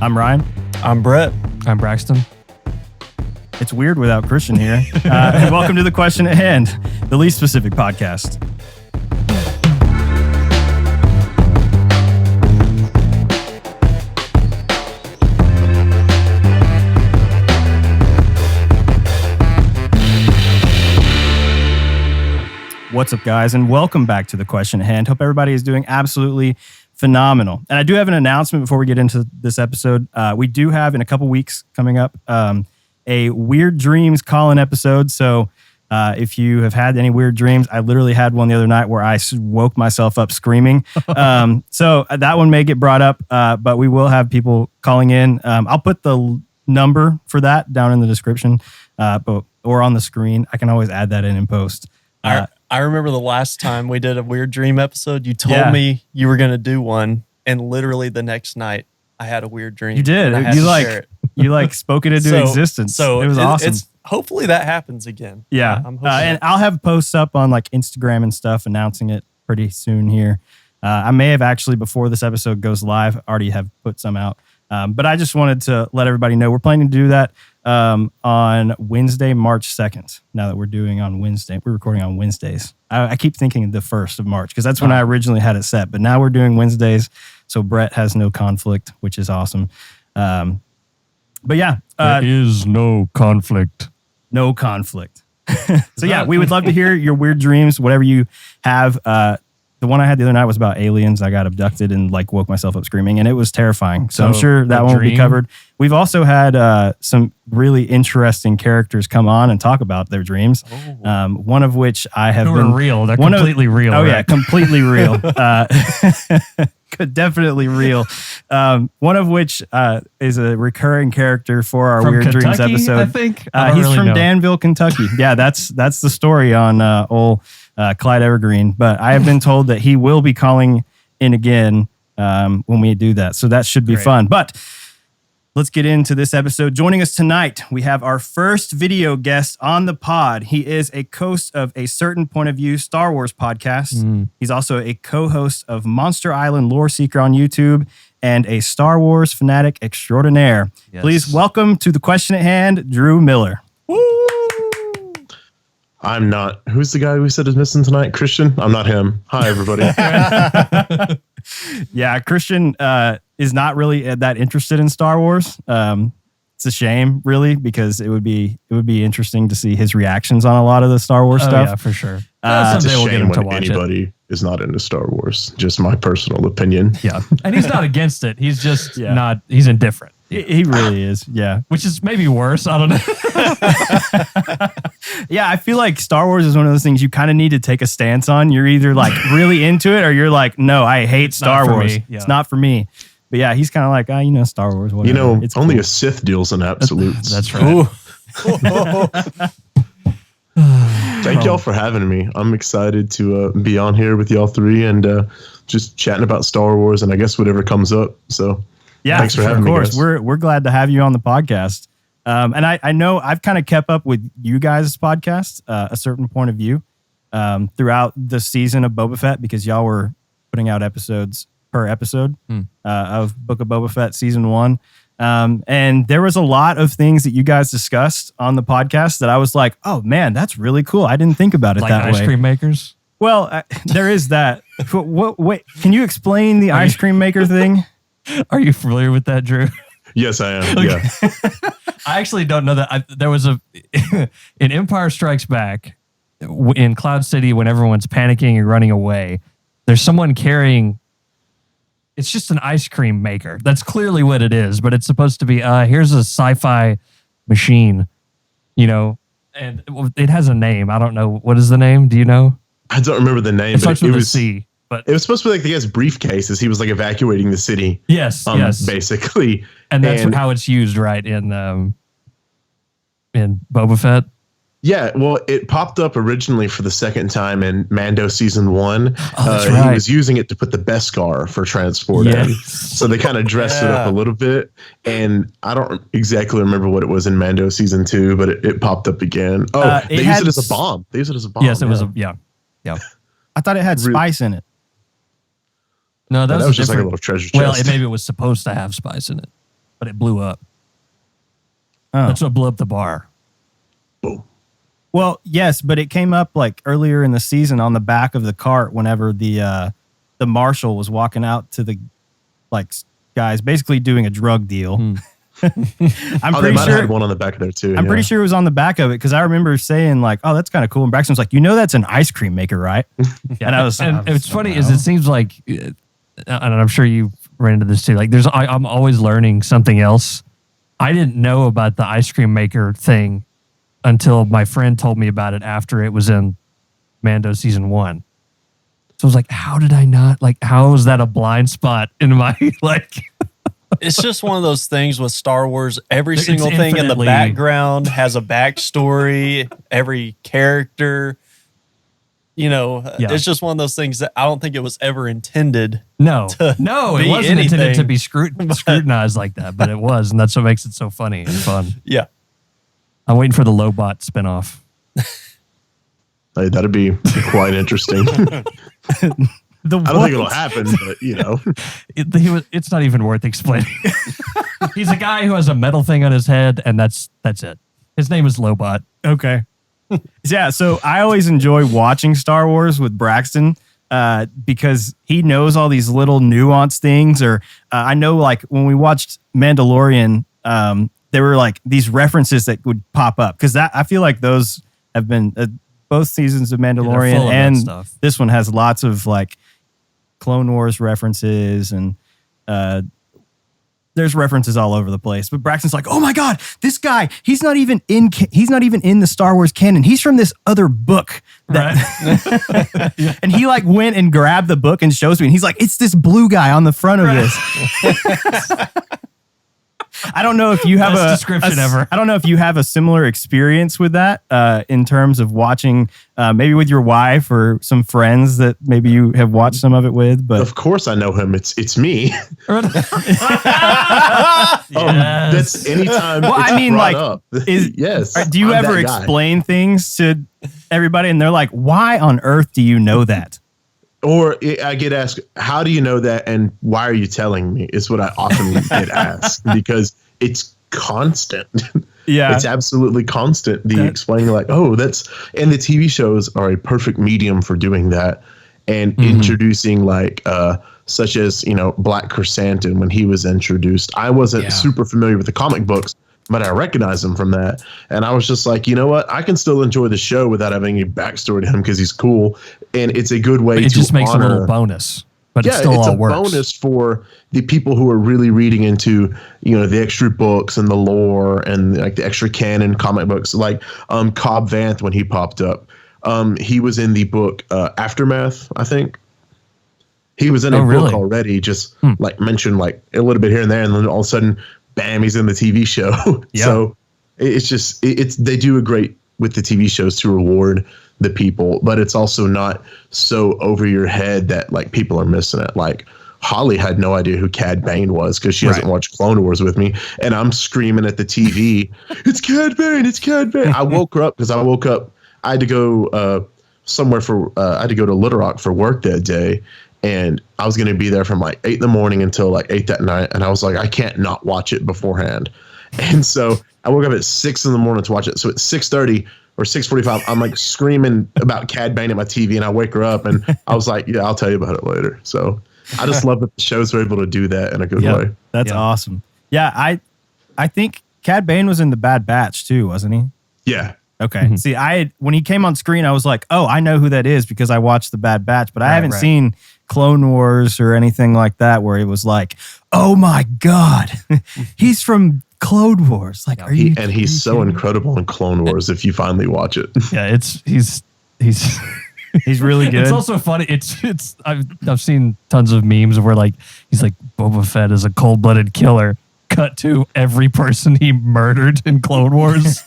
I'm Ryan. I'm Brett. I'm Brackston. It's weird without Christian here. And welcome to The Question at Hand, the least specific podcast. What's up, guys, and welcome back to The Question at Hand. Hope everybody is doing absolutely phenomenal. And I do have an announcement before we get into this episode. We do have, in a couple weeks coming up, a Weird Dreams call-in episode. So if you have had any weird dreams, I literally had one the other night where I woke myself up screaming. So that one may get brought up, but we will have people calling in. I'll put the number for that down in the description or on the screen. I can always add that in post. I remember the last time we did a Weird Dream episode, you told me you were going to do one, and literally the next night I had a weird dream. You did. You spoke it into existence. So it was awesome. Hopefully that happens again. Yeah. And I'll have posts up on like Instagram and stuff announcing it pretty soon here. I may have actually, before this episode goes live, already have put some out. But I just wanted to let everybody know we're planning to do that on Wednesday, March 2nd. Now that we're doing on Wednesday, we're recording on Wednesdays. I keep thinking the 1st of March because that's when I originally had it set. But now we're doing Wednesdays, so Brett has no conflict, which is awesome. But yeah. There is no conflict. No conflict. So yeah, we would love to hear your weird dreams, whatever you have. The one I had the other night was about aliens. I got abducted and woke myself up screaming, and it was terrifying. So I'm sure that one will be covered. We've also had some really interesting characters come on and talk about their dreams. One of which I have been real. They're completely real. Oh, right? Yeah, completely real. Definitely real. One of which is a recurring character for our from Weird Kentucky, Dreams episode. I think He's really from Danville, Kentucky. Yeah, that's the story on old Clyde Evergreen. But I have been told that he will be calling in again when we do that. So that should be fun. But let's get into this episode. Joining us tonight, we have our first video guest on the pod. He is a host of A Certain Point of View Star Wars podcast. He's also a co-host of Monster Island Loreseeker on YouTube and a Star Wars fanatic extraordinaire. Yes. Please welcome to The Question at Hand, Drew Miller. Woo! I'm not. Who's the guy we said is missing tonight? Christian? I'm not him. Hi, everybody. Yeah, Christian is not really that interested in Star Wars. It's a shame, really, because it would be interesting to see his reactions on a lot of the Star Wars stuff. Yeah, for sure. It's a shame when anybody is not into Star Wars. Just my personal opinion. Yeah, and he's not against it. He's just not. He's indifferent. He really is. Yeah, which is maybe worse. I don't know. Yeah, I feel like Star Wars is one of those things you kind of need to take a stance on. You're either really into it or you're like, no, I hate Star Wars. Yeah. It's not for me. But yeah, he's kind of like, Star Wars, whatever. It's only cool. A Sith deals in absolutes. That's right. Thank y'all for having me. I'm excited to be on here with y'all three and just chatting about Star Wars and I guess whatever comes up. So yeah, thanks for having me, guys. We're glad to have you on the podcast. And I know I've kind of kept up with you guys' podcast, A Certain Point of View, throughout the season of Boba Fett because y'all were putting out episodes per episode of Book of Boba Fett season 1. And there was a lot of things that you guys discussed on the podcast that I was like, oh man, that's really cool. I didn't think about it that way. Like ice cream makers? Well, there is that. Wait, can you explain the ice cream maker thing? Are you familiar with that, Drew? Yes, I am. Okay. Yeah. I actually don't know that. There was in Empire Strikes Back in Cloud City when everyone's panicking and running away. There's someone carrying. It's just an ice cream maker. That's clearly what it is, but it's supposed to be. Here's a sci-fi machine, and it has a name. I don't know what is the name. Do you know? I don't remember the name. It starts with a C. But it was supposed to be like the guy's briefcase as he was evacuating the city. Yes, yes. Basically. And that's how it's used, right, in Boba Fett? Yeah, well, it popped up originally for the second time in Mando Season 1. Oh, that's right. He was using it to put the Beskar for transport in. So they kind of dressed it up a little bit. And I don't exactly remember what it was in Mando Season 2, but it popped up again. Oh, they used it as a bomb. Yes, it was yeah. I thought it had spice in it. No, that was just like a little treasure chest. Well, maybe it was supposed to have spice in it. but it blew up. Oh. That's what blew up the bar. Boom. Well, yes, but it came up like earlier in the season on the back of the cart whenever the marshal was walking out to the like guys basically doing a drug deal. I'm pretty sure had one on the back of there too. I'm pretty sure it was on the back of it because I remember saying like, "Oh, that's kind of cool." And Braxton was like, "That's an ice cream maker, right?" And it's funny is it seems like, and I'm sure you ran into this too. Like, I'm always learning something else. I didn't know about the ice cream maker thing until my friend told me about it after it was in Mando season 1. So I was like, how did I not, like, how is that a blind spot in my, like... It's just one of those things with Star Wars. Every single thing in the background has a backstory. Every character, it's just one of those things that I don't think it was ever intended. No, it wasn't intended to be scrutinized like that, but it was, and that's what makes it so funny and fun. Yeah. I'm waiting for the Lobot spinoff. Hey, that'd be quite interesting. I don't think it'll happen, but it's not even worth explaining. He's a guy who has a metal thing on his head, and that's it. His name is Lobot. Okay. Yeah, so I always enjoy watching Star Wars with Braxton because he knows all these little nuanced things. Or I know, like, when we watched Mandalorian, there were, like, these references that would pop up. Because I feel like those have been... both seasons of Mandalorian and this one has lots of like Clone Wars references and there's references all over the place. But Braxton's like, "Oh my God, this guy, he's not even in the Star Wars canon. He's from this other book." And he like went and grabbed the book and shows me, and he's like, "It's this blue guy on the front of this." I don't know if you have best description ever. I don't know if you have a similar experience with that in terms of watching maybe with your wife or some friends that maybe you have watched some of it with. But of course I know him. It's me. That's anytime. Well, it's I mean, brought like, up. Yes. Do you I'm ever that guy. explain things to everybody, and they're like, "Why on earth do you know that?" Or I get asked, "How do you know that? And why are you telling me?" Is what I often get asked because it's constant. Yeah, it's absolutely constant. The explaining like, "Oh, that's," and the TV shows are a perfect medium for doing that and introducing like, such as Black Chrysanthemum when he was introduced. I wasn't super familiar with the comic books, but I recognized him from that. And I was just like, you know what? I can still enjoy the show without having any backstory to him because he's cool. And it's a good way to it just makes honor, a little bonus. But it still it's all a works. bonus for the people who are really reading into, the extra books and the lore and like the extra canon comic books. Like Cobb Vanth, when he popped up, he was in the book Aftermath, I think. He was in a book already, just like mentioned like a little bit here and there, and then all of a sudden, bam, he's in the TV show. Yeah. So it's just they do a great with the TV shows to reward the people, but it's also not so over your head that like people are missing it. Like Holly had no idea who Cad Bane was because she hasn't watched Clone Wars with me, and I'm screaming at the TV, "It's Cad Bane! It's Cad Bane!" I woke her up because I woke up. I had to go somewhere for. I had to go to Little Rock for work that day. And I was going to be there from like 8 a.m. until like 8 that night. And I was like, I can't not watch it beforehand. And so I woke up at 6 a.m. to watch it. So at 6:30 or 6:45, I'm like screaming about Cad Bane at my TV. And I wake her up and I was like, yeah, I'll tell you about it later. So I just love that the shows are able to do that in a good way. That's awesome. Yeah, I think Cad Bane was in the Bad Batch too, wasn't he? Yeah. Okay. Mm-hmm. See, when he came on screen, I was like, "Oh, I know who that is because I watched the Bad Batch," but I haven't seen Clone Wars or anything like that where it was like, "Oh my God, he's from Clone Wars!" Like, he's so incredible in Clone Wars if you finally watch it. Yeah, he's he's really good. It's also funny. It's I've seen tons of memes where like he's like Boba Fett is a cold-blooded killer. Cut to every person he murdered in Clone Wars.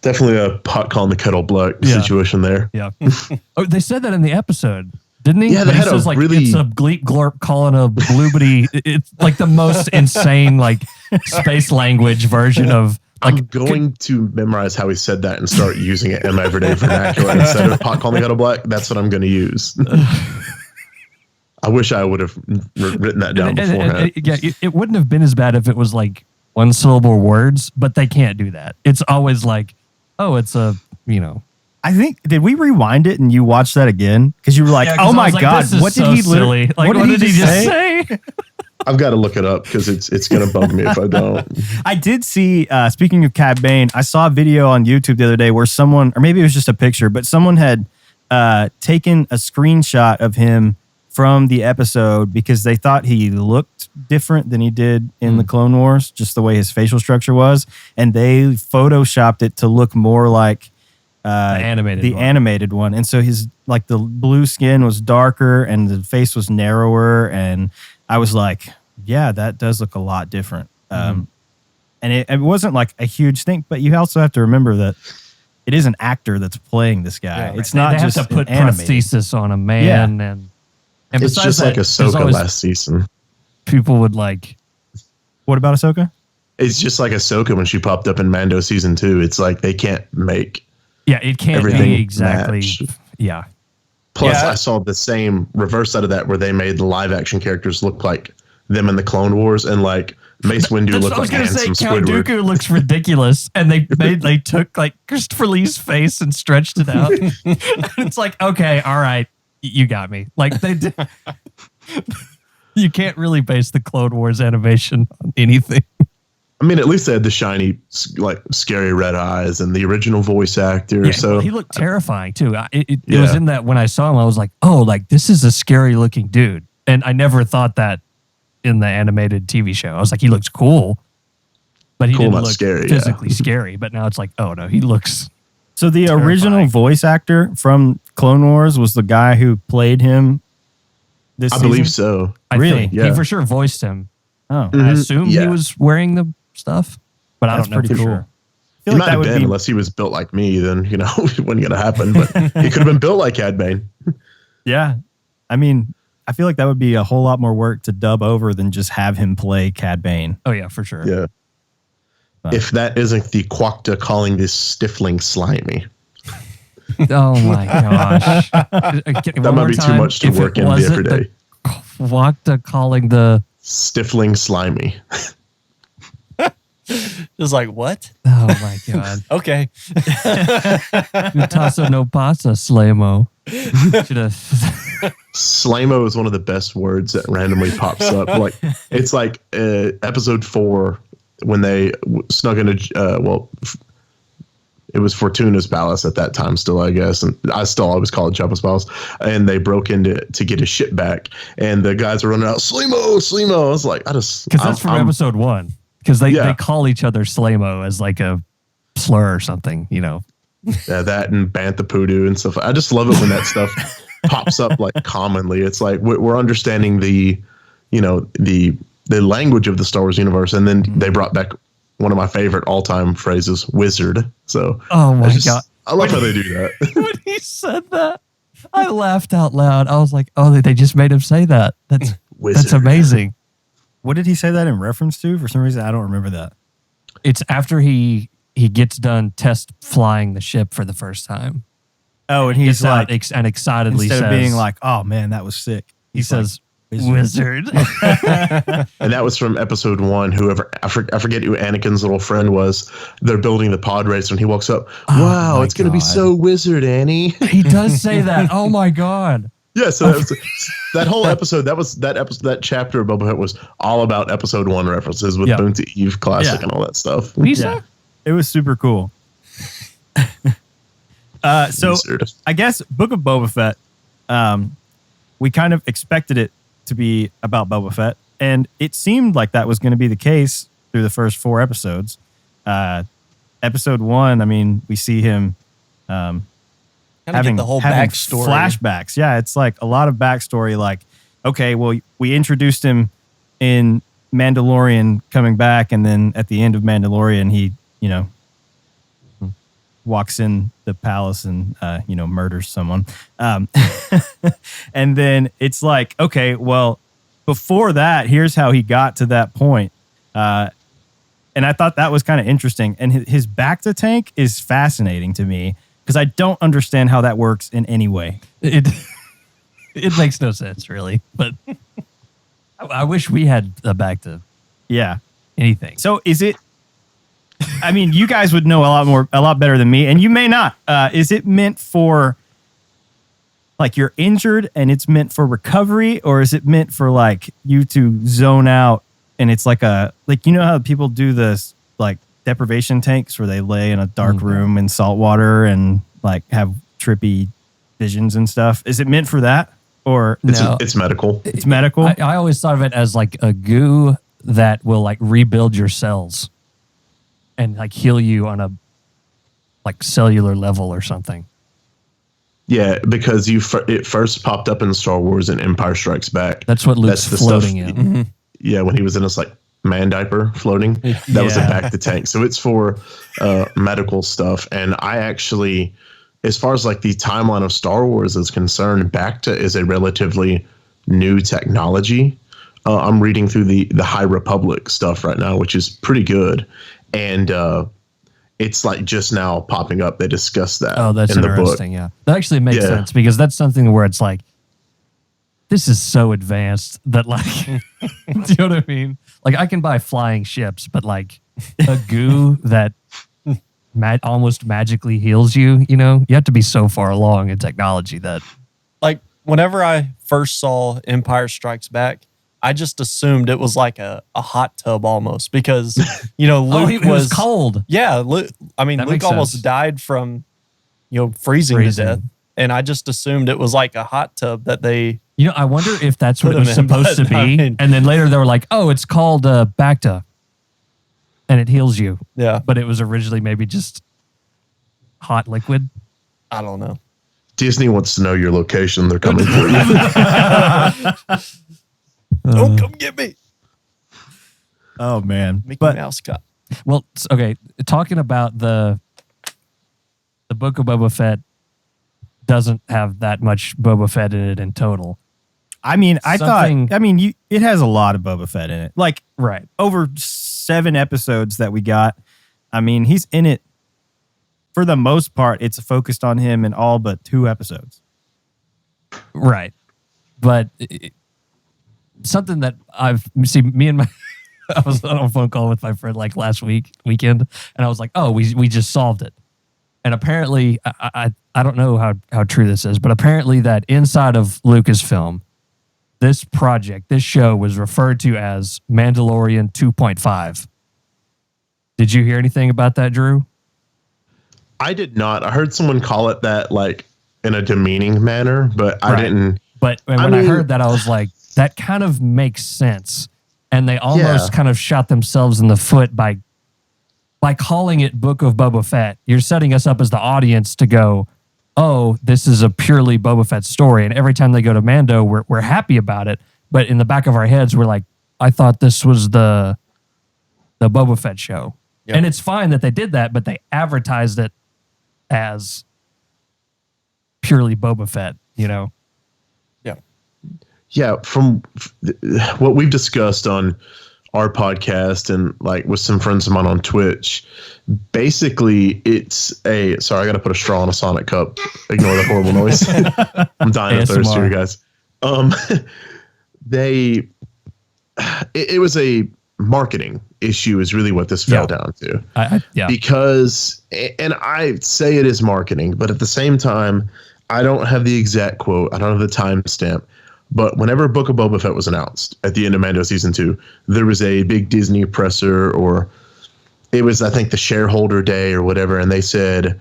Definitely a pot calling the kettle black situation there. Yeah. Oh, they said that in the episode, didn't he? Yeah, they had says, like, it's a gleep glorp calling a bluebity. It's like the most insane like space language version of. Like, I'm going to memorize how he said that and start using it in my everyday vernacular instead of pot calling the kettle black. That's what I'm going to use. I wish I would have written that down beforehand. It wouldn't have been as bad if it was like one syllable words, but they can't do that. It's always like, oh, it's a, I think, did we rewind it and you watched that again? Because you were like, oh my God, what did he literally, like, what did he just say? I've got to look it up because it's going to bug me if I don't. I did see, speaking of Cad Bane, I saw a video on YouTube the other day where someone, or maybe it was just a picture, but someone had taken a screenshot of him from the episode because they thought he looked different than he did in the Clone Wars, just the way his facial structure was. And they photoshopped it to look more like the animated one. And so his, like, the blue skin was darker and the face was narrower. And I was like, yeah, that does look a lot different. And it wasn't like a huge thing, but you also have to remember that it is an actor that's playing this guy. Yeah, right. It's not they just have to put prosthesis on a man. Yeah. And it's just like Ahsoka last season. People would like. What about Ahsoka? It's just like Ahsoka when she popped up in Mando season 2. It's like they can't make. Yeah, it can't be exactly. Match. Yeah. Plus, I saw the same reverse side of that where they made the live action characters look like them in the Clone Wars, and like Mace Windu looked like handsome Count Squidward. Dooku looks ridiculous, and they took like Christopher Lee's face and stretched it out. And it's like, okay, all right, you got me. Like they did. You can't really base the Clone Wars animation on anything. I mean, at least they had the shiny, like, scary red eyes and the original voice actor. Yeah, so he looked terrifying too. It was in that when I saw him, I was like, oh, like this is a scary looking dude. And I never thought that in the animated TV show. I was like, he looks cool, but he didn't look scary, physically scary. But now it's like, oh no, he looks. So the terrifying. Original voice actor from Clone Wars was the guy who played him this season? I believe so. Really? He for sure voiced him. Oh, I assume he was wearing the stuff, but I don't know for sure. I He might have been, unless he was built like me, then, it wasn't going to happen. But he could have been built like Cad Bane. Yeah. I mean, I feel like that would be a whole lot more work to dub over than just have him play Cad Bane. Oh, yeah, for sure. Yeah. But if that isn't the Quokta calling this stifling slimy. Oh, my gosh. That might be too much to work in every day. Quokta calling the... Stifling slimy. Just like, what? Oh my God. Okay. Utasa no pasa, Slamo. Slamo is one of the best words that randomly pops up. Like, it's like episode 4 when they snuck into, it was Fortuna's palace at that time still, I guess. And I still always call it Jabba's palace. And they broke into to get his shit back. And the guys were running out, Slamo, Slamo. I was like, because that's from episode 1. Because they call each other Slamo as like a slur or something, Yeah, that and Bantha Poodoo and stuff. I just love it when that stuff pops up like commonly. It's like we're understanding the language of the Star Wars universe. And then they brought back one of my favorite all-time phrases, wizard. So oh my God. I love how they do that. When he said that, I laughed out loud. I was like, oh, they just made him say that. That's amazing. What did he say that in reference to? For some reason, I don't remember that. It's after he gets done test flying the ship for the first time. Oh, and he's like, and excitedly instead says, of being like, oh man, that was sick. He says, wizard. And that was from episode 1. Whoever, I forget who Anakin's little friend was. They're building the pod racer and he walks up. Wow, it's going to be so wizard, Annie. He does say that. Oh my God. Yeah, so that whole episode, that chapter of Boba Fett was all about episode 1 references with Boon to Eve Classic and all that stuff. Lisa? It was super cool. So I guess Book of Boba Fett, we kind of expected it to be about Boba Fett, and it seemed like that was going to be the case through the first 4 episodes. Episode 1, I mean, we see him having the whole backstory, flashbacks. Yeah, it's like a lot of backstory. Like, okay, well, we introduced him in Mandalorian coming back, and then at the end of Mandalorian, he, walks in the palace and, murders someone. And then it's like, okay, well, before that, here's how he got to that point. And I thought that was kind of interesting. And his Bacta tank is fascinating to me because I don't understand how that works in any way. It makes no sense, really. But I wish we had a back to anything. So is it? I mean, you guys would know a lot better than me, and you may not. Is it meant for like you're injured and it's meant for recovery, or is it meant for like you to zone out and it's like you know how people do this like deprivation tanks where they lay in a dark room in salt water and like have trippy visions and stuff? Is it meant for that, or it's medical? It's medical. I always thought of it as like a goo that will like rebuild your cells and like heal you on a like cellular level or something. Yeah, because it first popped up in Star Wars and Empire Strikes Back. That's what Luke's floating in. Mm-hmm. Yeah, when he was in his like man diaper floating, that was a back to tank. So it's for medical stuff. And I actually, as far as like the timeline of Star Wars is concerned, Bacta is a relatively new technology. I'm reading through the High Republic stuff right now, which is pretty good. And it's like just now popping up. They discuss that. Oh, that's in the interesting. book. Yeah, that actually makes sense because that's something where it's like, this is so advanced that like, do you know what I mean? Like I can buy flying ships, but like a goo that almost magically heals you, you know, you have to be so far along in technology that. Like whenever I first saw Empire Strikes Back, I just assumed it was like a hot tub almost because, you know, Luke was cold. Yeah. Luke almost died from, freezing to death. And I just assumed it was like a hot tub that they. You know, I wonder if that's what it was supposed to be. And then later they were like, oh, it's called Bacta. And it heals you. Yeah. But it was originally maybe just hot liquid. I don't know. Disney wants to know your location. They're coming for you. Don't come get me. Oh, man. Mickey Mouse got. Well, okay. Talking about the Book of Boba Fett doesn't have that much Boba Fett in it in total. I mean, it has a lot of Boba Fett in it. Like, right. Over 7 episodes that we got. I mean, he's in it. For the most part, it's focused on him in all but 2 episodes. Right. But something that I was on a phone call with my friend like last weekend, and I was like, oh, we just solved it. And apparently, I don't know how true this is, but apparently that inside of Lucasfilm, this show was referred to as Mandalorian 2.5. Did you hear anything about that, Drew? I did not. I heard someone call it that like in a demeaning manner, but I didn't. But when I heard that, I was like, that kind of makes sense. And they almost kind of shot themselves in the foot by calling it Book of Boba Fett. You're setting us up as the audience to go, oh, this is a purely Boba Fett story. And every time they go to Mando, we're happy about it. But in the back of our heads, we're like, I thought this was the Boba Fett show. Yep. And it's fine that they did that, but they advertised it as purely Boba Fett, you know? Yeah. Yeah. From what we've discussed on our podcast and like with some friends of mine on Twitch, basically it's sorry, I got to put a straw in a Sonic cup. Ignore the horrible noise. I'm dying of thirst here, guys. It was a marketing issue is really what this fell down to. Because, and I say it is marketing, but at the same time, I don't have the exact quote. I don't have the timestamp. But whenever Book of Boba Fett was announced at the end of Mando Season 2, there was a big Disney presser, or it was, I think, the shareholder day or whatever, and they said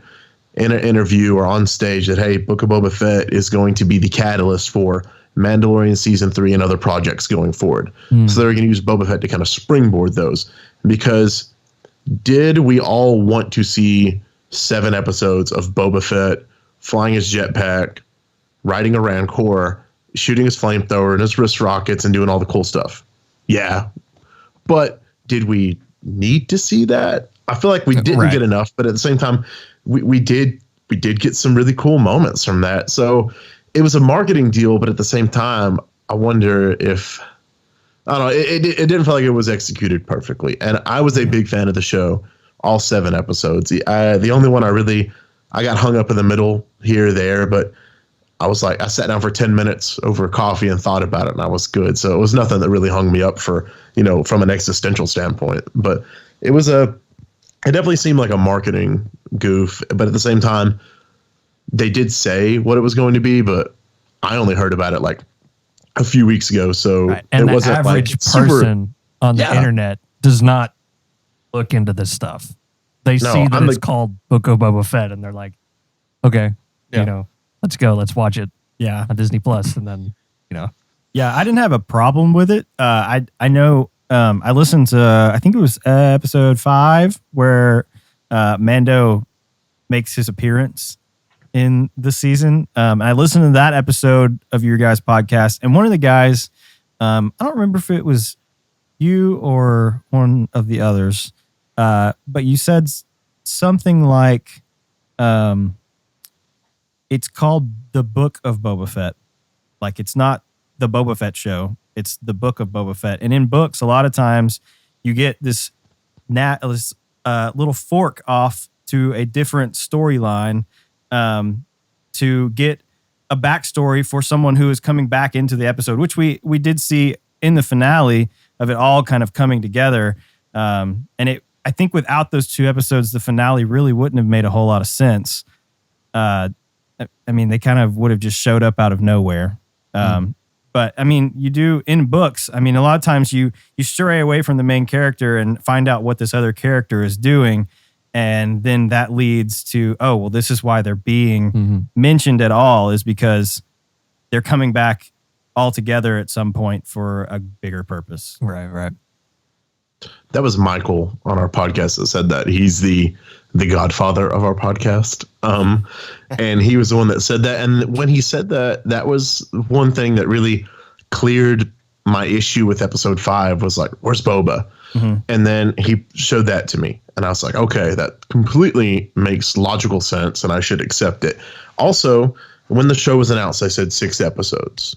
in an interview or on stage that, hey, Book of Boba Fett is going to be the catalyst for Mandalorian Season 3 and other projects going forward. So they're going to use Boba Fett to kind of springboard those. Because did we all want to see 7 episodes of Boba Fett flying his jetpack, riding a Rancor, shooting his flamethrower and his wrist rockets and doing all the cool stuff? Yeah. But did we need to see that? I feel like we didn't get enough, but at the same time, we did get some really cool moments from that. So it was a marketing deal, but at the same time, I wonder if, I don't know, it didn't feel like it was executed perfectly. And I was a big fan of the show, all 7 episodes. The only one I got hung up in the middle here or there, but I was like, I sat down for 10 minutes over coffee and thought about it, and I was good. So it was nothing that really hung me up for, from an existential standpoint. But it definitely seemed like a marketing goof. But at the same time, they did say what it was going to be, but I only heard about it like a few weeks ago. So right. And it the wasn't average like super, person on the internet does not look into this stuff. They see that it's called Book of Boba Fett, and they're like, okay, let's go. Let's watch it on Disney Plus. And then, Yeah, I didn't have a problem with it. I know I listened to, I think it was episode 5 where Mando makes his appearance in the season. I listened to that episode of your guys' podcast, and one of the guys, I don't remember if it was you or one of the others, but you said something like, it's called The Book of Boba Fett. Like, it's not the Boba Fett show. It's the Book of Boba Fett. And in books, a lot of times you get this little fork off to a different storyline to get a backstory for someone who is coming back into the episode, which we did see in the finale of it all kind of coming together. And I think without those 2 episodes, the finale really wouldn't have made a whole lot of sense. I mean, they kind of would have just showed up out of nowhere. But I mean, you do in books. I mean, a lot of times you stray away from the main character and find out what this other character is doing. And then that leads to, oh, well, this is why they're being mentioned at all, is because they're coming back all together at some point for a bigger purpose. Right. That was Michael on our podcast that said that. He's the godfather of our podcast. And he was the one that said that. And when he said that, that was one thing that really cleared my issue with episode 5 was like, where's Boba? And then he showed that to me. And I was like, okay, that completely makes logical sense and I should accept it. Also, when the show was announced, I said 6 episodes.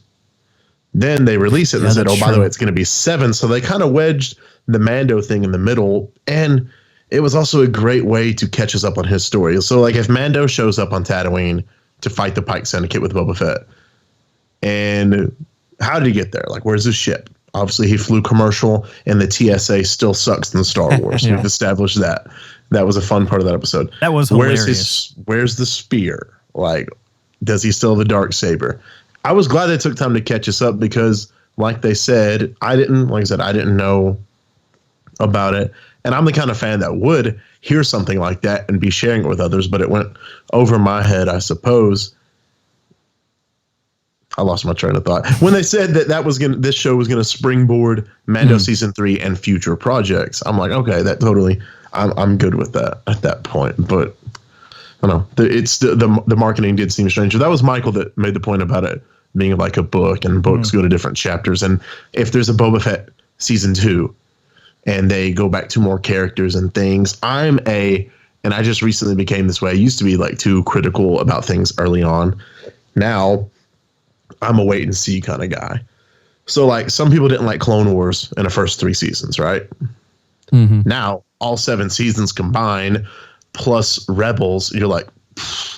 Then they released it and said, oh, by the way, it's going to be 7. So they kind of wedged the Mando thing in the middle. And it was also a great way to catch us up on his story. So like if Mando shows up on Tatooine to fight the Pike Syndicate with Boba Fett, and how did he get there? Like, where's his ship? Obviously, he flew commercial, and the TSA still sucks in Star Wars. We've established that. That was a fun part of that episode. That was hilarious. Where's the spear? Like, does he still have the darksaber? I was glad they took time to catch us up because, like they said, I didn't know about it. And I'm the kind of fan that would hear something like that and be sharing it with others, but it went over my head, I suppose. I lost my train of thought. When they said that this show was gonna springboard Mando season 3 and future projects, I'm like, okay, that totally, I'm good with that at that point. But I don't know, the marketing did seem strange. That was Michael that made the point about it being like a book, and books go to different chapters. And if there's a Boba Fett season 2 and they go back to more characters and things, and I just recently became this way. I used to be like too critical about things early on. Now I'm a wait and see kind of guy. So like some people didn't like Clone Wars in the first 3 seasons, right? Now all 7 seasons combined plus Rebels, you're like,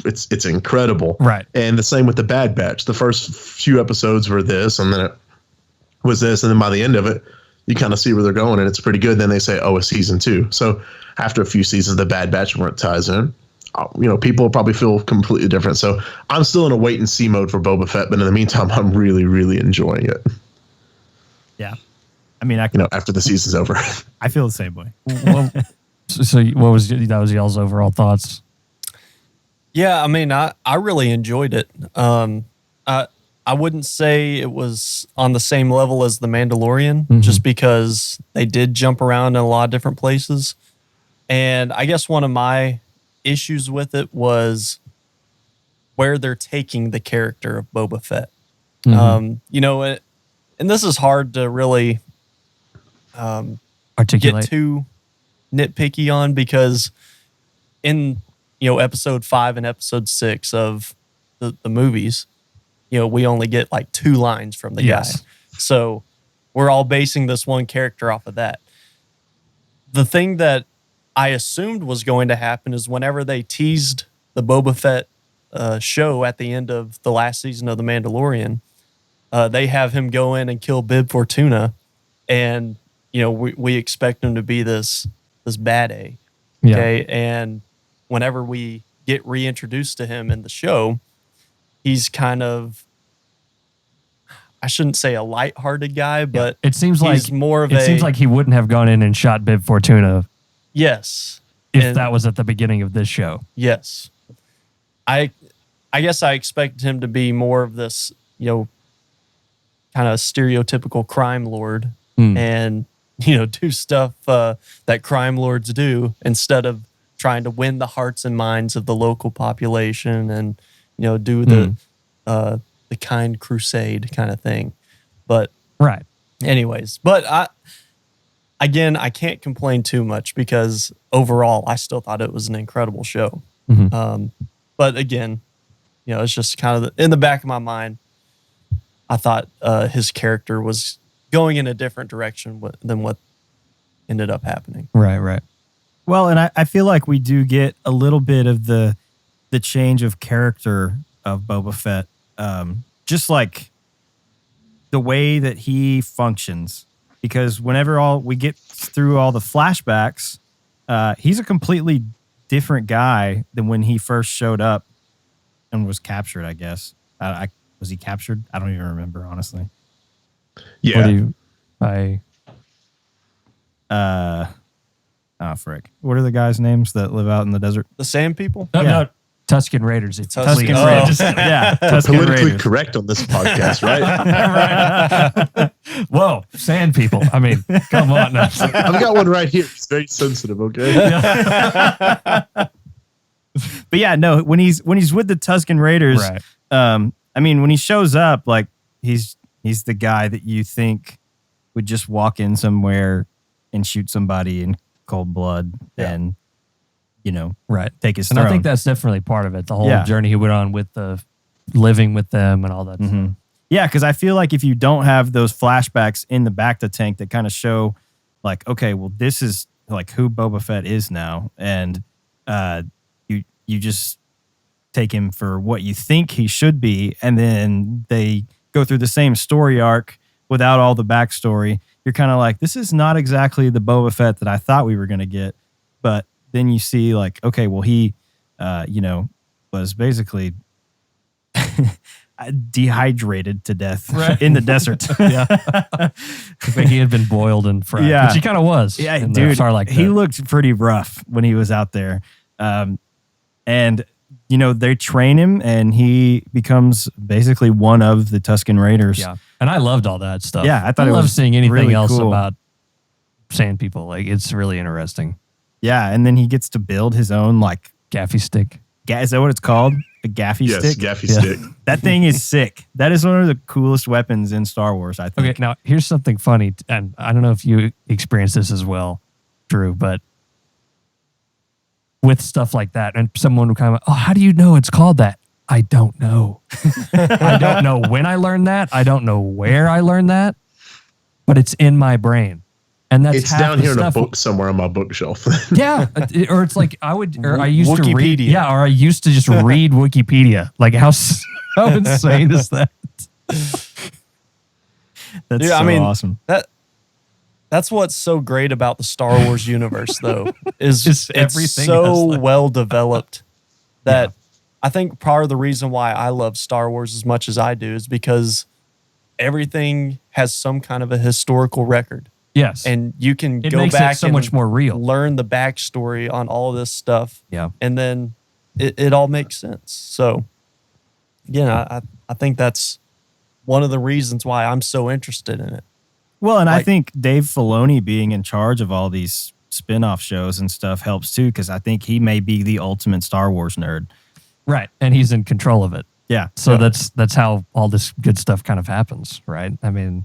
it's incredible. Right. And the same with the Bad Batch. The first few episodes were this, and then it was this, and then by the end of it, you kind of see where they're going, and it's pretty good. Then they say, oh, it's season 2. So after a few seasons, the Bad Batch weren't ties in. People will probably feel completely different. So I'm still in a wait and see mode for Boba Fett, but in the meantime, I'm really, really enjoying it. Yeah. I mean, after the season's over. I feel the same way. So what was y'all's overall thoughts? Yeah, I mean, I really enjoyed it. I wouldn't say it was on the same level as The Mandalorian, just because they did jump around in a lot of different places. And I guess one of my issues with it was where they're taking the character of Boba Fett. And this is hard to really articulate, get too nitpicky on, because in episode 5 and episode 6 of the movies, we only get like 2 lines from the guy. So we're all basing this one character off of that. The thing that I assumed was going to happen is whenever they teased the Boba Fett show at the end of the last season of The Mandalorian, they have him go in and kill Bib Fortuna, and we expect him to be this bad A. Okay, and whenever we get reintroduced to him in the show, he's kind of, I shouldn't say a lighthearted guy, but it seems he's like more of it seems like he wouldn't have gone in and shot Bib Fortuna. Yes. If that was at the beginning of this show. Yes. I guess I expected him to be more of this, kind of stereotypical crime lord and, do stuff that crime lords do instead of trying to win the hearts and minds of the local population and, do the kind crusade kind of thing. But right. Anyways, but I can't complain too much because overall I still thought it was an incredible show. But again, it's just kind of in the back of my mind, I thought his character was going in a different direction than what ended up happening. Right. Well, and I feel like we do get a little bit of the change of character of Boba Fett. Just like the way that he functions. Because whenever we get through all the flashbacks, he's a completely different guy than when he first showed up and was captured, I guess. Was he captured? I don't even remember, honestly. Yeah. Frick. What are the guys' names that live out in the desert? The Sand People? No, Tusken Raiders. It's Tusken Raiders. Yeah. Tusken Politically Raiders. correct on this podcast, right? Right. Whoa, Sand People. I mean, come on now. I've got one right here. It's very sensitive, okay? But yeah, no, when he's with the Tusken Raiders, Right. I mean, when he shows up, like he's the guy that you think would just walk in somewhere and shoot somebody in cold blood and Right. take his And throne. I think that's definitely part of it. The whole journey he went on with the living with them and all that stuff. Yeah, because I feel like if you don't have those flashbacks in the Bacta tank that kind of show, like, okay, well, this is like who Boba Fett is now, and you just take him for what you think he should be, and then they go through the same story arc without all the backstory. You're kind of like, this is not exactly the Boba Fett that I thought we were going to get, but then you see like, okay, well, he, was basically dehydrated to death in the desert. Like he had been boiled and fried. Yeah. Which he kind of was. Yeah, in dude, Sarlacc he pit. looked pretty rough when he was out there. And, they train him and he becomes basically one of the Tusken Raiders. Yeah. And I loved all that stuff. Yeah, I thought it love was seeing anything really else cool. about Sand People. Like, it's really interesting. Yeah, and then he gets to build his own, like, Gaffy stick. is that what it's called? A gaffy Yes, stick? gaffy stick. That thing is sick. That is one of the coolest weapons in Star Wars, I think. Okay, now here's something funny, and I don't know if you experienced this as well, Drew, but with stuff like that, and someone would kind of, how do you know it's called that? I don't know. I don't know when I learned that. I don't know where I learned that, but it's in my brain. And that's It's half down the here in a stuff. book somewhere on my bookshelf. Yeah, or it's like I used to read. Wikipedia. Yeah, or I used to just read Wikipedia. Like how insane is that? That's Dude, so I mean, awesome. That's what's so great about the Star Wars universe, though, is Just it's everything so has, like- well developed that I think part of the reason why I love Star Wars as much as I do is because everything has some kind of a historical record. Yes, And you can it go makes back it so and much more real. learn the backstory on all this stuff. Yeah. And then it all makes sense. So, again, I think that's one of the reasons why I'm so interested in it. Well, and I like- think Dave Filoni being in charge of all these spin-off shows and stuff helps too, because I think he may be the ultimate Star Wars nerd. Right, and he's in control of it. Yeah. So that's how all this good stuff kind of happens, right? I mean,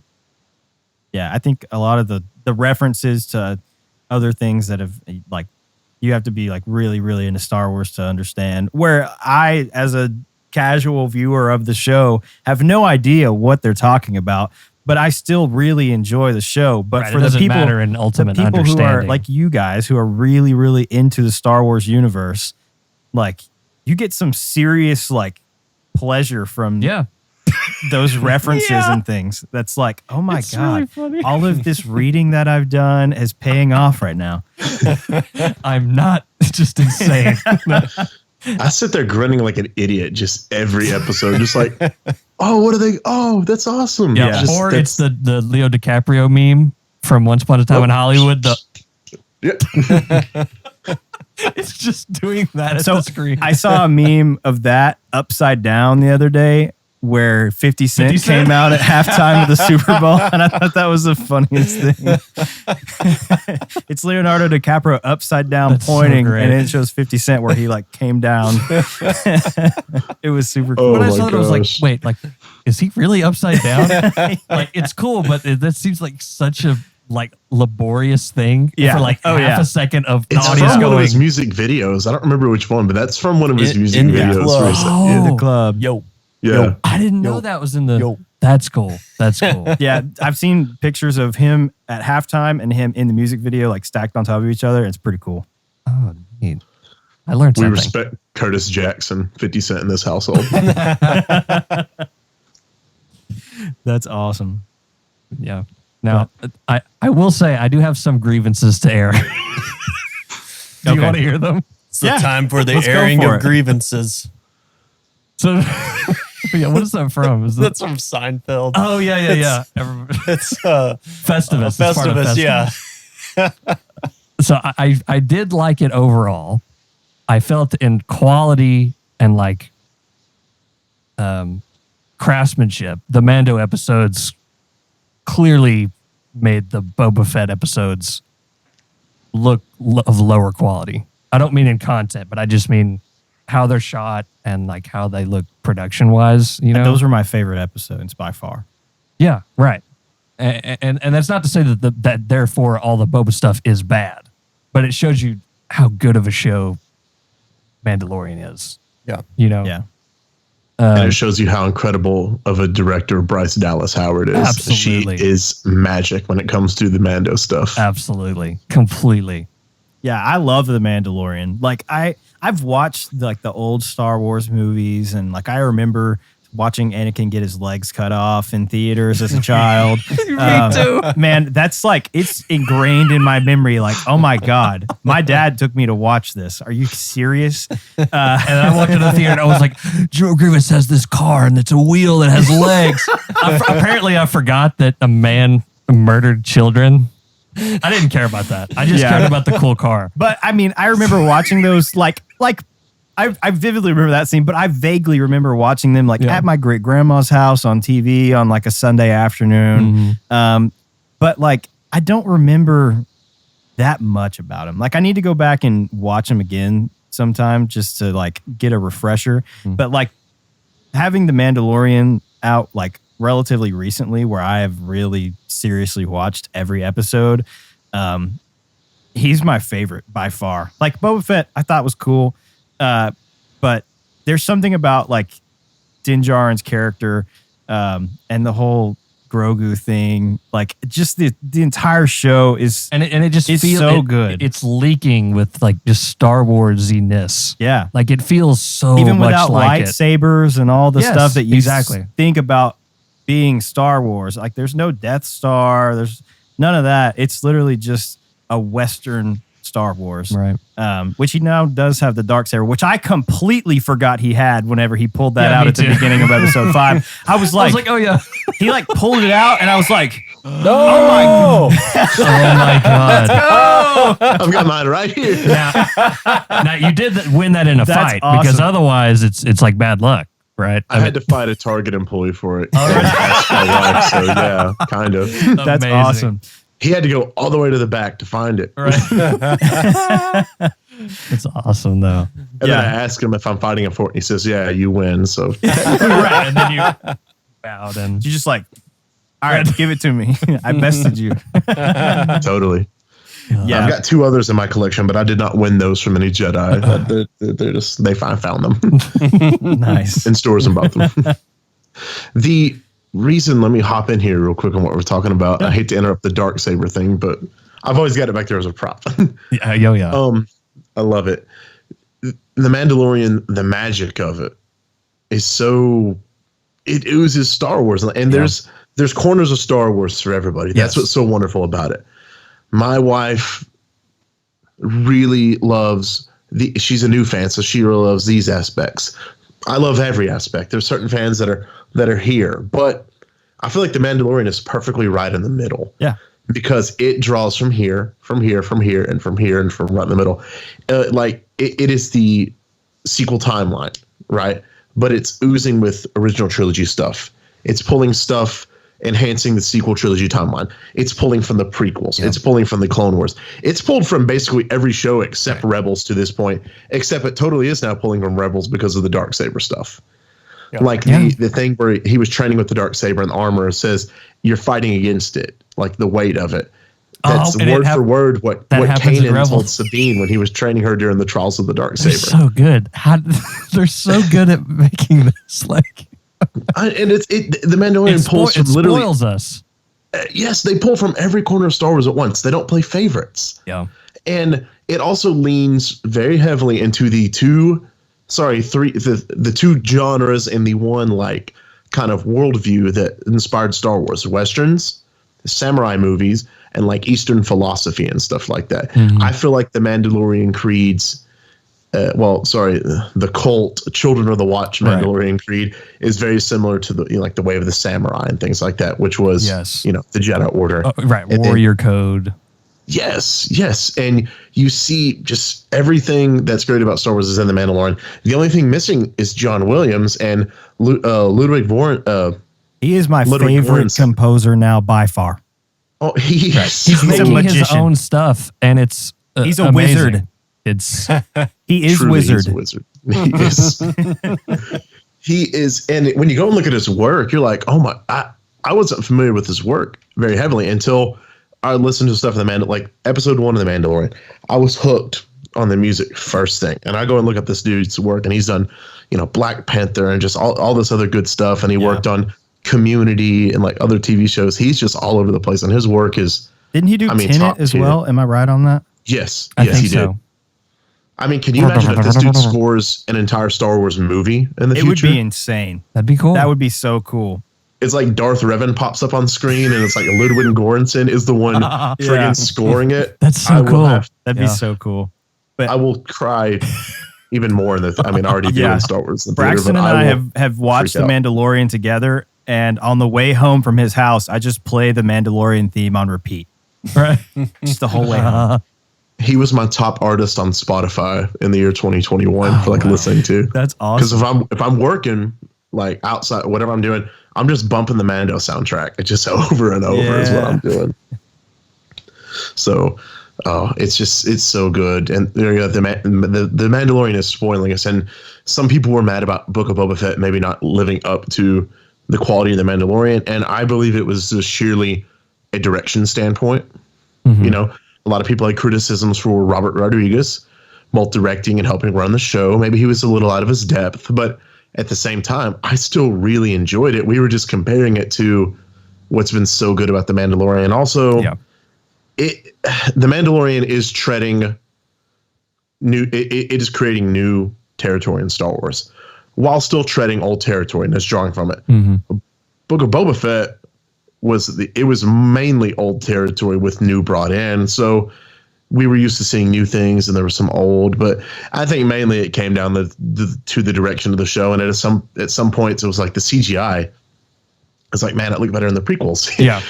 Yeah, I think a lot of the references to other things that have, like, you have to be like really, really into Star Wars to understand. Where I, as a casual viewer of the show, have no idea what they're talking about, but I still really enjoy the show. But right, for it the doesn't people, matter in ultimate the people who are understanding. like you guys who are really, really into the Star Wars universe, like, you get some serious like pleasure from those references and things. That's like, oh my God, really all of this reading that I've done is paying off right now. I'm not just insane. I sit there grinning like an idiot just every episode, just like, oh, what are they? Oh, that's awesome. Yeah. Or it's the Leo DiCaprio meme from Once Upon a Time in Hollywood. It's just doing that at the screen. I saw a meme of that upside down the other day where 50 Cent came out at halftime of the Super Bowl, and I thought that was the funniest thing. It's Leonardo DiCaprio upside down pointing, and it shows 50 Cent where he like came down. It was super cool. When I saw it, I was like, wait, like, is he really upside down? Like, it's cool, but that seems like such a like laborious thing for like half a second of the audience from going. One of his music videos. I don't remember which one, but that's from one of his music videos. In the club. Yeah. I didn't know that was in the. That's cool. That's cool. Yeah, I've seen pictures of him at halftime and him in the music video, like stacked on top of each other. It's pretty cool. Oh, neat. I learned something. We respect Curtis Jackson, 50 Cent in this household. That's awesome. Yeah. Now, I will say I do have some grievances to air. Do you want to hear them? It's the time for the airing of grievances. So, what is that from? That's from Seinfeld. Oh, yeah. It's Festivus. Festivus, yeah. So I did like it overall. I felt in quality and like craftsmanship, the Mando episodes clearly made the Boba Fett episodes look of lower quality. I don't mean in content, but I just mean how they're shot and like how they look production wise. You know, and those were my favorite episodes by far. Yeah, right. And that's not to say that therefore all the Boba stuff is bad, but it shows you how good of a show Mandalorian is. Yeah, you know. Yeah. And it shows you how incredible of a director Bryce Dallas Howard is. Absolutely. She is magic when it comes to the Mando stuff. Absolutely. Completely. Yeah, I love The Mandalorian. Like I've watched like the old Star Wars movies, and like I remember watching Anakin get his legs cut off in theaters as a child. Me too. Man, that's like, it's ingrained in my memory. Like, oh my God, my dad took me to watch this. Are you serious? And I walked into the theater and I was like, Joe Grievous has this car and it's a wheel that has legs. Apparently I forgot that a man murdered children. I didn't care about that. I just cared about the cool car. But I mean, I remember watching those I vividly remember that scene, but I vaguely remember watching them at my great grandma's house on TV on like a Sunday afternoon. Mm-hmm. But like, I don't remember that much about him. Like I need to go back and watch him again sometime just to like get a refresher. Mm-hmm. But like having The Mandalorian out like relatively recently where I have really seriously watched every episode, he's my favorite by far. Like Boba Fett, I thought was cool. But there's something about like Din Djarin's character and the whole Grogu thing, like just the entire show is it just feels so good. It's leaking with like just Star Wars-iness. Yeah, like it feels so even much without like lightsabers and all the stuff that you exactly think about being Star Wars. Like there's no Death Star, there's none of that. It's literally just a Western Star Wars, right? Which he now does have the Darksaber, which I completely forgot he had whenever he pulled that out at the beginning of episode 5. I was like, oh yeah. He like pulled it out, and I was like, no! Oh my god! Oh my god! I've got mine right here. Now you did win that in a fight because otherwise it's like bad luck, right? I had to fight a Target employee for it. That's my wife, so yeah, kind of. That's amazing. Awesome. He had to go all the way to the back to find it. Right. It's awesome, though. And then I ask him if I'm fighting him for it. And he says, yeah, you win. So right. And then you bowed and you just like, all right, give it to me. I bested you. Totally. Yeah. I've got 2 others in my collection, but I did not win those from any Jedi. They're just, they found them. Nice. In stores and bought them. The reason, let me hop in here real quick on what we're talking about. I hate to interrupt the Darksaber thing, but I've always got it back there as a prop. yeah. I love it. The Mandalorian, the magic of it is so, it oozes Star Wars, and there's corners of Star Wars for everybody. That's what's so wonderful about it. My wife really loves she's a new fan, so she really loves these aspects. I love every aspect. There's certain fans that are here, but I feel like The Mandalorian is perfectly right in the middle. Yeah. Because it draws from here, from here, from here, and from here, and from right in the middle. It is the sequel timeline, right? But it's oozing with original trilogy stuff. It's pulling stuff, enhancing the sequel trilogy timeline. It's pulling from the prequels. Yeah. It's pulling from the Clone Wars. It's pulled from basically every show except Rebels to this point, except it totally is now pulling from Rebels because of the Darksaber stuff. Yeah. The thing where he was training with the Darksaber and the armor says you're fighting against it, like the weight of it. That's word for word what Kanan told Sabine when he was training her during the trials of the Darksaber. So good. They're so good at making this. Like, and the Mandalorian pulls from literally spoils us. Yes, they pull from every corner of Star Wars at once. They don't play favorites. Yeah, and it also leans very heavily into the two genres and the one like kind of worldview that inspired Star Wars: Westerns, samurai movies, and like Eastern philosophy and stuff like that. Mm-hmm. I feel like the Mandalorian creeds, the cult Children of the Watch Mandalorian creed is very similar to the like the way of the samurai and things like that, which was the Jedi Order, warrior code. Yes. And you see just everything that's great about Star Wars is in The Mandalorian. The only thing missing is John Williams and Ludwig Göransson. He is my favorite composer now by far. Oh, he's making his own stuff, and it's he's a amazing. Wizard. He is wizard. He's a wizard. He is. And when you go and look at his work, you're like, oh my, I wasn't familiar with his work very heavily until I listened to stuff in like episode 1 of The Mandalorian. I was hooked on the music first thing. And I go and look at this dude's work, and he's done, Black Panther and just all this other good stuff. And he worked on Community and like other TV shows. He's just all over the place. And his work is, didn't he do Tenet as well? Am I right on that? Yes. I think he so. did. I mean, can you imagine if this dude scores an entire Star Wars movie in the future? It would be insane. That'd be cool. That would be so cool. It's like Darth Revan pops up on screen, and it's like Ludwig Göransson is the one friggin' scoring it. That's so cool. That'd be so cool. But I will cry even more in I already do in Star Wars. Brackston and I have watched The Mandalorian together, and on the way home from his house, I just play the Mandalorian theme on repeat. Right. Just the whole way home. He was my top artist on Spotify in the year 2021 for listening to. That's awesome. Because if I'm working like outside, whatever I'm doing, I'm just bumping the Mando soundtrack. It's just over and over is what I'm doing. So it's so good. And the Mandalorian is spoiling us. And some people were mad about Book of Boba Fett maybe not living up to the quality of the Mandalorian. And I believe it was just sheerly a direction standpoint. Mm-hmm. A lot of people had criticisms for Robert Rodriguez, both directing and helping run the show. Maybe he was a little out of his depth, but at the same time, I still really enjoyed it. We were just comparing it to what's been so good about The Mandalorian. Also, The Mandalorian is treading new. It is creating new territory in Star Wars, while still treading old territory, and it's drawing from it. Mm-hmm. Book of Boba Fett was mainly old territory with new brought in. So we were used to seeing new things, and there was some old, but I think mainly it came down to the direction of the show. And at some points, it was like the CGI. It's like, man, it looked better in the prequels. Yeah.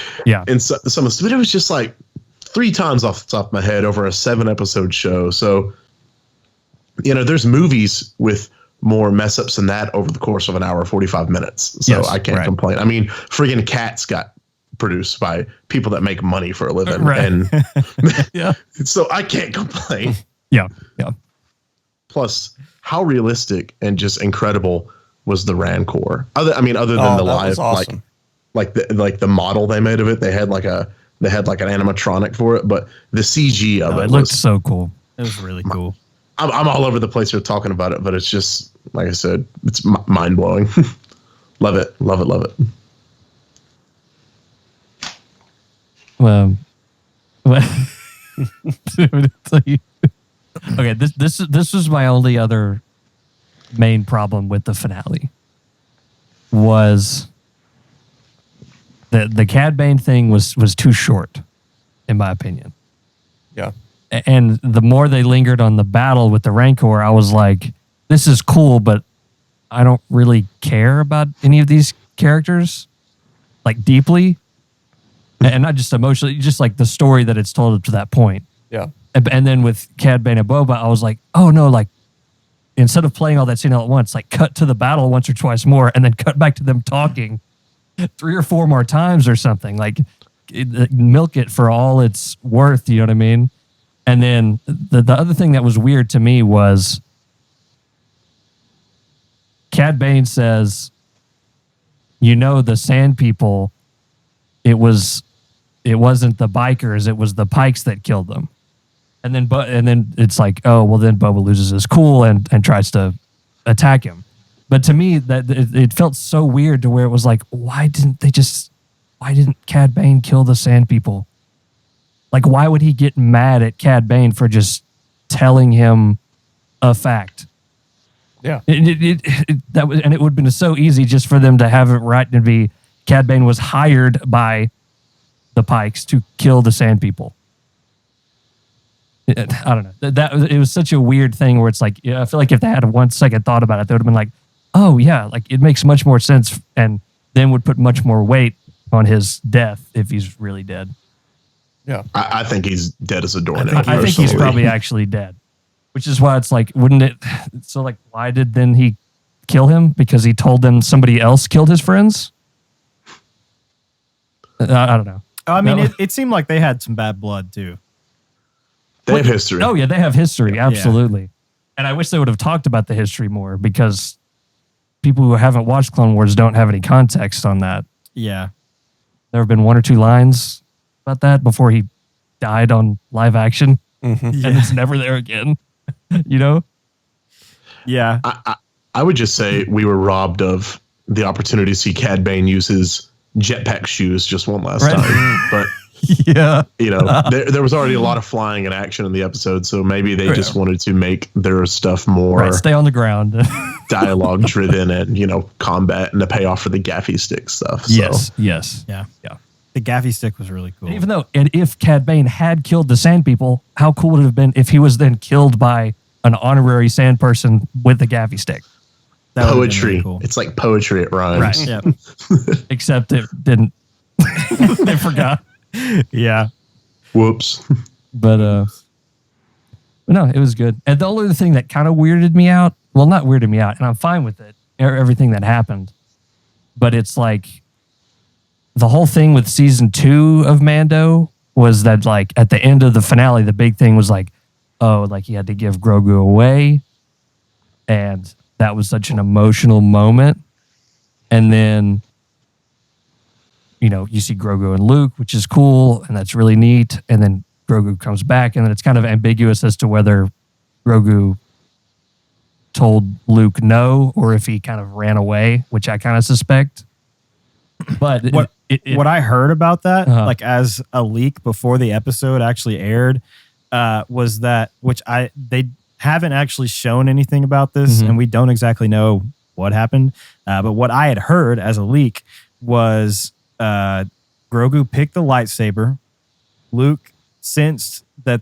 And but it was just like 3 times off the top of my head over a 7-episode show. So, there's movies with more mess ups than that over the course of an hour, 45 minutes. So I can't complain. I mean, friggin' Cats got produced by people that make money for a living. And so I can't complain. Yeah. Plus, how realistic and just incredible was the Rancor? Other than the live, awesome. like the model they made of it, they had like an animatronic for it, but the CG of it looked so cool. It was really cool. I'm all over the place here talking about it, but it's just, like I said, it's mind blowing. Love it. Well, Okay, this was my only other main problem with the finale. Was the Cad Bane thing was too short, in my opinion. Yeah. And the more they lingered on the battle with the Rancor, I was like, this is cool, but I don't really care about any of these characters, like, deeply. And not just emotionally, just like the story that it's told up to that point. Yeah. And then with Cad Bane and Boba, I was like, oh no, like, instead of playing all that scene all at once, like, cut to the battle once or twice more and then cut back to them talking 3 or 4 more times or something. Like, milk it for all it's worth, you know what I mean? And then the other thing that was weird to me was Cad Bane says, the Sand People, it wasn't the bikers, it was the Pikes that killed them. And then it's like, oh, well, then Boba loses his cool and tries to attack him. But to me, that it felt so weird to where it was like, why didn't Cad Bane kill the Sand People? Like, why would he get mad at Cad Bane for just telling him a fact? Yeah. It would have been so easy just for them to have it right and be Cad Bane was hired by the Pikes to kill the Sand People. I don't know. It was such a weird thing where it's like, yeah, I feel like if they had a 1 second thought about it, they would have been like, oh yeah, like it makes much more sense, and then would put much more weight on his death if he's really dead. Yeah, I think he's dead as a doornail. I think he's probably actually dead, which is why it's like, wouldn't it? So like, why did then he kill him? Because he told them somebody else killed his friends. I don't know. I mean, it seemed like they had some bad blood too. They have history. Oh yeah, they have history, absolutely. Yeah. And I wish they would have talked about the history more, because people who haven't watched Clone Wars don't have any context on that. Yeah. There have been 1 or 2 lines about that before he died on live action. Mm-hmm. And it's never there again. Yeah. I would just say we were robbed of the opportunity to see Cad Bane use his jetpack shoes just one last time. But yeah, there was already a lot of flying and action in the episode, so maybe they just wanted to make their stuff more stay on the ground, dialogue driven, and combat, and the payoff for the gaffy stick stuff. Yes. Yeah. The gaffy stick was really cool. And if Cad Bane had killed the Sand People, how cool would it have been if he was then killed by an honorary sand person with the gaffy stick? That poetry. Really cool. It's like poetry. It rhymes. Right. Yeah. Except it didn't. They forgot. Yeah. Whoops. But no, it was good. And the only other thing that kind of weirded me out, well, not weirded me out, and I'm fine with it, everything that happened, but it's like the whole thing with season 2 of Mando was that, like, at the end of the finale, the big thing was like, oh, like he had to give Grogu away, and that was such an emotional moment. And then you see Grogu and Luke, which is cool, and that's really neat. And then Grogu comes back, and then it's kind of ambiguous as to whether Grogu told Luke no, or if he kind of ran away, which I kind of suspect. But what I heard about that, like as a leak before the episode actually aired, was that, they haven't actually shown anything about this, and we don't exactly know what happened. But what I had heard as a leak was Grogu picked the lightsaber. Luke sensed that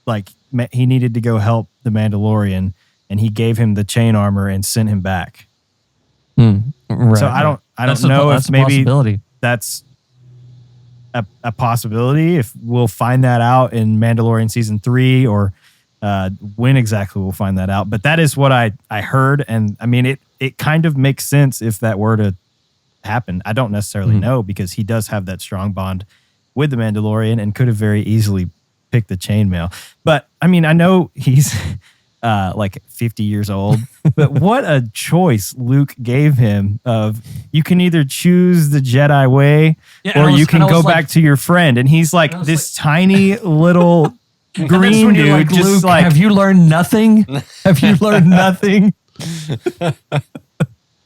like he needed to go help the Mandalorian, and he gave him the chain armor and sent him back. Right, so I don't know if maybe that's a possibility. If we'll find that out in Mandalorian season 3, or when exactly we'll find that out. But that is what I heard, and I mean it kind of makes sense if that were to happen. I don't necessarily know, because he does have that strong bond with the Mandalorian and could have very easily picked the chainmail. But I mean, I know he's like 50 years old, but what a choice Luke gave him of, you can either choose the Jedi way, or you can go back to your friend. And he's like this tiny little green dude, like, just Luke, like, have you learned nothing? Have you learned nothing?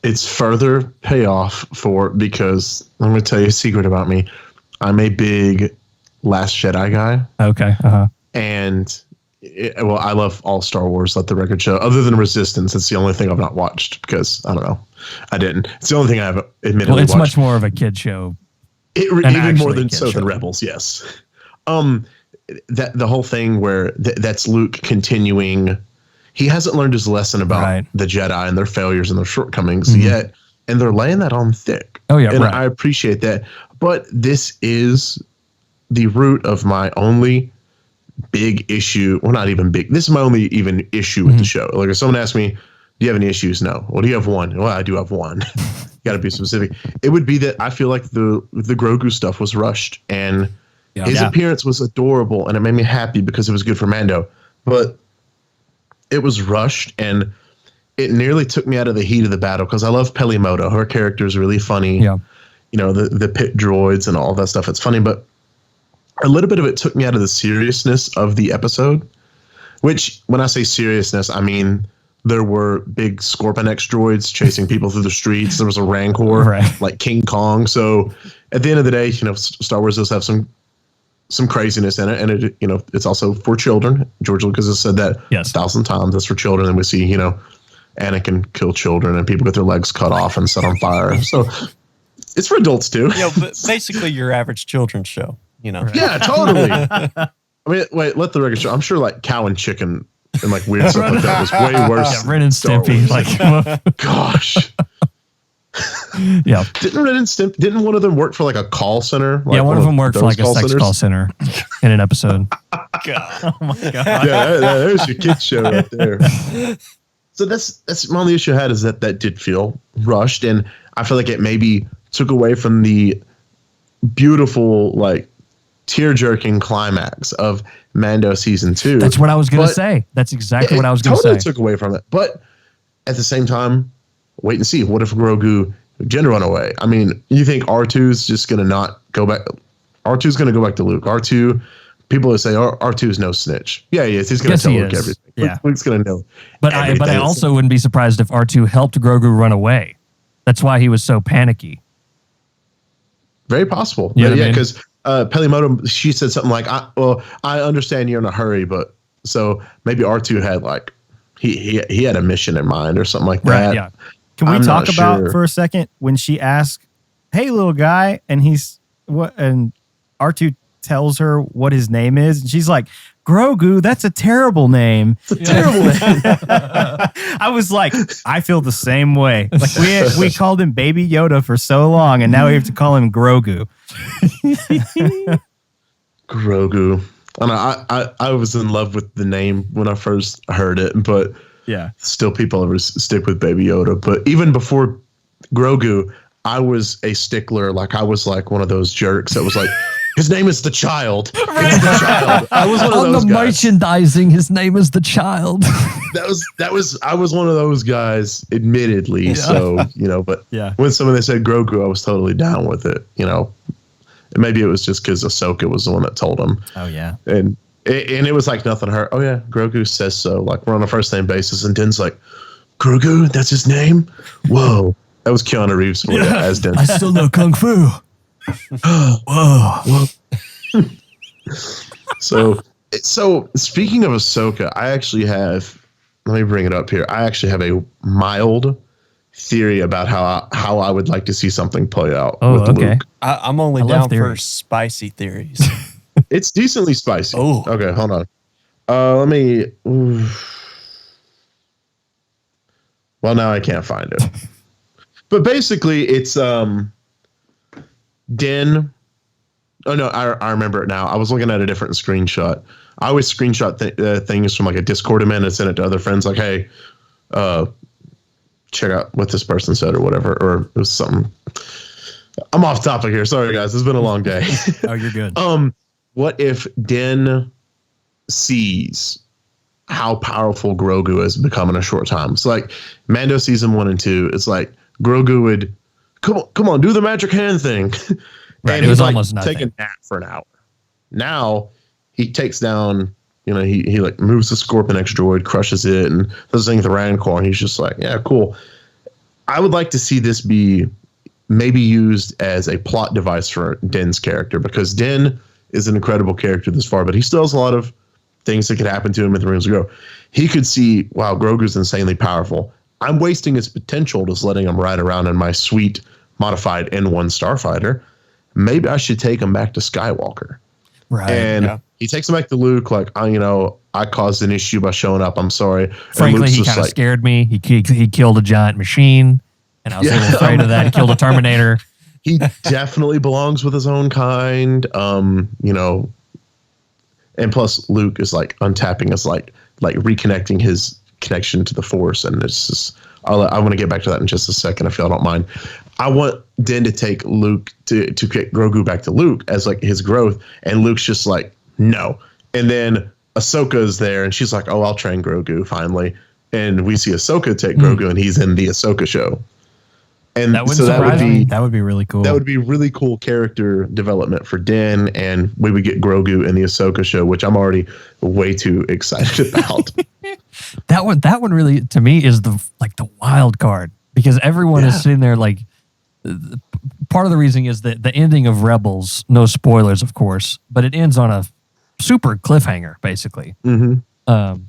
It's further payoff because I'm going to tell you a secret about me. I'm a big Last Jedi guy. Okay. And Well, I love all Star Wars. Let the record show. Other than Resistance, it's the only thing I've not watched because I don't know. I didn't. It's the only thing I haven't admittedly Well, it's watched. much more of a kid show. Even more than so than Rebels. Yes. That the whole thing where that's Luke continuing. He hasn't learned his lesson about the Jedi and their failures and their shortcomings yet, and they're laying that on thick. Oh yeah, and I appreciate that. But this is the root of my only big issue. Well, not even big. This is my only even issue with the show. Like if someone asks me, "Do you have any issues?" No. Well, do you have one? Well, I do have one. Got to be specific. It would be that I feel like the Grogu stuff was rushed, and his appearance was adorable, and it made me happy because it was good for Mando. But it was rushed, and it nearly took me out of the heat of the battle because I love Pelimoto. Her character is really funny. Yeah. You know, the pit droids and all that stuff. It's funny, but a little bit of it took me out of the seriousness of the episode, which when I say seriousness, I mean there were big Scorpion X droids chasing people through the streets. There was a Rancor like King Kong. So at the end of the day, you know, Star Wars does have some craziness in it, and it, you know, it's also for children. George Lucas has said that 1,000 times. That's for children, and we see, you know, Anakin kill children and people get their legs cut off and set on fire. So it's for adults too. Yeah, but basically your average children's show. You know. Yeah, totally. I mean, wait, let the record show. I'm sure like cow and chicken and like weird stuff like that was way worse. Yeah, Ren and Stimpy. Like, gosh. Yeah. Didn't one of them work for like a call center? Like one of them worked for like a sex call center in an episode. God. Oh my God. Yeah, there's your kids show right there. So that's my only issue I had is that did feel rushed, and I feel like it maybe took away from the beautiful, like, tear-jerking climax of Mando season 2. That's what I was going to say. That's exactly what I was going to say. Totally took away from it. But at the same time, wait and see. What if Grogu did run away? I mean, you think R2's just going to not go back? R2's going to go back to Luke. R2, people will say R2's no snitch. Yeah, he is. He's going to tell Luke everything. Yeah. Luke's going to know. But I also wouldn't be surprised if R2 helped Grogu run away. That's why he was so panicky. Very possible. You know yeah, because Pelimoto, she said something like, I understand you're in a hurry, but so maybe R2 had like, he had a mission in mind or something like that. Yeah. Can we talk about for a second when she asked, "Hey, little guy," and and R2 tells her what his name is, and she's like, "Grogu, that's a terrible name." It's a terrible name. I was like, I feel the same way. Like we called him Baby Yoda for so long, and now we have to call him Grogu. Grogu. I was in love with the name when I first heard it, but yeah, still people ever stick with Baby Yoda. But even before Grogu, I was a stickler. Like I was like one of those jerks that was like, his name is the Child. Right. It's the Child. I was one of those guys. On the merchandising, his name is the Child. I was one of those guys, admittedly. Yeah. So, you know, but when someone said Grogu, I was totally down with it, you know. And maybe it was just because Ahsoka was the one that told him. Oh, yeah. And it was like nothing hurt. Oh, yeah, Grogu says so. Like, we're on a first name basis. And Din's like, Grogu? That's his name? Whoa. That was Keanu Reeves for as Din. I still know Kung Fu. Whoa. So speaking of Ahsoka, I actually have, let me bring it up here. I actually have a mild theory about how I would like to see something play out with Luke. I'm only down for spicy theories. It's decently spicy. Oh, okay, hold on. Let me. Well, now I can't find it. But basically, it's Din. Oh no, I remember it now. I was looking at a different screenshot. I always screenshot things from like a Discord event and send it to other friends. Like, hey, check out what this person said or whatever, or it was something. I'm off topic here. Sorry, guys. It's been a long day. Oh, you're good. What if Din sees how powerful Grogu has become in a short time? It's like Mando season 1 and 2. It's like Grogu would come on, do the magic hand thing. Right, and it was like almost nothing. Take a nap for an hour. Now he takes down, you know, he like moves the Scorpion X droid, crushes it, and does things with the Rancor. And he's just like, yeah, cool. I would like to see this be maybe used as a plot device for Din's character, because Din is an incredible character this far, but he still has a lot of things that could happen to him in the Rings of Grogu. He could see, wow, Grogu's insanely powerful. I'm wasting his potential just letting him ride around in my sweet modified N1 starfighter. Maybe I should take him back to Skywalker. Right. And he takes him back to Luke, like, I caused an issue by showing up. I'm sorry. Frankly, he kind of scared me. He killed a giant machine, and I was a little afraid of that. He killed a Terminator. He definitely belongs with his own kind. And plus Luke is like untapping us, like reconnecting his connection to the Force. And it's just, I want to get back to that in just a second, if y'all don't mind. I want Den to take Luke to get Grogu back to Luke as like his growth. And Luke's just like, no. And then Ahsoka's there and she's like, oh, I'll train Grogu finally. And we see Ahsoka take Grogu and he's in the Ahsoka show. And that would be really cool. That would be really cool character development for Din, and we would get Grogu in the Ahsoka show, which I'm already way too excited about. That one really, to me, is the wild card, because everyone is sitting there like. Part of the reason is that the ending of Rebels, no spoilers, of course, but it ends on a super cliffhanger, basically. Mm-hmm.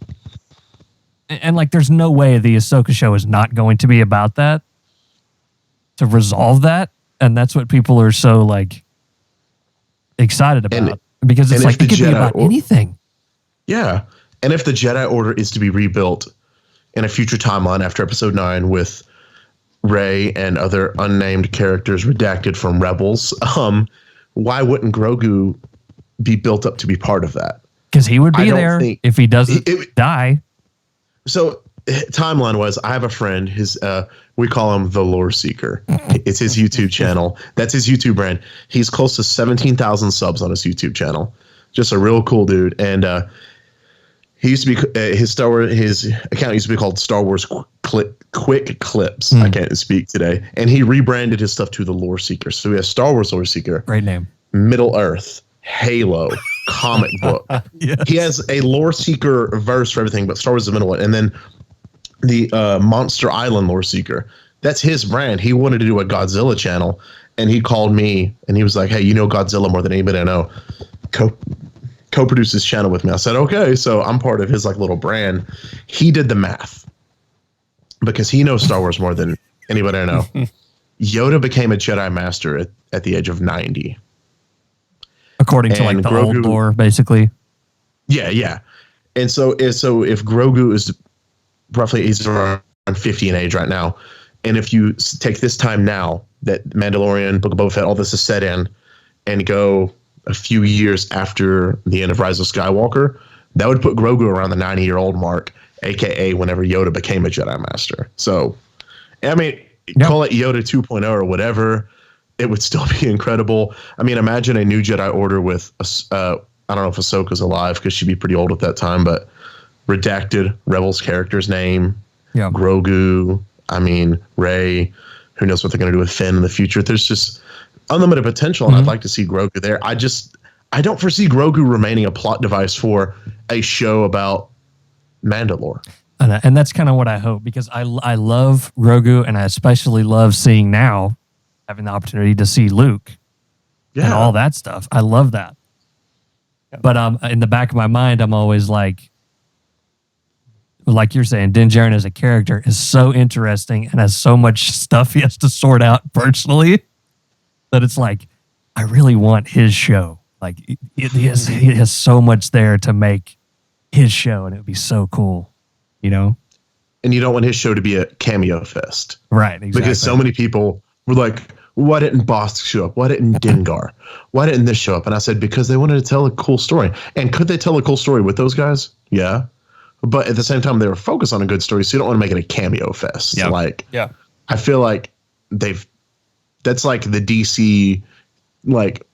And like, there's no way the Ahsoka show is not going to be about that. To resolve that, and that's what people are so like excited about, because it's like it could be about anything. Yeah, and if the Jedi Order is to be rebuilt in a future timeline after Episode 9 with Rey and other unnamed characters redacted from Rebels, why wouldn't Grogu be built up to be part of that? Because he would be there if he doesn't die. So timeline was, I have a friend, we call him the Loreseeker. It's his YouTube channel. That's his YouTube brand. He's close to 17,000 subs on his YouTube channel. Just a real cool dude. And he used to be his account used to be called Star Wars Quick Clips. I can't speak today. And he rebranded his stuff to the Loreseeker. So he has Star Wars Loreseeker. Great name. Middle Earth, Halo, comic book. Yes. He has a Loreseeker verse for everything, but Star Wars is the middle one. And then the Monster Island Loreseeker. That's his brand. He wanted to do a Godzilla channel, and he called me, and he was like, hey, you know Godzilla more than anybody I know. Co-produce this channel with me. I said, okay. So I'm part of his like little brand. He did the math because he knows Star Wars more than anybody I know. Yoda became a Jedi Master at the age of 90. According to like the Grogu, old lore, basically. Yeah. And so if Grogu is roughly, he's around 50 in age right now. And if you take this time now that Mandalorian, Book of Boba Fett, all this is set in, and go a few years after the end of Rise of Skywalker, that would put Grogu around the 90-year-old mark, a.k.a. whenever Yoda became a Jedi Master. So, I mean, call it Yoda 2.0 or whatever. It would still be incredible. I mean, imagine a new Jedi Order with, I don't know if Ahsoka's alive because she'd be pretty old at that time, but redacted Rebels character's name, Grogu, I mean, Rey, who knows what they're going to do with Finn in the future. There's just unlimited potential, and I'd like to see Grogu there. I don't foresee Grogu remaining a plot device for a show about Mandalore. And that's kind of what I hope, because I love Grogu, and I especially love seeing now, having the opportunity to see Luke and all that stuff. I love that. But in the back of my mind, I'm always like you're saying, Din Djarin as a character is so interesting and has so much stuff he has to sort out personally that it's like, I really want his show. Like he has so much there to make his show, and it would be so cool, you know? And you don't want his show to be a cameo fest. Right, exactly. Because so many people were like, why didn't Bosk show up? Why didn't Dengar? Why didn't this show up? And I said, because they wanted to tell a cool story. And could they tell a cool story with those guys? Yeah. But at the same time, they were focused on a good story, so you don't want to make it a cameo fest. Yeah. I feel like that's like the DC, like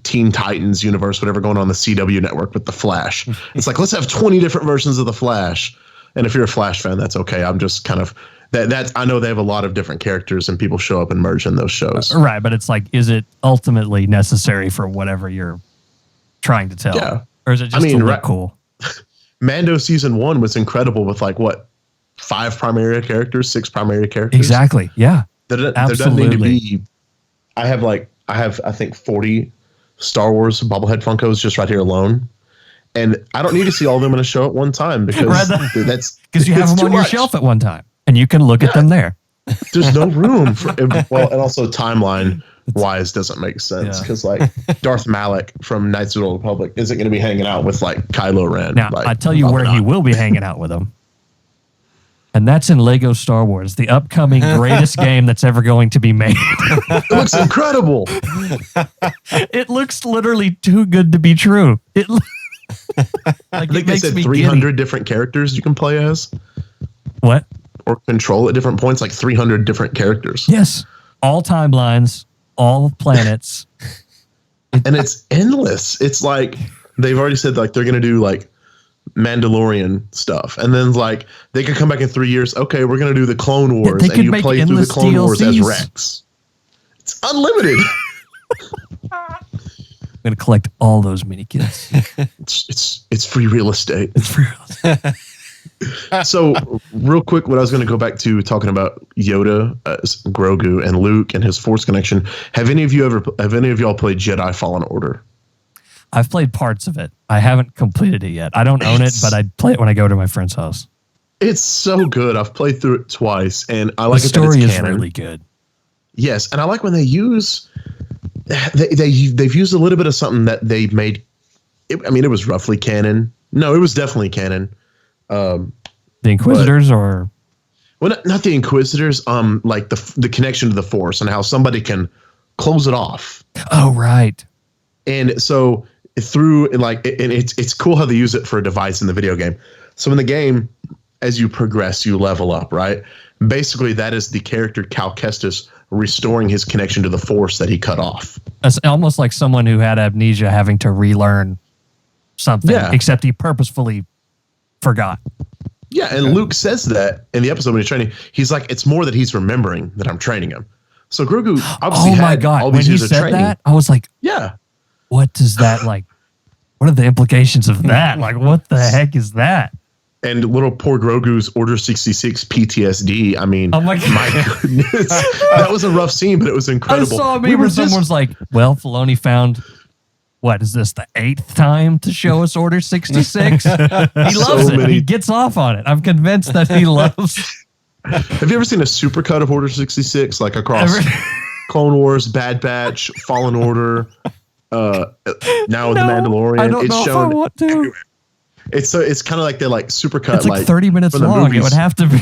Teen Titans universe, whatever going on the CW network with the Flash. It's like, let's have 20 different versions of the Flash. And if you're a Flash fan, that's okay. I'm just kind of that. I know they have a lot of different characters, and people show up and merge in those shows. Right, but it's like, is it ultimately necessary for whatever you're trying to tell? Yeah. Or is it just to look cool? Mando season 1 was incredible with 5 primary characters, 6 primary characters. Exactly. Yeah. There doesn't need to be. I have I think 40 Star Wars bobblehead Funkos just right here alone, And I don't need to see all of them in a show at one time because that's because you have them on your shelf at one time and you can look at them there. There's no room for well, and also timeline wise doesn't make sense because like Darth Malak from Knights of the Old Republic isn't going to be hanging out with like Kylo Ren. Now like, I tell you where he will be hanging out with them, and that's in Lego Star Wars, the upcoming greatest game that's ever going to be made. It looks incredible. It looks literally too good to be true. I think they said 300 different characters you can play as. What? Or control at different points, like 300 different characters. Yes. All timelines, all planets. And it's endless. It's like they've already said like they're going to do like Mandalorian stuff. And then like they could come back in 3 years. Okay, we're going to do the Clone Wars. And you play through the Clone Wars as Rex. It's unlimited. I'm going to collect all those mini kits. It's free real estate. It's free real estate. So real quick, what I was going to go back to talking about Yoda, Grogu, and Luke and his Force connection. Have any of y'all played Jedi Fallen Order? I've played parts of it. I haven't completed it yet. I don't own it, but I play it when I go to my friend's house. It's so good. I've played through it twice, and I like the it that it's story is canon. really good. Yes, and I like when they use they've used a little bit of something that they made. It was roughly canon. No, it was definitely canon. The Inquisitors, or not the Inquisitors. Like the connection to the Force and how somebody can close it off. Oh, right. And so through like, and it's cool how they use it for a device in the video game. So in the game, as you progress, you level up, right? Basically, that is the character Cal Kestis restoring his connection to the Force that he cut off. It's almost like someone who had amnesia having to relearn something, except he purposefully forgot. Yeah, and Luke says that in the episode when he's training. He's like, it's more that he's remembering that I'm training him. So Grogu obviously had all these years of training. That, I was like, yeah. What does that like? What are the implications of that? Like, what the heck is that? And little poor Grogu's Order 66 PTSD. I mean, oh my goodness. That was a rough scene, but it was incredible. I saw a meme where someone's like, well, Filoni found, what is this, the 8th time to show us Order 66? He loves it. He gets off on it. I'm convinced that he loves. Have you ever seen a supercut of Order 66, like across Clone Wars, Bad Batch, Fallen Order, now The Mandalorian? I don't know if I want to. Everywhere. It's kind of like they're like supercut. It's like 30 minutes long. Movies. It would have to be.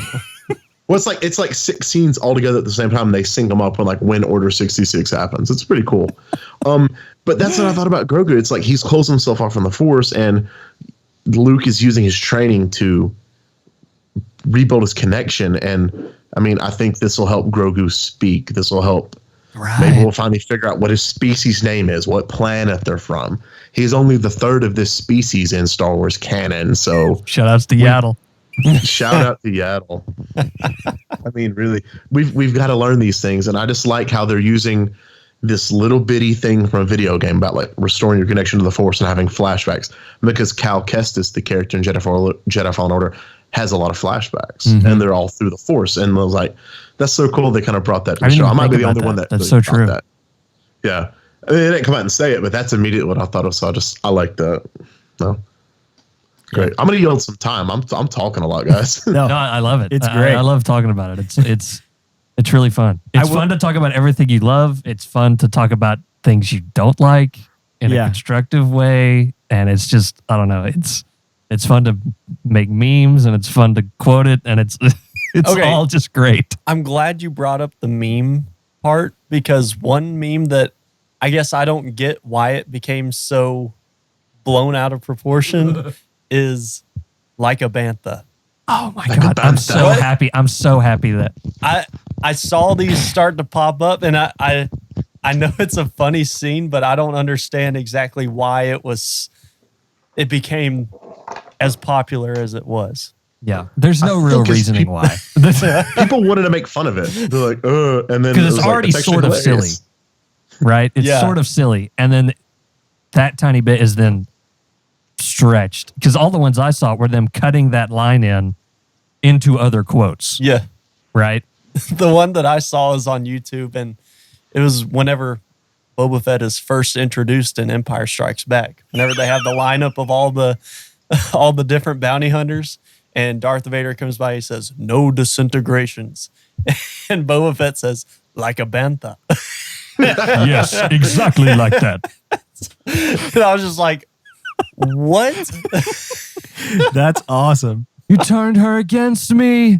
Well, it's like 6 scenes all together at the same time. And they sync them up when Order 66 happens. It's pretty cool. But that's what I thought about Grogu. It's like he's closed himself off from the Force, and Luke is using his training to rebuild his connection. And I mean, I think this will help Grogu speak. This will help. Right. Maybe we'll finally figure out what his species name is, what planet they're from. He's only the third of this species in Star Wars canon. So shout outs to Yaddle. Shout out to Yaddle. I mean, really, we've got to learn these things, and I just like how they're using this little bitty thing from a video game about like restoring your connection to the Force and having flashbacks. Because Cal Kestis, the character in Jedi Fallen Order, has a lot of flashbacks, and they're all through the Force. And I was like, that's so cool. They kind of brought that to the show. I might be the only one that that's so true. That. Yeah, I mean, they didn't come out and say it, but that's immediately what I thought of. So I like that. No. Great. I'm gonna yield some time. I'm talking a lot, guys. No, I love it. It's great. I love talking about it. It's really fun. It's fun to talk about everything you love. It's fun to talk about things you don't like in a constructive way. And it's just, I don't know. It's fun to make memes, and it's fun to quote it, and it's all just great. I'm glad you brought up the meme part, because one meme that I guess I don't get why it became so blown out of proportion is like a bantha. Oh my God. I'm so happy. I'm so happy that I saw these start to pop up, and I know it's a funny scene, but I don't understand exactly why it became as popular as it was. Yeah, there's no real reasoning why. People wanted to make fun of it. They're like, and then because it's already sort of silly, right? It's sort of silly, and then that tiny bit is then stretched, because all the ones I saw were them cutting that line into other quotes. Yeah, right. The one that I saw is on YouTube, and it was whenever Boba Fett is first introduced in Empire Strikes Back. Whenever they have the lineup of all the different bounty hunters, and Darth Vader comes by, he says, "No disintegrations," and Boba Fett says, "Like a bantha." Yes, exactly like that. And I was just like, "What?" That's awesome. You turned her against me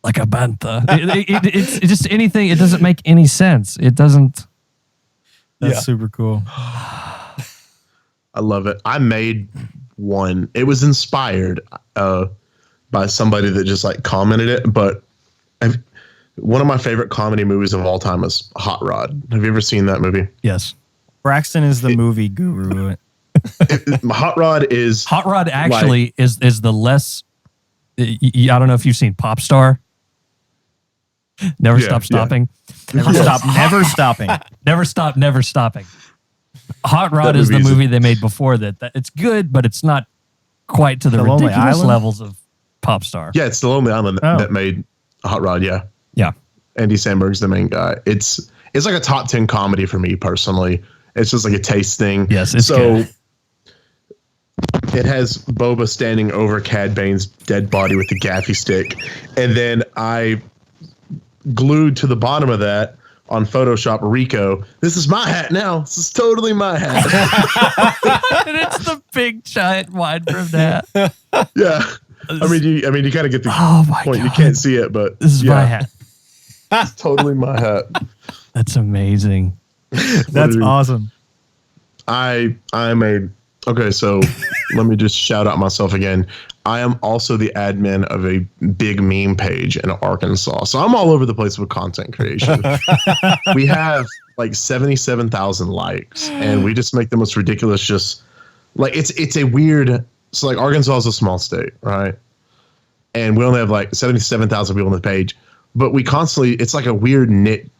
like a bantha. It's just anything. It doesn't make any sense. It doesn't. That's super cool. I love it. I made one. It was inspired by somebody that just like commented it. But one of my favorite comedy movies of all time is Hot Rod. Have you ever seen that movie? Yes. Brackston is the movie guru. Hot Rod actually is the less. I don't know if you've seen Pop Star. Never Stop Stopping. Never stopping. Never stopping. Hot Rod is the movie they made before that. It's good, but it's not quite to the ridiculous levels of Pop Star. Yeah, it's the Lonely Island that made Hot Rod. Yeah. Andy Samberg's the main guy. It's like a top 10 comedy for me personally. It's just like a taste thing. Yes, it's good. It has Boba standing over Cad Bane's dead body with the gaffy stick, and then I glued to the bottom of that on Photoshop Rico. This is my hat now. This is totally my hat. And it's the big giant wide brimmed hat. Yeah. I mean, you kind of get the point. God. You can't see it, but this is my hat. It's totally my hat. That's amazing. That's awesome. Okay, so let me just shout out myself again. I am also the admin of a big meme page in Arkansas. So I'm all over the place with content creation. We have like 77,000 likes, and we just make the most ridiculous, just like it's a weird. So like Arkansas is a small state, right? And we only have like 77,000 people on the page, but we constantly, it's like a weird niche,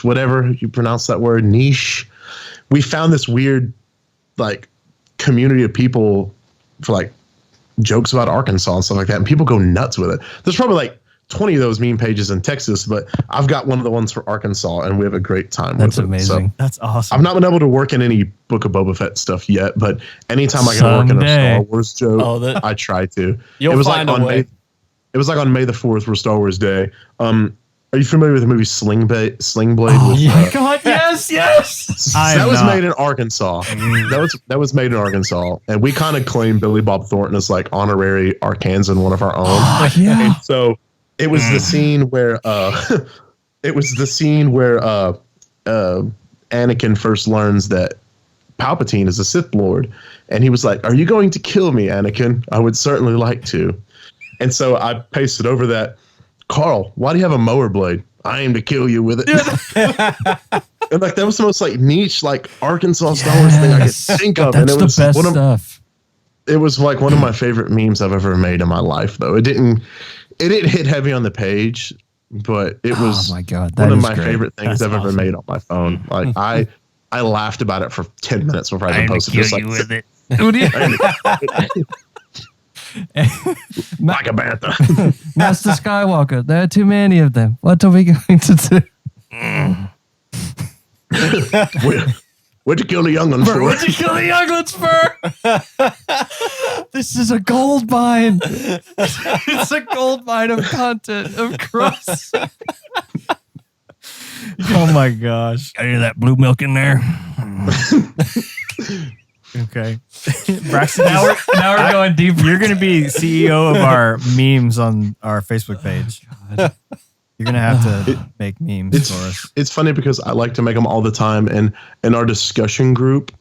whatever you pronounce that word, niche. We found this weird like community of people for like jokes about Arkansas and stuff like that, and people go nuts with it. There's probably like 20 of those meme pages in Texas, but I've got one of the ones for Arkansas, and we have a great time with it. That's amazing. So that's awesome. I've not been able to work in any Book of Boba Fett stuff yet, but anytime I can work in a Star Wars joke, I try to. It was like on May the 4th, were Star Wars Day. Are you familiar with the movie Sling Blade? Oh my God! Yes. That was made in Arkansas. That was made in Arkansas, and we kind of claim Billy Bob Thornton as like honorary Arkansan, one of our own. And so it was the scene where Anakin first learns that Palpatine is a Sith Lord, and he was like, "Are you going to kill me, Anakin? I would certainly like to." And so I pasted over that. Carl, why do you have a mower blade? I aim to kill you with it. And like that was the most like niche, like Arkansas Star Wars thing I could think of. That's and it was the best stuff. It was like one of my favorite memes I've ever made in my life, though. It didn't hit heavy on the page, but it was one of my favorite things I've ever made on my phone. Like I laughed about it for 10 minutes before I even posted it. Kill you with it. Like a bantha. Master Skywalker, there are too many of them. What are we going to do? What'd you kill the younglings for? What'd you kill the younglings for? This is a gold mine. It's a gold mine of content, of cross. Oh my gosh. Got any of that blue milk in there? Okay. Brackston, now we're going deep. You're going to be CEO of our memes on our Facebook page. You're going to have to make memes for us. It's funny because I like to make them all the time. And in our discussion group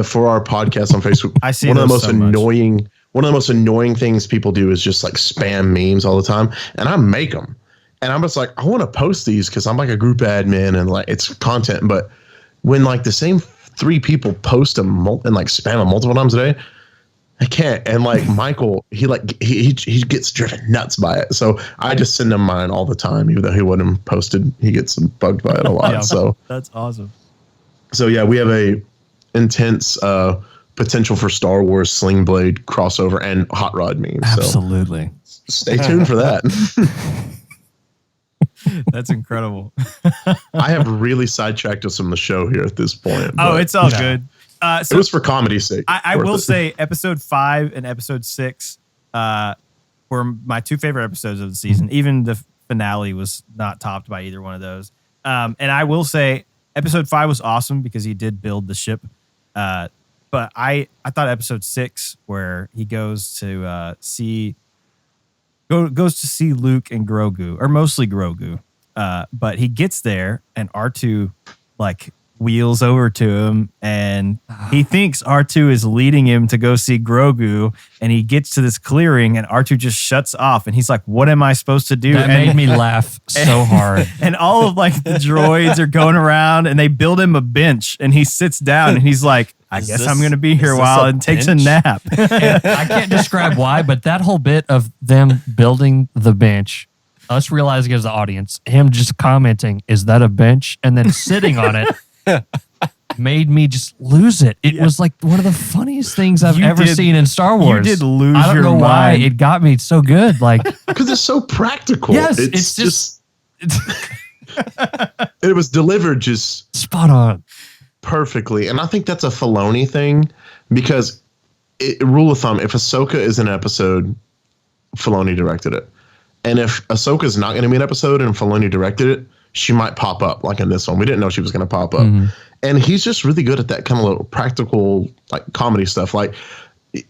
for our podcast on Facebook, I see one of the most annoying things people do is just like spam memes all the time. And I make them. And I'm just like, I want to post these because I'm like a group admin and like it's content. But when like the same 3 people post them and like spam them multiple times a day, I can't. And like Michael, he gets driven nuts by it. So I just send him mine all the time, even though he wasn't posted. He gets bugged by it a lot. Yeah, so that's awesome. So yeah, we have a intense potential for Star Wars Sling Blade crossover and Hot Rod memes. Absolutely. So stay tuned for that. That's incredible. I have really sidetracked us from the show here at this point. Oh, it's all good. So it was for comedy's sake. I will say episode 5 and episode 6 were my 2 favorite episodes of the season. Even the finale was not topped by either one of those. And I will say episode 5 was awesome because he did build the ship. But I thought episode 6, where he goes to see Luke and Grogu, or mostly Grogu. But he gets there and R2 like wheels over to him, and he thinks R2 is leading him to go see Grogu, and he gets to this clearing and R2 just shuts off, and he's like, what am I supposed to do? That made me laugh so hard. And all of like the droids are going around, and they build him a bench, and he sits down and he's like, I guess I'm going to be here a while, and takes a nap. I can't describe why, but that whole bit of them building the bench, us realizing as the audience, him just commenting, is that a bench? And then sitting on it made me just lose it. It was like one of the funniest things I've ever seen in Star Wars. You did lose your mind. I don't know why it got me so good. Like, because it's so practical. Yes, it's just it was delivered just spot on, perfectly. And I think that's a Filoni thing, because rule of thumb, if Ahsoka is an episode, Filoni directed it. And if Ahsoka is not going to be an episode and Filoni directed it, she might pop up, like in this one. We didn't know she was going to pop up. Mm-hmm. And he's just really good at that kind of little practical, like, comedy stuff. Like,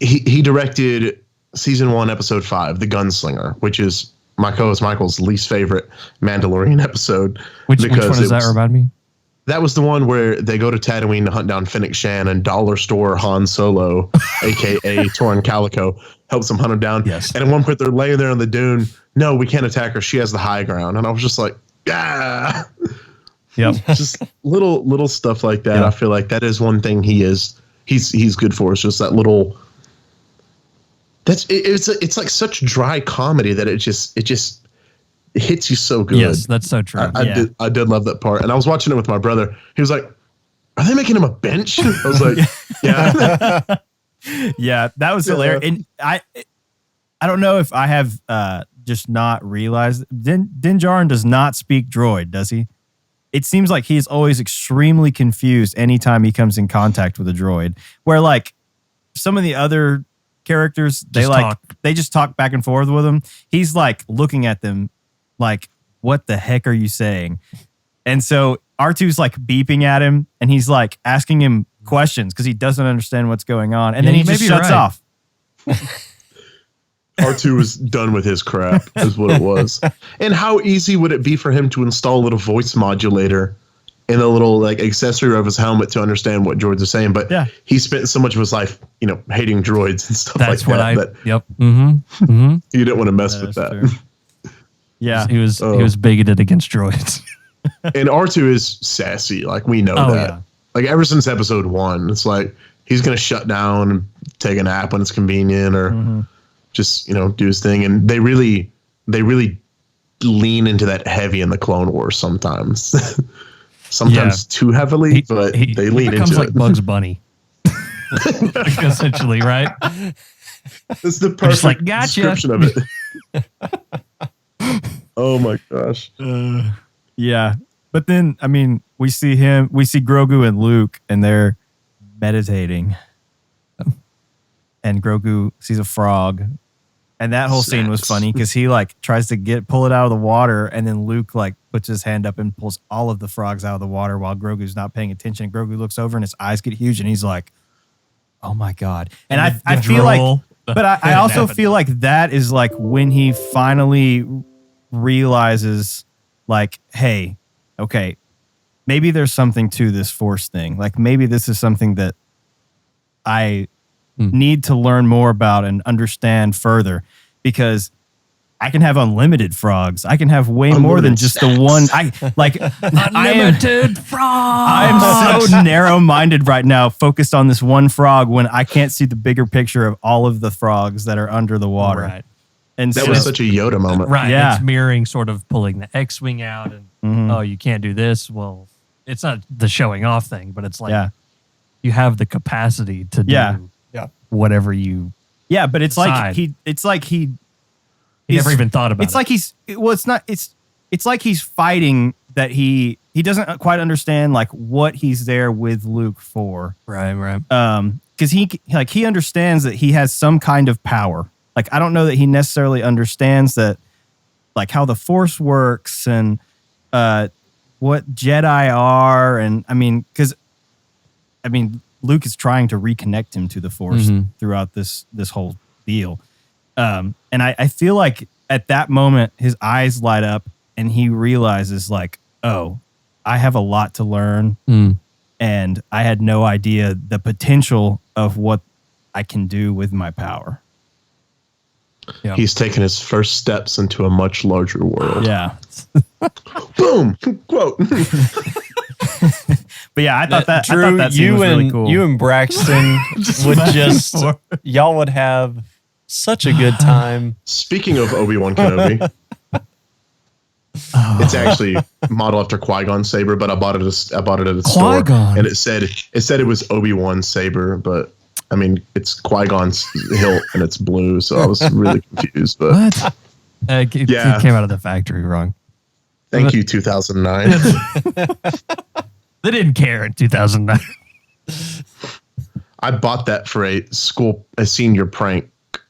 he directed season 1, episode 5, The Gunslinger, which is my co-host Michael's least favorite Mandalorian episode. Which one does that remind me? That was the one where they go to Tatooine to hunt down Fennec Shan, and dollar store Han Solo, a.k.a. Torrin Calico, helps them hunt him down. Yes. And at one point, they're laying there on the dune. No, we can't attack her. She has the high ground. And I was just like, ah. Yep. Just little stuff like that. Yep. I feel like that is one thing he's good for. It's just that little. It's like such dry comedy that it just hits you so good. Yes, that's so true. I did love that part. And I was watching it with my brother. He was like, are they making him a bench? I was like, yeah. Yeah, that was hilarious. And I don't know if I have just not realized. Din Djarin does not speak droid, does he? It seems like he's always extremely confused anytime he comes in contact with a droid. Where like some of the other characters, they just talk back and forth with him. He's like looking at them like, what the heck are you saying? And so R2's like beeping at him, and he's like asking him questions because he doesn't understand what's going on. And then he just shuts off. R2 was done with his crap, is what it was. And how easy would it be for him to install a little voice modulator in a little like accessory of his helmet to understand what droids are saying? But he spent so much of his life, hating droids and stuff like that. Yep. Mm-hmm. Mm-hmm. You didn't want to mess with that. True. Yeah, he was bigoted against droids. And R2 is sassy, like we know that. Yeah. Like ever since episode 1, it's like he's gonna shut down and take a nap when it's convenient, or just do his thing. And they really lean into that heavy in the Clone Wars sometimes. Sometimes too heavily, but they lean into like it. Bugs Bunny, essentially, right? It's the perfect description of it. Oh my gosh. Yeah. But then, I mean, we see Grogu and Luke, and they're meditating. And Grogu sees a frog. And that whole scene was funny because he like tries to pull it out of the water, and then Luke like puts his hand up and pulls all of the frogs out of the water while Grogu's not paying attention. Grogu looks over and his eyes get huge, and he's like, oh my God. And I feel like, but I also feel like that is like when he finally realizes like, hey, okay, maybe there's something to this Force thing. Like maybe this is something that I need to learn more about and understand further, because I can have unlimited frogs. I can have way more than just the one. Unlimited frogs. I'm so narrow-minded right now, focused on this one frog, when I can't see the bigger picture of all of the frogs that are under the water. Right. And that was such a Yoda moment. Right. Yeah. It's mirroring sort of pulling the X-Wing out and, oh, you can't do this. Well, it's not the showing off thing, but it's like you have the capacity to do whatever you but it's decide. like he never even thought about it. It's like it's it's like he's fighting that he doesn't quite understand like what he's there with Luke for. Right. Because he understands that he has some kind of power. Like, I don't know that he necessarily understands that, like, how the Force works and what Jedi are. And Luke is trying to reconnect him to the Force throughout this whole deal. And I feel like at that moment, his eyes light up and he realizes, like, oh, I have a lot to learn. And I had no idea the potential of what I can do with my power. Yeah. He's taken his first steps into a much larger world. Yeah. Boom. Quote. But yeah, I thought that scene was really cool. You and Brackston would y'all would have such a good time. Speaking of Obi-Wan Kenobi, it's actually modeled after Qui-Gon's saber, but I bought it at a store, and it said it was Obi-Wan's saber, but I mean it's Qui-Gon's hilt and it's blue, so I was really confused. But what? It came out of the factory wrong. Thank you, 2009. They didn't care in 2009. I bought that for a senior prank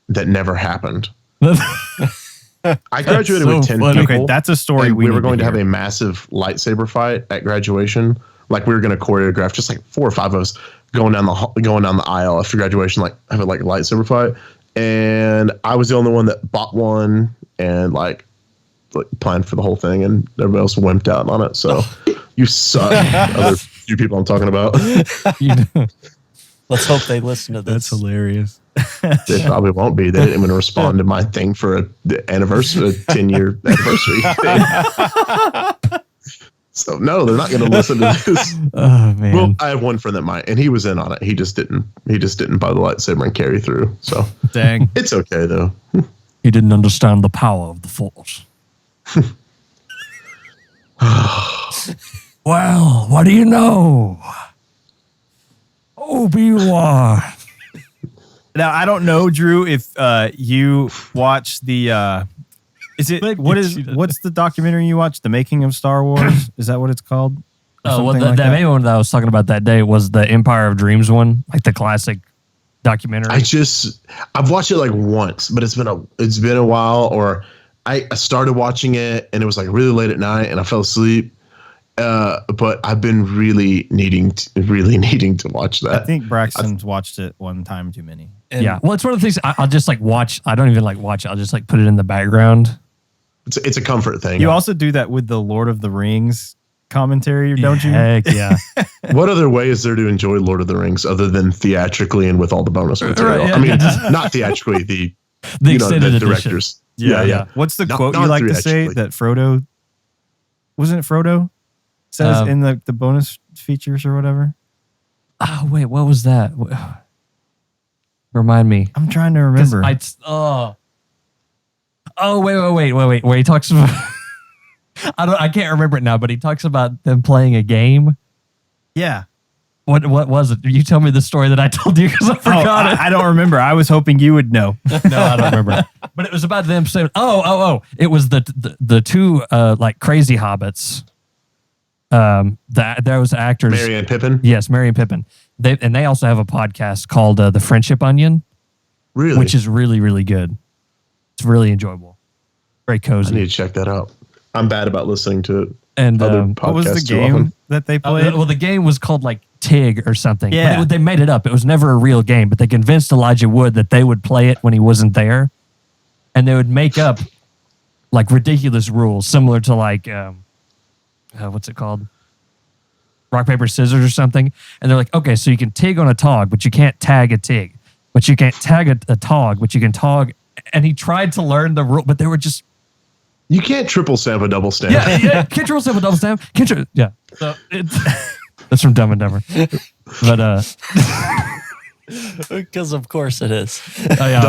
that never happened. I graduated with 10 people. Okay, that's a story we were going to have a massive lightsaber fight at graduation. Like, we were going to choreograph just like 4 or 5 of us going down the aisle after graduation, like have a lightsaber fight. And I was the only one that bought one and like planned for the whole thing, and everybody else wimped out on it. So you suck. Other few people I'm talking about. Let's hope they listen to this. That's hilarious. They probably won't be. They didn't even respond to my thing for the anniversary, 10-year anniversary thing. So no, they're not going to listen to this. Oh man. Well, I have one friend that might, and he was in on it. He just didn't buy the lightsaber and carry through. So dang, it's okay though. He didn't understand the power of the Force. Well, what do you know? Obi-Wan. Now, I don't know, Drew, if you watched the what's the documentary you watched? The Making of Star Wars? Is that what it's called? The main one that I was talking about that day was the Empire of Dreams one, like the classic documentary. I've watched it like once, but it's been a while. Or I started watching it and it was like really late at night and I fell asleep. But I've been really needing to watch that. I think Braxton's watched it one time too many. Yeah. Well, it's one of the things I'll just like watch. I don't even like watch it. I'll just like put it in the background. It's a comfort thing. You also do that with the Lord of the Rings commentary, don't you? Heck yeah. What other way is there to enjoy Lord of the Rings other than theatrically and with all the bonus material? Right, yeah, I mean, not theatrically, the directors. Yeah. What's the quote you like to say that Frodo, wasn't it Frodo? Says in the bonus features or whatever. Oh wait, what was that? Remind me. I'm trying to remember. Wait. Where he talks about, I can't remember it now, but he talks about them playing a game. Yeah. What was it? You tell me the story that I told you because I forgot it. I don't remember. I was hoping you would know. No, I don't remember. But it was about them saying, it was the two like crazy hobbits. Those actors, Merry and Pippin. Yes, Merry and Pippin. They also have a podcast called The Friendship Onion, really, which is really, really good. It's really enjoyable, very cozy. I need to check that out. I'm bad about listening to other podcasts. What was the game that they played? The game was called like Tig or something. Yeah, but they made it up. It was never a real game, but they convinced Elijah Wood that they would play it when he wasn't there, and they would make up like ridiculous rules, similar to like. What's it called? Rock, paper, scissors or something. And they're like, okay, so you can tig on a tog, but you can't tag a tig. But you can't tag a tog, but you can tog. And he tried to learn the rule, but they were just... You can't triple stamp a double stamp. Yeah. Can't triple stamp a double stamp. Yeah. So that's from Dumb and Dumber. But... Because of course it is. Oh, yeah,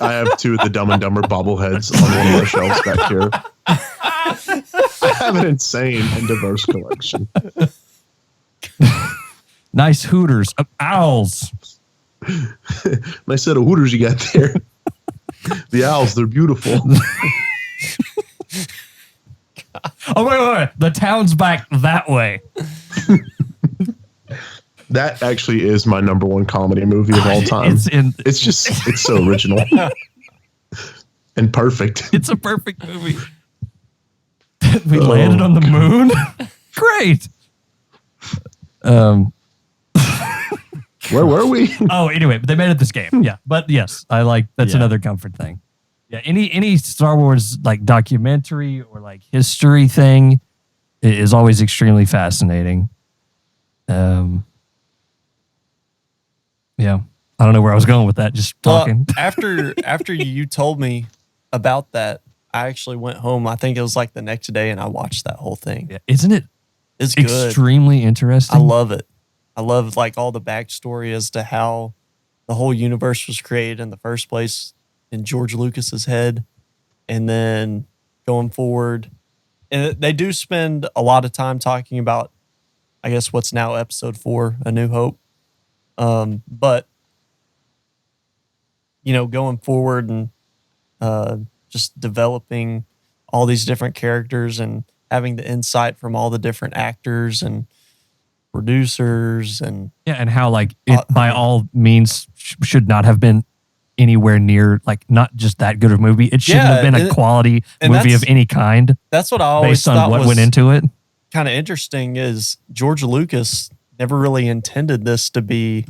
I have 2 of the Dumb and Dumber bobbleheads on one of our shelves back here. I have an insane and diverse collection. Nice Hooters. Owls. Nice set of Hooters you got there. The owls, they're beautiful. Oh, wait. The town's back that way. That actually is my number one comedy movie of all time. It's so original and perfect. It's a perfect movie. We landed on the moon. Great. Where were we? Oh, anyway, but they made it this game. Yeah, but yes, I like that's another comfort thing. Yeah, any Star Wars like documentary or like history thing is always extremely fascinating. Yeah, I don't know where I was going with that. Just talking. After you told me about that, I actually went home. I think it was like the next day, and I watched that whole thing. Yeah, isn't it? It's good. Extremely interesting. I love it. I love like all the backstory as to how the whole universe was created in the first place in George Lucas's head, and then going forward, and they do spend a lot of time talking about, I guess, what's now Episode 4, A New Hope. But going forward and just developing all these different characters and having the insight from all the different actors and producers and and how like it by all means should not have been anywhere near like not just that good of a movie. It shouldn't have been a quality movie of any kind. That's what I always based on what went into it. Kind of interesting is George Lucas never really intended this to be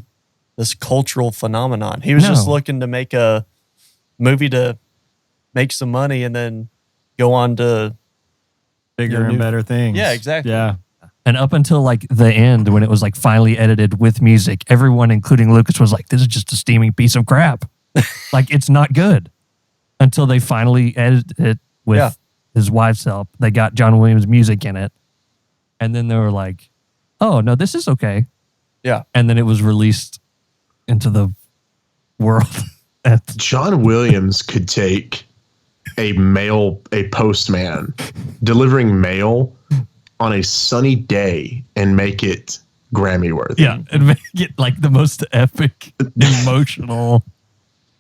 this cultural phenomenon. He was just looking to make a movie to make some money and then go on to bigger and better things. Yeah, exactly. Yeah. And up until like the end, when it was like finally edited with music, everyone, including Lucas, was like, this is just a steaming piece of crap. Like, it's not good. Until they finally edited it with his wife's help. They got John Williams' music in it. And then they were like, oh, no, this is okay. Yeah. And then it was released into the world. John Williams could take a postman delivering mail on a sunny day and make it Grammy worthy. Yeah, and make it like the most epic, emotional.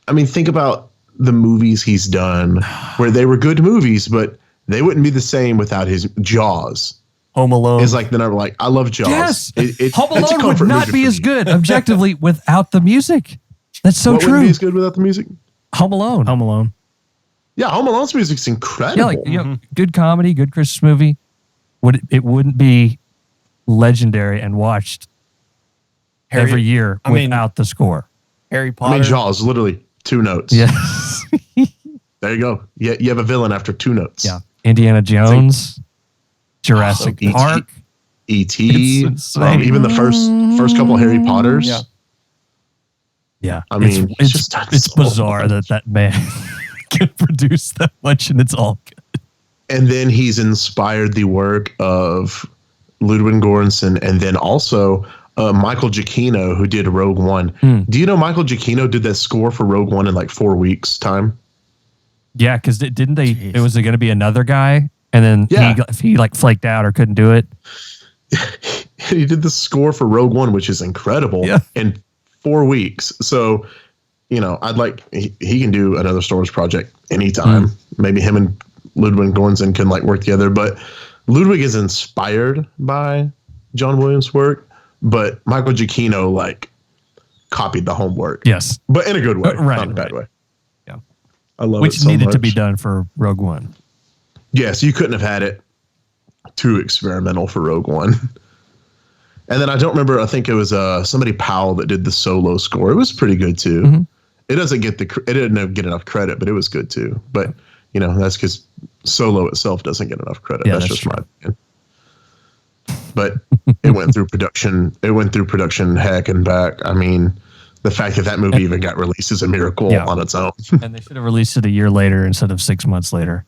I mean, think about the movies he's done where they were good movies, but they wouldn't be the same without his Jaws. Home Alone is like the number. Like, I love Jaws. Yes, Home Alone would not be as good objectively without the music. That's so true. Wouldn't be as good without the music. Home Alone. Yeah, Home Alone's music's incredible. Yeah, like good comedy, good Christmas movie. It wouldn't be legendary and watched every year without the score. Harry Potter. I mean, Jaws, literally 2 notes. Yes. There you go. You have a villain after 2 notes. Yeah. Indiana Jones, Jurassic Park, E.T. Even the first couple Harry Potters. Yeah. Yeah. I mean, it's bizarre that man can produce that much and it's all good. And then he's inspired the work of Ludwig Göransson and then also Michael Giacchino, who did Rogue One. Do you know Michael Giacchino did that score for Rogue One in like 4 weeks' time? Yeah, because didn't they? Jeez. It was going to be another guy, and then he like flaked out or couldn't do it. He did the score for Rogue One, which is incredible, in 4 weeks. So, I'd like he can do another Star Wars project anytime. Maybe him and Ludwig Göransson can like work together. But Ludwig is inspired by John Williams' work, but Michael Giacchino like copied the homework. Yes, but in a good way, not in a bad way. Yeah, I love which it so needed much. to be done for Rogue One. Yes, you couldn't have had it too experimental for Rogue One. And then I don't remember. I think it was somebody Powell that did the solo score. It was pretty good too. Mm-hmm. It didn't get enough credit, but it was good too. But that's because Solo itself doesn't get enough credit. That's just my opinion. But it went through production. It went through production heck and back. I mean, the fact that movie even got released is a miracle on its own. And they should have released it a year later instead of 6 months later.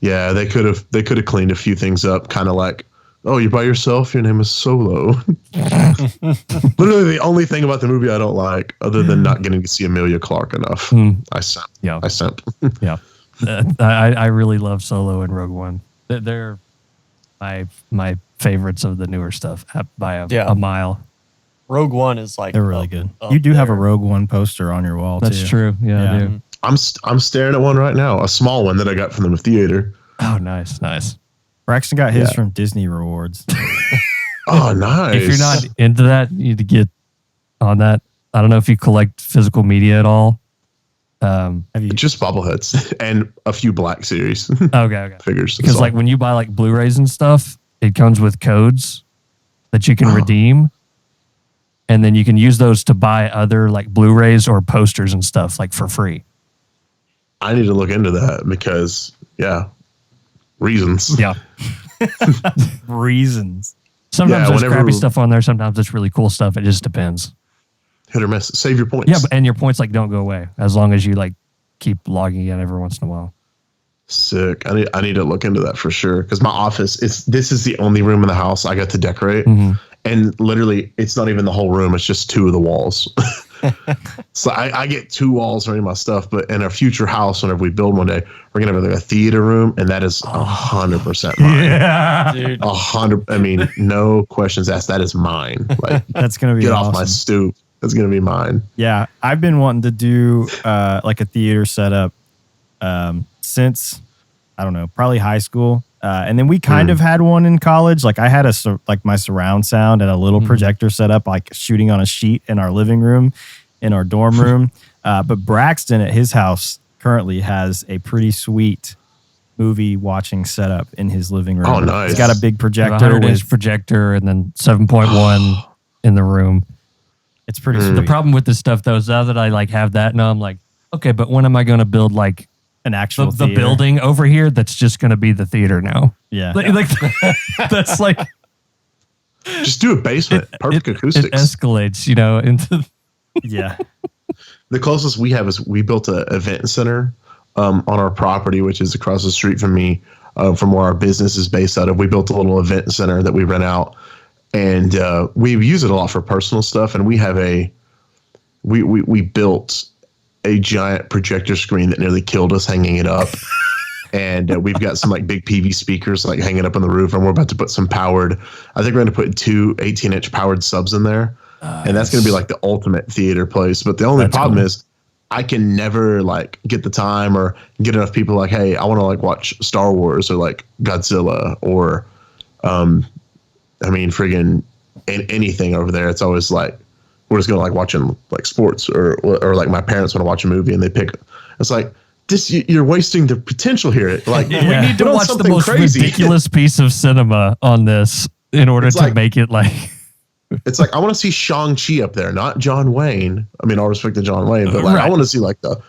Yeah, they could have cleaned a few things up, kind of like, oh, you're by yourself? Your name is Solo. Literally the only thing about the movie I don't like, other than not getting to see Emilia Clarke enough. I simp. Yeah. I really love Solo and Rogue One. They're my favorites of the newer stuff by a mile. Rogue One is like they're really good. You do have a Rogue One poster on your wall. That's true. Yeah, I do. I'm staring at one right now, a small one that I got from the theater. Oh, nice. Brackston got his from Disney Rewards. Oh, nice. If you're not into that, you need to get on that. I don't know if you collect physical media at all. Have you just bobbleheads and a few Black Series okay. figures? Because like when you buy like Blu-rays and stuff, it comes with codes that you can redeem. And then you can use those to buy other like Blu-rays or posters and stuff like for free. I need to look into that because, reasons. Yeah. reasons? Sometimes there's crappy stuff on there. Sometimes it's really cool stuff. It just depends. Hit or miss. Save your points. Yeah, and your points like don't go away as long as you like keep logging in every once in a while. Sick. I need to look into that for sure because my office this is the only room in the house I got to decorate, and literally it's not even the whole room. It's just two of the walls. So I get two walls for any of my stuff, but in a future house, whenever we build one day, we're gonna have like a theater room, and that is 100% mine. Yeah, dude. 100. I mean, no questions asked. That is mine. Like That's gonna be get awesome. off my stoop. That's gonna be mine. Yeah, I've been wanting to do like a theater setup since I don't know, probably high school, and then we kind of had one in college. Like I had my surround sound and a little projector set up, like shooting on a sheet in our living room, in our dorm room. But Brackston at his house currently has a pretty sweet movie watching setup in his living room. Oh, nice! He's got a big projector, 100-inch projector, and then 7.1 in the room. It's pretty sweet. The problem with this stuff though is now that I like have that now, I'm like, okay, but when am I going to build like an actual the building over here that's just going to be the theater now? Yeah, like that's like just do a basement. Perfect acoustics. It escalates, into yeah. The closest we have is we built an event center on our property, which is across the street from me, from where our business is based out of. We built a little event center that we rent out. And we use it a lot for personal stuff. And we have we built a giant projector screen that nearly killed us hanging it up. And we've got some like big PV speakers like hanging up on the roof. And we're about to put some I think we're going to put two 18-inch powered subs in there. And that's going to be like the ultimate theater place. But the only problem is I can never like get the time or get enough people like, hey, I want to like watch Star Wars or like Godzilla or friggin' anything over there. It's always like we're just going to like watching like sports or like my parents want to watch a movie and they pick. It's like you're wasting the potential here. Like we need to watch the most ridiculous piece of cinema on this in order to make it like. It's like I want to see Shang-Chi up there, not John Wayne. I mean, all respect to John Wayne, but like I want to see like the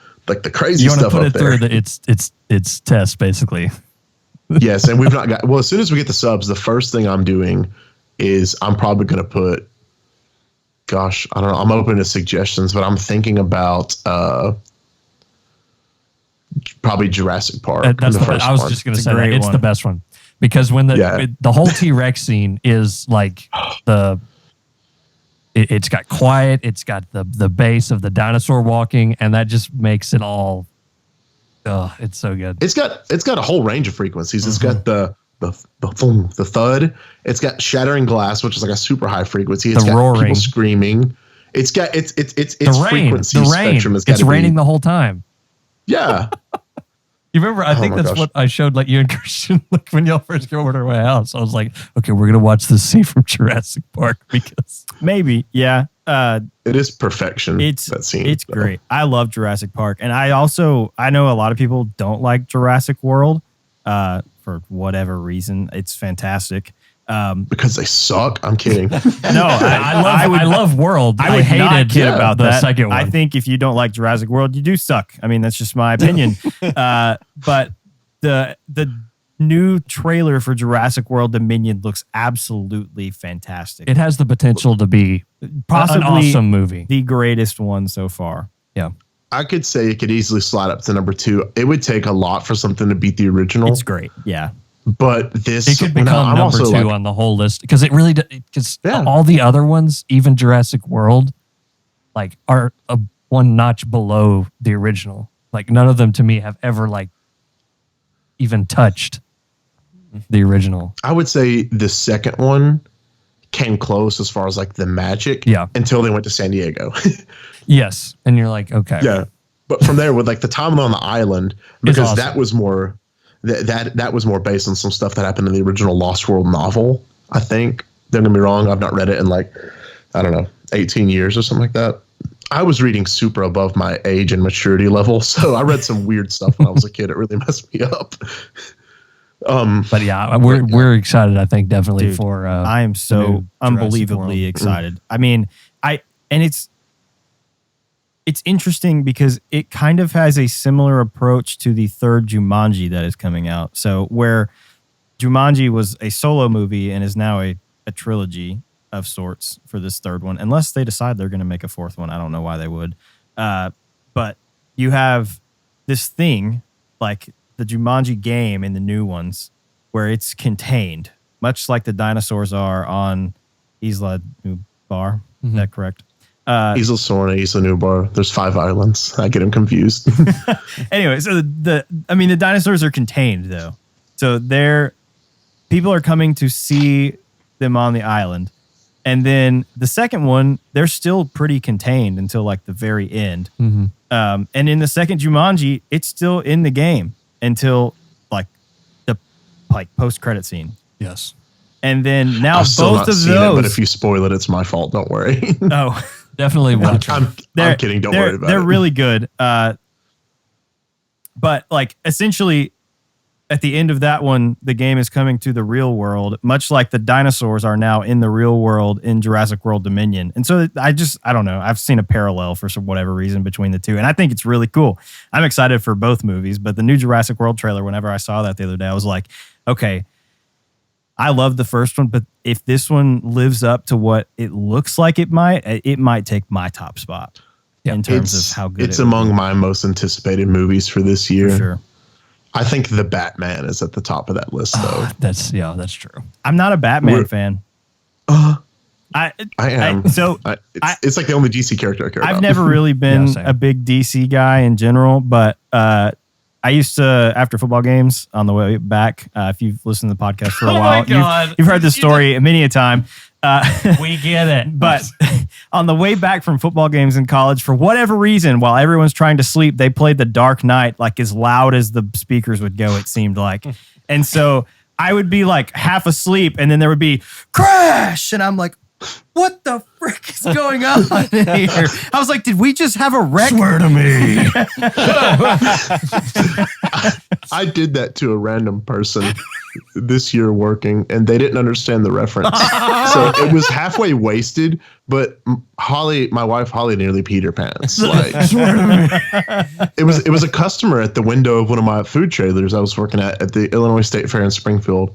crazy stuff up there. You want to put it through its test basically. Yes, and we've not got. Well, as soon as we get the subs, the first thing I'm doing is I'm probably going to put. Gosh, I don't know. I'm open to suggestions, but I'm thinking about probably Jurassic Park. That's I was just going to say that it's the best one because when the whole T-Rex scene is like it's got quiet, it's got the bass of the dinosaur walking, and that just makes it all. Oh, it's so good. It's got a whole range of frequencies. It's got the thud. It's got shattering glass, which is like a super high frequency. It's got roaring, people screaming. It's got its frequency spectrum. It's raining the whole time. Yeah. You remember? I think that's what I showed like you and Christian like when y'all first came over to my house. I was like, okay, we're gonna watch this scene from Jurassic Park because maybe, yeah. It is perfection. That scene. It's great. I love Jurassic Park, and I know a lot of people don't like Jurassic World for whatever reason. It's fantastic. Because they suck. I'm kidding. No, I love World. I would hated kid about the second one. I think if you don't like Jurassic World, you do suck. I mean, that's just my opinion. But the new trailer for Jurassic World Dominion looks absolutely fantastic. It has the potential to be possibly an awesome movie. The greatest one so far. Yeah. I could say it could easily slide up to number 2. It would take a lot for something to beat the original. It's great. Yeah. But this it could become number 2 on the whole list because it really because all the other ones, even Jurassic World, like are one notch below the original. Like none of them to me have ever like even touched the original. I would say the second one came close as far as like the magic. Yeah. Until they went to San Diego. Yes, and you're like, okay. Yeah, but from there with like the time on the island because that was more. that was more based on some stuff that happened in the original Lost World novel. I think. Don't get me wrong. I've not read it in like, I don't know, 18 years or something like that. I was reading super above my age and maturity level, so I read some weird stuff when I was a kid. It really messed me up. But yeah, we're excited. I think definitely. Dude, for I am so unbelievably excited. I mean, it's interesting because it kind of has a similar approach to the third Jumanji that is coming out. So where Jumanji was a solo movie and is now a trilogy of sorts for this third one, unless they decide they're going to make a fourth one. I don't know why they would. But you have this thing like the Jumanji game in the new ones where it's contained, much like the dinosaurs are on Isla Nublar. Mm-hmm. Is that correct? Isla Sorna, Isla Nublar. There's 5 islands. I get them confused. Anyway, so the dinosaurs are contained though. So people are coming to see them on the island. And then the second one, they're still pretty contained until like the very end. Mm-hmm. And in the second Jumanji, it's still in the game until like the post-credit scene. Yes. And then now I've still both not of seen those. It, but if you spoil it, it's my fault. Don't worry. Oh, definitely watch. I'm kidding. Don't worry about it. They're really good. But like essentially, at the end of that one, the game is coming to the real world, much like the dinosaurs are now in the real world in Jurassic World Dominion. And so I don't know. I've seen a parallel for whatever reason between the two. And I think it's really cool. I'm excited for both movies, but the new Jurassic World trailer, whenever I saw that the other day, I was like, okay, I love the first one, but if this one lives up to what it looks like it might take my top spot in terms of how good it's among my most anticipated movies for this year. For sure. I think the Batman is at the top of that list, though. That's true. I'm not a Batman fan. I am. It's like the only DC character I care about. I've never really been a big DC guy in general, but I used to, after football games on the way back, if you've listened to the podcast for a while, you've heard the story many a time. We get it. But on the way back from football games in college, for whatever reason, while everyone's trying to sleep, they played The Dark Knight like as loud as the speakers would go, it seemed like. And so I would be like half asleep and then there would be crash. And I'm like, what the frick is going on here? I was like, did we just have a wreck? Swear to me. I did that to a random person this year working, and they didn't understand the reference. So it was halfway wasted, but my wife Holly nearly peed her pants. Like, it was a customer at the window of one of my food trailers I was working at the Illinois State Fair in Springfield.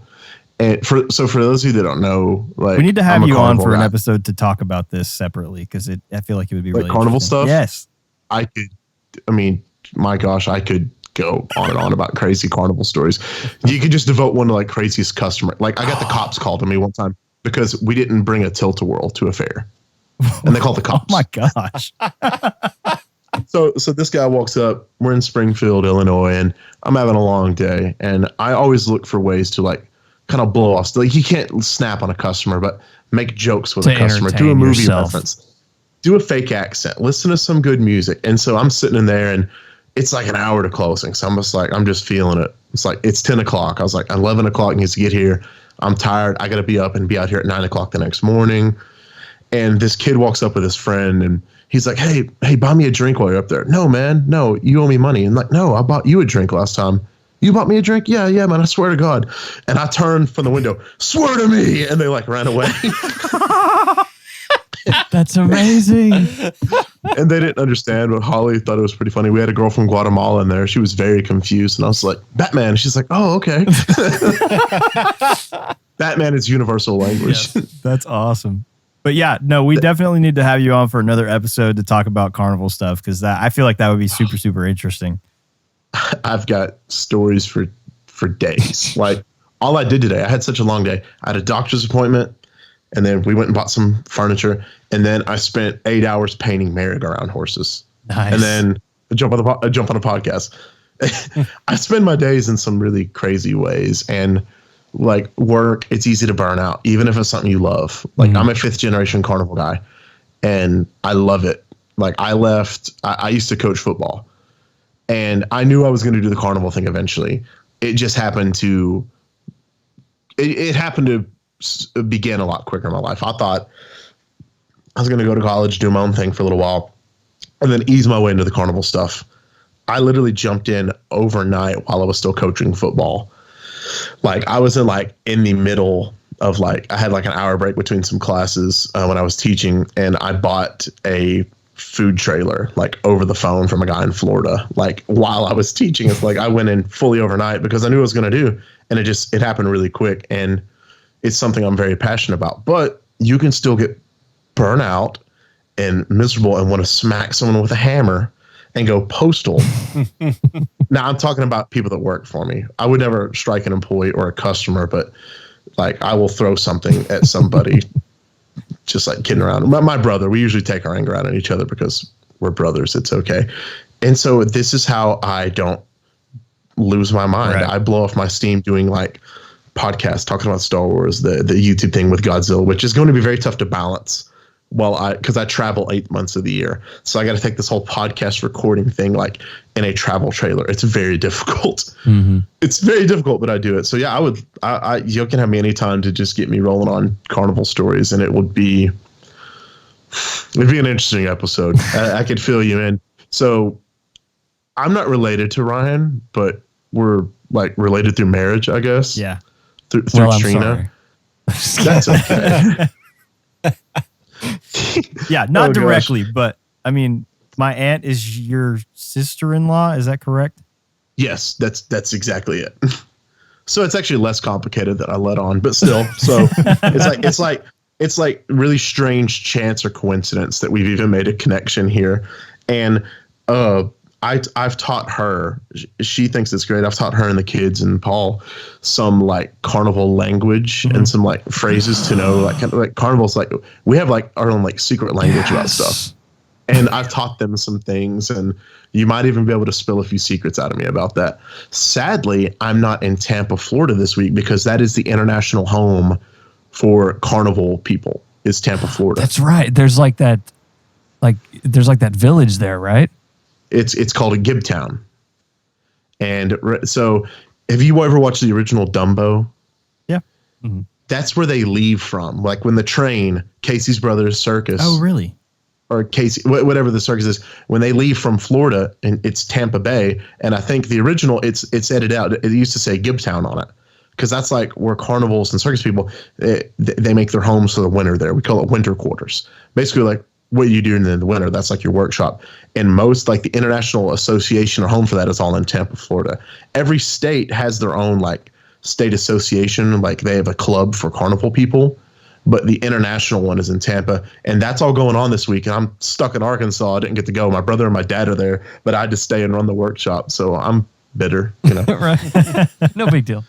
And for those of you that don't know, like, we need to have you on for an episode to talk about this separately because I feel like it would be really carnival stuff. Yes, I could go on and on about crazy carnival stories. You could just devote one to like craziest customer. Like I got the cops called to me one time because we didn't bring a tilt-a-whirl to a fair, and they called the cops. Oh my gosh. So this guy walks up. We're in Springfield, Illinois, and I'm having a long day, and I always look for ways to like kind of blow off. Like you can't snap on a customer, but make jokes with a customer. Do a movie reference. Do a fake accent. Listen to some good music. And so I'm sitting in there, and it's like an hour to closing. So I'm just feeling it. It's like it's 10 o'clock. I was like 11 o'clock needs to get here. I'm tired. I got to be up and be out here at 9 o'clock the next morning. And this kid walks up with his friend, and he's like, hey, buy me a drink while you're up there. No, man. No, you owe me money. And like, no, I bought you a drink last time. You bought me a drink? Yeah, man, I swear to God. And I turned from the window, swear to me. And they like ran away. That's amazing. And they didn't understand, but Holly thought it was pretty funny. We had a girl from Guatemala in there. She was very confused. And I was like, Batman. She's like, oh, okay. Batman is universal language. Yes, that's awesome. But yeah, no, we definitely need to have you on for another episode to talk about carnival stuff because I feel like that would be super, super interesting. I've got stories for days. Like all I did today, I had such a long day. I had a doctor's appointment, and then we went and bought some furniture, and then I spent 8 hours painting merry-go-round horses. Nice. And then I jump on a podcast. I spend my days in some really crazy ways, and like work, it's easy to burn out, even if it's something you love. Like I'm a 5th generation carnival guy, and I love it. Like I used to coach football. And I knew I was going to do the carnival thing eventually. it just happened to it happened to begin a lot quicker in my life. I thought I was going to go to college, do my own thing for a little while, and then ease my way into the carnival stuff. I literally jumped in overnight while I was still coaching football. Like I was in the middle of I had an hour break between some classes when I was teaching, and I bought a food trailer over the phone from a guy in Florida. While I was teaching, it's I went in fully overnight because I knew what I was going to do, and it happened really quick. And it's something I'm very passionate about. But you can still get burnt out and miserable and want to smack someone with a hammer and go postal. Now I'm talking about people that work for me. I would never strike an employee or a customer, but I will throw something at somebody, just kidding around. My brother, we usually take our anger out on each other because we're brothers. It's okay. And so this is how I don't lose my mind. Right. I blow off my steam doing podcasts talking about Star Wars, the YouTube thing with Godzilla, which is going to be very tough to balance. Because I travel 8 months of the year. So I got to take this whole podcast recording thing in a travel trailer. It's very difficult. Mm-hmm. It's very difficult, but I do it. So yeah, you can have me anytime to just get me rolling on carnival stories, and it'd be an interesting episode. I could fill you in. So I'm not related to Ryan, but we're related through marriage, I guess. Yeah. Through Trina. That's okay. Yeah, not directly, but I mean, my aunt is your sister-in-law. Is that correct? Yes, that's exactly it. So it's actually less complicated than I let on, but still. So it's really strange chance or coincidence that we've even made a connection here. And I've taught her. She thinks it's great. I've taught her and the kids and Paul some carnival language and some phrases to know. Carnivals, we have our own secret language about stuff. And I've taught them some things, and you might even be able to spill a few secrets out of me about that. Sadly, I'm not in Tampa, Florida this week because that is the international home for carnival people. Is Tampa, Florida? That's right. There's that village there, right? It's called a Gibtown. And so have you ever watched the original Dumbo? Yeah. Mm-hmm. That's where they leave from. When the train, Casey's Brothers Circus. Oh, really? Or Casey, whatever the circus is, when they leave from Florida, and it's Tampa Bay. And I think the original, it's edited out. It used to say Gibtown on it. Because that's where carnivals and circus people, they make their homes for the winter there. We call it winter quarters. Basically what you do in the winter, that's your workshop. And most the International Association or home for that is all in Tampa, Florida. Every state has their own state association. They have a club for carnival people, but the international one is in Tampa. And that's all going on this week. And I'm stuck in Arkansas. I didn't get to go. My brother and my dad are there, but I had to stay and run the workshop. So I'm bitter, Right. No big deal.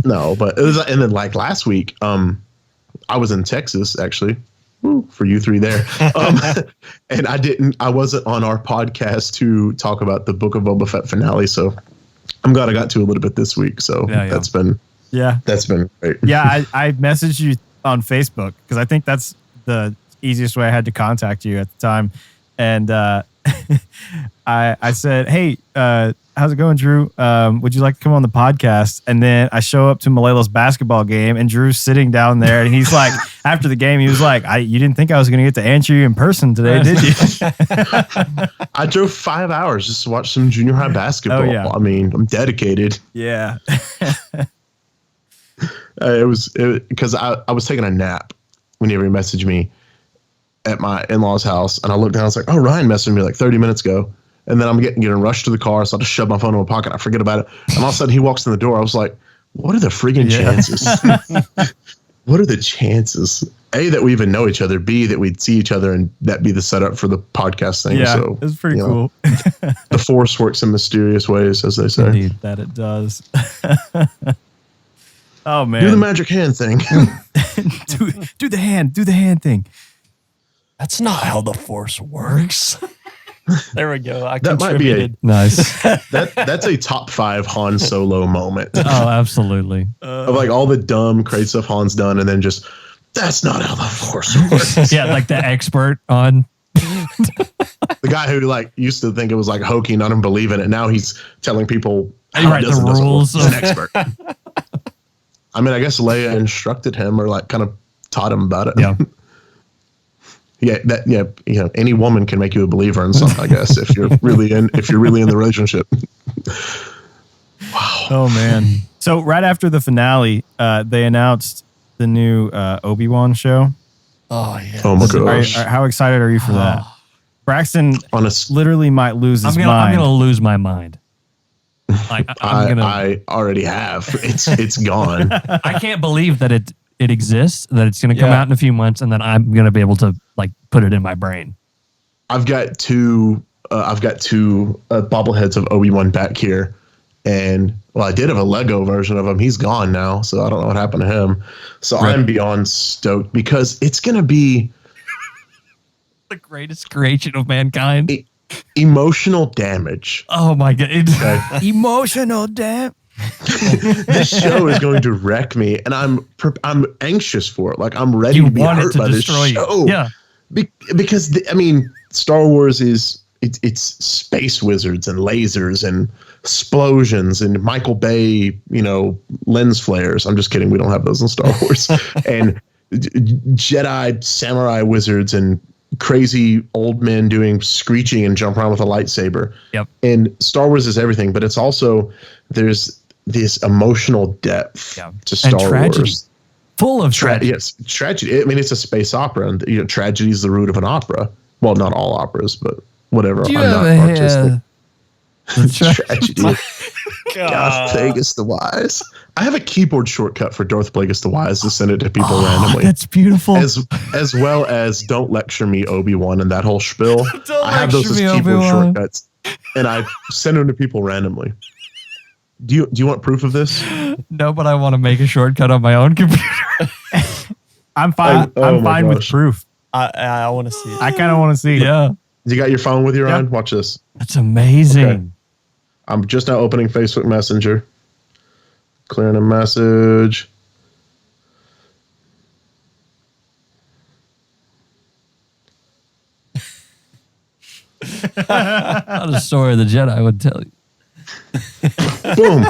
No, but it was, and then last week, I was in Texas actually. For you three there. And I wasn't on our podcast to talk about the Book of Boba Fett finale. So I'm glad I got to a little bit this week. So that's been great. Yeah. I messaged you on Facebook because I think that's the easiest way I had to contact you at the time. And I said, hey, how's it going, Drew? Would you like to come on the podcast? And then I show up to Malelo's basketball game, and Drew's sitting down there, and he's after the game, he was you didn't think I was going to get to answer you in person today, did you? I drove 5 hours just to watch some junior high basketball. Oh, yeah. I mean, I'm dedicated. Yeah. It was because I was taking a nap whenever he messaged me at my in-laws' house, and I looked down, I was like, oh, Ryan messaged me 30 minutes ago. And then I'm getting rushed to the car, so I just shove my phone in my pocket. I forget about it. And all of a sudden, he walks in the door. I was like, what are the friggin' chances? What are the chances? A, that we even know each other. B, that we'd see each other and that be the setup for the podcast thing. Yeah, so, it's pretty cool. The Force works in mysterious ways, as they say. Indeed, that it does. Oh, man. Do the magic hand thing. do the hand thing. That's not how the Force works. There we go. That might be nice. That's a top 5 Han Solo moment. Oh, absolutely. Of all the dumb, crazy stuff Han's done, and then just that's not how the Force works. Yeah, the expert on the guy who used to think it was hokey, not him believe in it. Now he's telling people Right, the rules. He's an expert. I mean, I guess Leia instructed him or like kind of taught him about it. Yeah. Any woman can make you a believer in something, I guess, if you're really in the relationship. Wow. Oh man. So right after the finale, they announced the new Obi-Wan show. Oh yeah. Oh my gosh. How excited are you for that? Braxton literally might lose his mind. I'm gonna lose my mind. I already have. It's gone. I can't believe that it exists, that it's going to come out in a few months, and then I'm going to be able to like put it in my brain. I've got two bobbleheads of Obi-Wan back here, and I did have a Lego version of him. He's gone now, so I don't know what happened to him. So right. I'm beyond stoked because it's going to be the greatest creation of mankind. Emotional damage. Oh my god! Okay. Emotional damage. This show is going to wreck me, and I'm anxious for it. Like I'm ready to be hurt by this show. Yeah, because Star Wars it's space wizards and lasers and explosions and Michael Bay, lens flares. I'm just kidding. We don't have those in Star Wars. And Jedi samurai wizards and crazy old men doing screeching and jump around with a lightsaber. Yep. And Star Wars is everything, but it's also there's this emotional depth to Star Wars. Full of tragedy. Yes, tragedy. I mean, it's a space opera, and tragedy is the root of an opera. Well, not all operas, but whatever. I'm not artistic. Tragedy. Darth Plagueis the Wise. I have a keyboard shortcut for Darth Plagueis the Wise to send it to people randomly. That's beautiful. As well as Don't Lecture Me, Obi-Wan, and that whole spiel. I have those as keyboard Obi-Wan. shortcuts, and I send them to people randomly. Do you want proof of this? No, but I want to make a shortcut on my own computer. I'm fine. I'm fine with proof. I want to see it. I kind of want to see it. Yeah. You got your phone with you, Ryan? Watch this. That's amazing. Okay. I'm just now opening Facebook Messenger. Clearing a message. Not a story of the Jedi would tell you. Boom.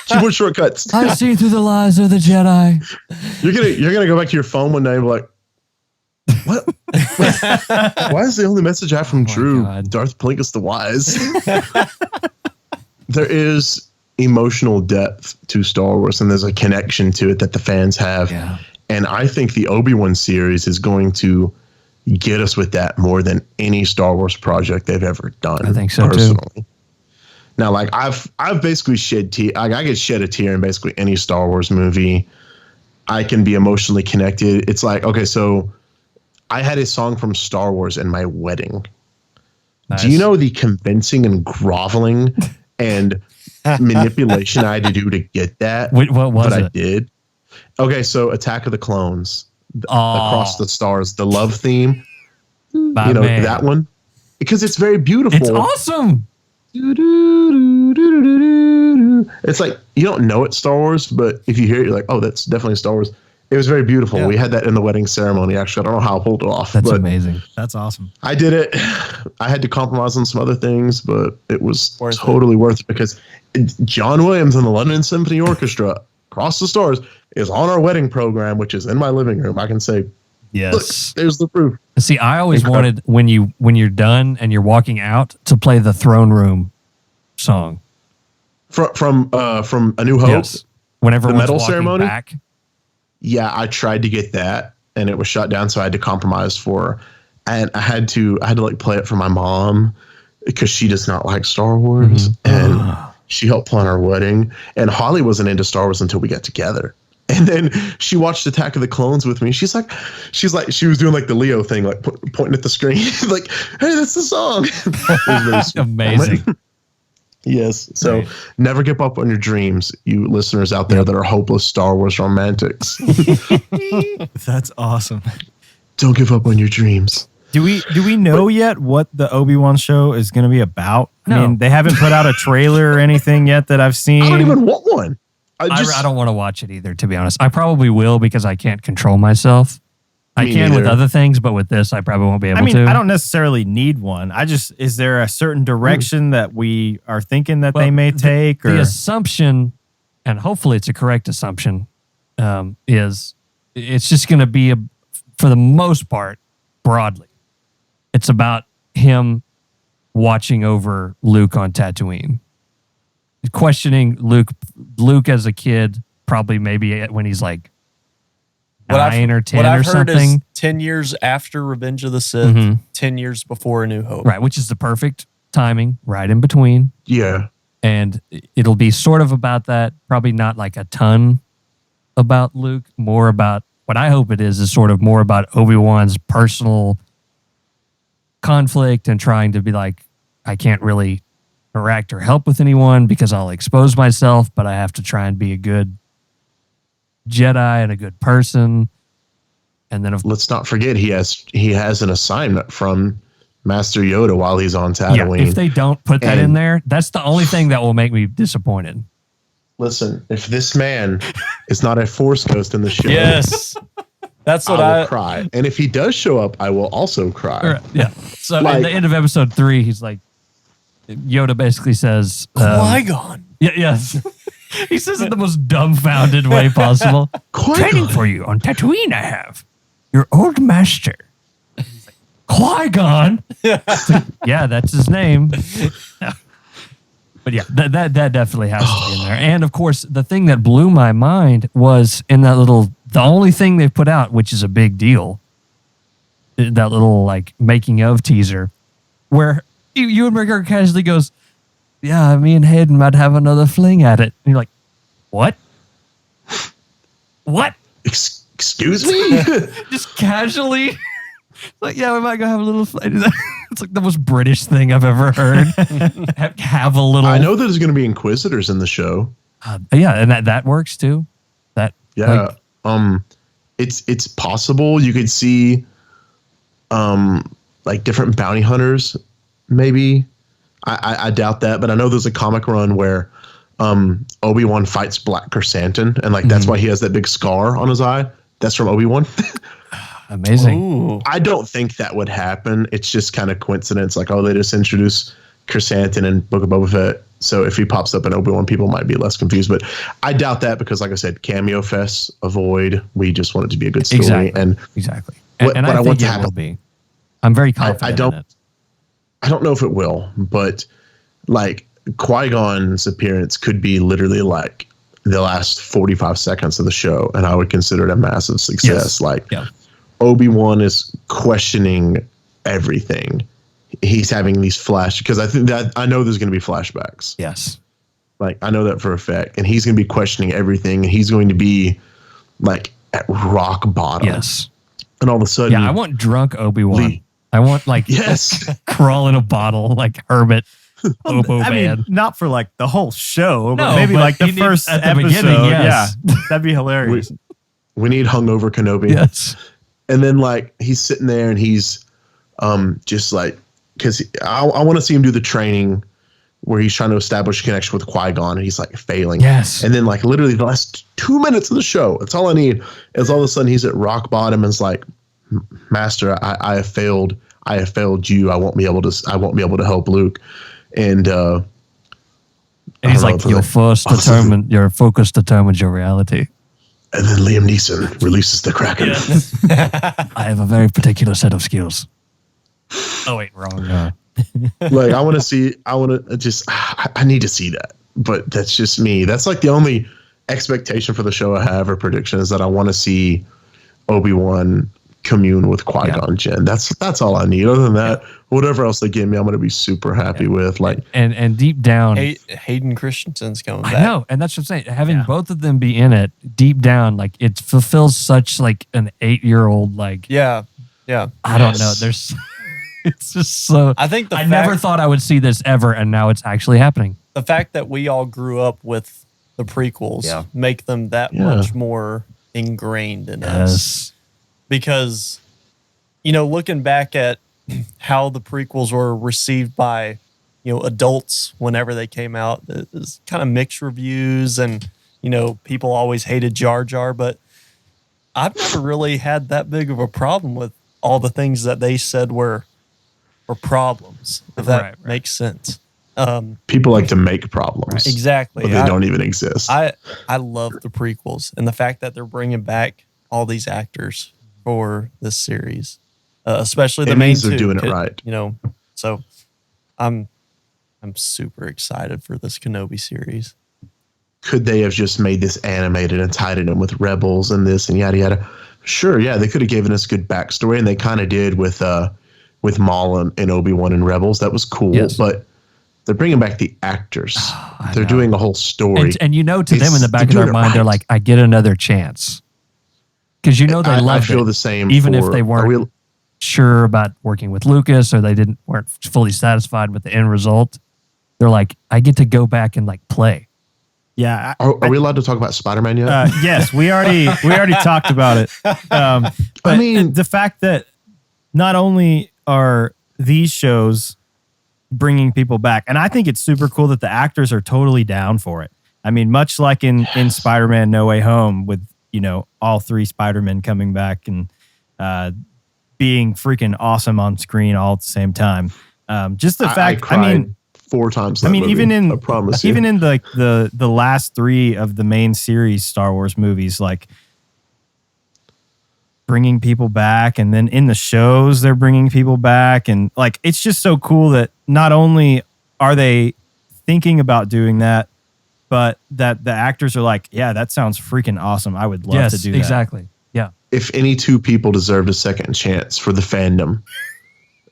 Keyboard shortcuts. I see through the lies of the Jedi. You're gonna go back to your phone one day and be like, what? Why is the only message I have from Drew Darth Plagueis the Wise? There is emotional depth to Star Wars, and there's a connection to it that the fans have. Yeah. And I think the Obi-Wan series is going to get us with that more than any Star Wars project they've ever done. I think so personally. too. Now, like I've basically shed tear. I could shed a tear in basically any Star Wars movie. I can be emotionally connected. It's like, okay, so I had a song from Star Wars in my wedding. Nice. Do you know the convincing and groveling and manipulation I had to do to get that? Wait, what was it? I did. Okay, so Attack of the Clones, Across the Stars, the love theme. That one, because it's very beautiful. It's awesome. It's like you don't know it's Star Wars, but if you hear it, you're like, oh, that's definitely Star Wars. It was very beautiful. Yeah. We had that in the wedding ceremony. Actually, I don't know how I pulled it off. That's amazing. That's awesome. I did it. I had to compromise on some other things, but it was totally worth it because John Williams and the London Symphony Orchestra, Across the Stars, is on our wedding program, which is in my living room. I can say, yes, look, there's the proof. See, I always wanted when you're done and you're walking out to play the Throne Room song from A New Hope. Yes. Whenever the medal ceremony. Back. Yeah, I tried to get that, and it was shut down, so I had to compromise for. And I had to like play it for my mom because she does not like Star Wars, and she helped plan our wedding. And Holly wasn't into Star Wars until we got together. And then she watched Attack of the Clones with me. She was doing like the Leo thing, like pointing at the screen, like, "Hey, that's the song." It was amazing. Yes. So never give up on your dreams, you listeners out there that are hopeless Star Wars romantics. That's awesome. Don't give up on your dreams. Do we know yet what the Obi-Wan show is going to be about? No. I mean, they haven't put out a trailer or anything yet that I've seen. I don't even want one. I don't want to watch it either, to be honest. I probably will because I can't control myself. I can with other things, but with this, I probably won't be able to. I don't necessarily need one. Is there a certain direction that we are thinking that they may take? The assumption, and hopefully it's a correct assumption, is it's just going to be, for the most part, broadly, it's about him watching over Luke on Tatooine. Questioning Luke as a kid, probably maybe when he's like 9 or 10 or something. What I've heard is 10 years after Revenge of the Sith, 10 years before A New Hope. Right, which is the perfect timing, right in between. Yeah. And it'll be sort of about that, probably not like a ton about Luke, more about, what I hope it is sort of more about Obi-Wan's personal conflict and trying to be like, I can't really interact or help with anyone because I'll expose myself, but I have to try and be a good Jedi and a good person. And then let's not forget he has an assignment from Master Yoda while he's on Tatooine. Yeah, if they don't put that in there, that's the only thing that will make me disappointed. Listen, if this man is not a Force ghost in the show, yes, that's what I will cry. And if he does show up, I will also cry. Right, yeah. So at the end of episode 3, he's like, Yoda basically says, Qui-Gon. Yeah, yes. He says it the most dumbfounded way possible. Training for you on Tatooine, I have. Your old master. Qui-Gon. Yeah, that's his name. But yeah, that definitely has to be in there. And of course, the thing that blew my mind was in that the only thing they put out, which is a big deal, that little like making of teaser, where Ewan McGregor casually goes, yeah, me and Hayden might have another fling at it. And you're like, what? What? Excuse me? Just casually. Like, yeah, we might go have a little fling. It's like the most British thing I've ever heard. have a little. I know there's going to be Inquisitors in the show. Yeah, and that works too. It's possible you could see like different bounty hunters. Maybe I doubt that, but I know there's a comic run where Obi-Wan fights Black Chrysanthemum, and like that's why he has that big scar on his eye. That's from Obi-Wan. Amazing. Ooh. I don't think that would happen. It's just kind of coincidence. Like, they just introduced Chrysanthemum in Book of Boba Fett. So if he pops up in Obi-Wan, people might be less confused. But I doubt that because, like I said, cameo fests avoid. We just want it to be a good story. Exactly. And I think it will be. I'm very confident in it. I don't know if it will, but like Qui-Gon's appearance could be literally like the last 45 seconds of the show, and I would consider it a massive success. Yes. Obi-Wan is questioning everything. He's having these because I know there's going to be flashbacks. Yes. Like, I know that for a fact. And he's going to be questioning everything, and he's going to be like at rock bottom. Yes. And all of a sudden. Yeah, I want drunk Obi-Wan. I want like crawl in a bottle like Hermit. Bobo Man. Not for like the whole show, but maybe like the first at the episode. beginning. Yes. Yeah, that'd be hilarious. We need hungover Kenobi. Yes. And then like he's sitting there and he's just like, because I want to see him do the training where he's trying to establish a connection with Qui-Gon and he's like failing. Yes. And then like literally the last 2 minutes of the show, that's all I need, is all of a sudden he's at rock bottom and it's like, Master, I have failed. I have failed you. I won't be able to help Luke. And he's like, your focus determines your reality. And then Liam Neeson releases the Kraken. Yes. I have a very particular set of skills. Oh wait, wrong. Like I need to see that. But that's just me. That's like the only expectation for the show I have, or prediction, is that I want to see Obi-Wan commune with Qui-Gon Jinn. That's all I need. Other than that, whatever else they give me, I'm going to be super happy with. Like, and deep down, Hayden Christensen's coming back. I know, and that's what I'm saying. Having both of them be in it, deep down, like it fulfills such like an 8-year-old like. Yeah. I don't know. It's just so. I think I never thought I would see this ever, and now it's actually happening. The fact that we all grew up with the prequels make them that much more ingrained in us. Because, looking back at how the prequels were received by, adults whenever they came out, it was kind of mixed reviews, and, people always hated Jar Jar. But I've never really had that big of a problem with all the things that they said were problems, if that makes sense. People like to make problems. Exactly. But they don't even exist. I love the prequels and the fact that they're bringing back all these actors for this series, especially the main two. They're doing it right. You know, so I'm super excited for this Kenobi series. Could they have just made this animated and tied it in with Rebels and this and yada yada? Sure, yeah, they could have given us good backstory, and they kind of did with Maul and Obi-Wan and Rebels. That was cool, but they're bringing back the actors. They're doing a whole story, and to them in the back of their mind, they're like, "I get another chance," because they loved it. I feel the same, even if they weren't sure about working with Lucas or they weren't fully satisfied with the end result. They're like, "I get to go back and like play." Yeah. Are we allowed to talk about Spider-Man yet? Yes, we already talked about it. But I mean, the fact that not only are these shows bringing people back, and I think it's super cool that the actors are totally down for it. I mean, much like in Spider-Man No Way Home with, all three Spider-Men coming back and being freaking awesome on screen all at the same time. Just the fact, I mean, 4 times. Even in I promise even in the last 3 of the main series Star Wars movies, like bringing people back, and then in the shows they're bringing people back, and like it's just so cool that not only are they thinking about doing that, but that the actors are like, yeah, that sounds freaking awesome. I would love to do that. Exactly. Yeah. If any 2 people deserved a second chance for the fandom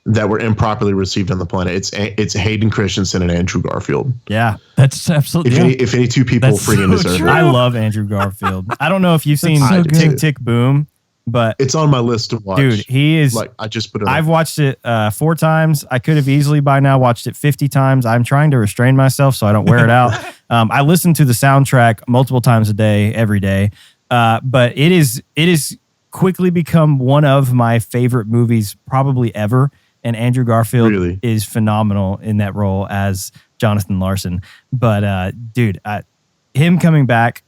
that were improperly received on the planet, it's Hayden Christensen and Andrew Garfield. Yeah, that's absolutely. If any 2 people freaking deserve it. I love Andrew Garfield. I don't know if you've seen Tick Tick Boom, but it's on my list to watch. Dude, he is like, I just put it. I've watched it 4 times. I could have easily by now watched it 50 times. I'm trying to restrain myself so I don't wear it out. I listen to the soundtrack multiple times a day, every day. But it is quickly become one of my favorite movies probably ever. And Andrew Garfield is phenomenal in that role as Jonathan Larson. But dude, him coming back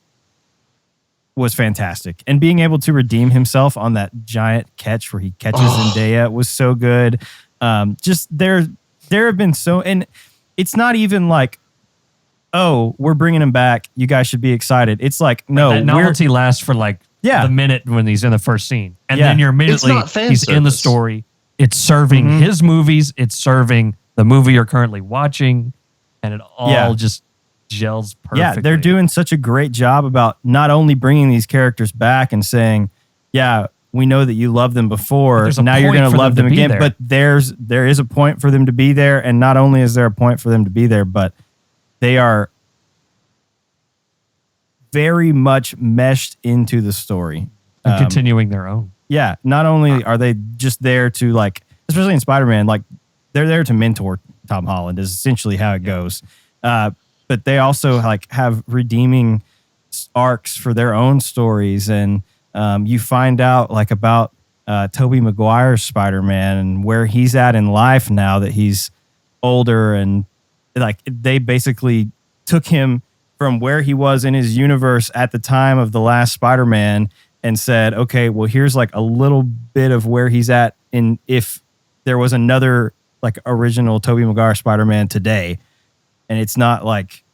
was fantastic. And being able to redeem himself on that giant catch where he catches Zendaya was so good. Just there have been and it's not even like, oh, we're bringing him back, you guys should be excited. It's like, no. That novelty lasts for like the minute when he's in the first scene. And then you're immediately, he's in the story. It's serving his movies. It's serving the movie you're currently watching. And it all just gels perfectly. Yeah, they're doing such a great job about not only bringing these characters back and saying, yeah, we know that you loved them before. Now you're going to love them again. But there is a point for them to be there. And not only is there a point for them to be there, but they are very much meshed into the story. And continuing their own. Yeah, not only are they just there to, like, especially in Spider-Man, like, they're there to mentor Tom Holland is essentially how it goes. But they also, like, have redeeming arcs for their own stories. And you find out, like, about Tobey Maguire's Spider-Man and where he's at in life now that he's older. And, like, they basically took him from where he was in his universe at the time of the last Spider-Man and said, okay, well, here's like a little bit of where he's at in if there was another like original Tobey Maguire Spider-Man today. And it's not like,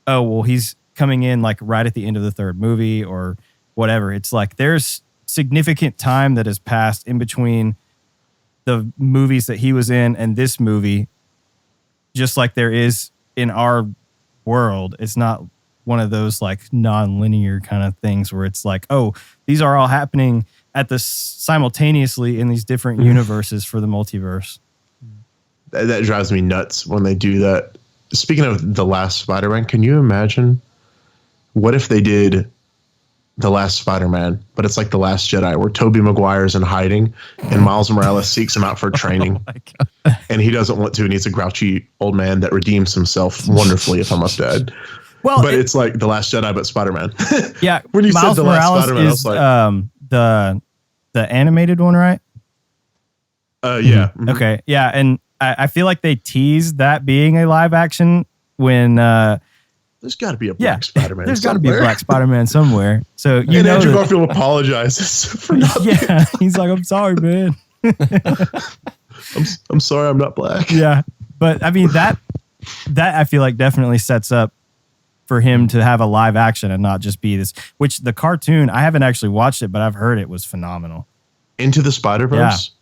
oh, well, he's coming in like right at the end of the 3rd movie or whatever. It's like there's significant time that has passed in between the movies that he was in and this movie, just like there is in our world. It's not one of those like non-linear kind of things where it's like, oh, these are all happening at the simultaneously in these different universes for the multiverse. That drives me nuts when they do that. Speaking of the last Spider-Man, can you imagine what if they did the last Spider-Man, but it's like the Last Jedi where Tobey Maguire's in hiding and Miles Morales seeks him out for training and he doesn't want to, and he's a grouchy old man that redeems himself wonderfully, if I'm up dead. Well, but it's like the Last Jedi, but Spider-Man. Yeah, when you Miles said the Morales last Spider-Man, is, I was like, the animated one, right? Yeah. Mm-hmm. Okay, yeah, and I feel like they teased that being a live action when there's got to be a black Spider-Man. There's got to be a black Spider-Man somewhere. So and Andrew Garfield apologizes for nothing. Yeah, he's like, I'm sorry, man. I'm sorry, I'm not black. Yeah, but I mean that I feel like definitely sets up for him to have a live action and not just be this. Which the cartoon, I haven't actually watched it, but I've heard it was phenomenal. Into the Spider-Verse.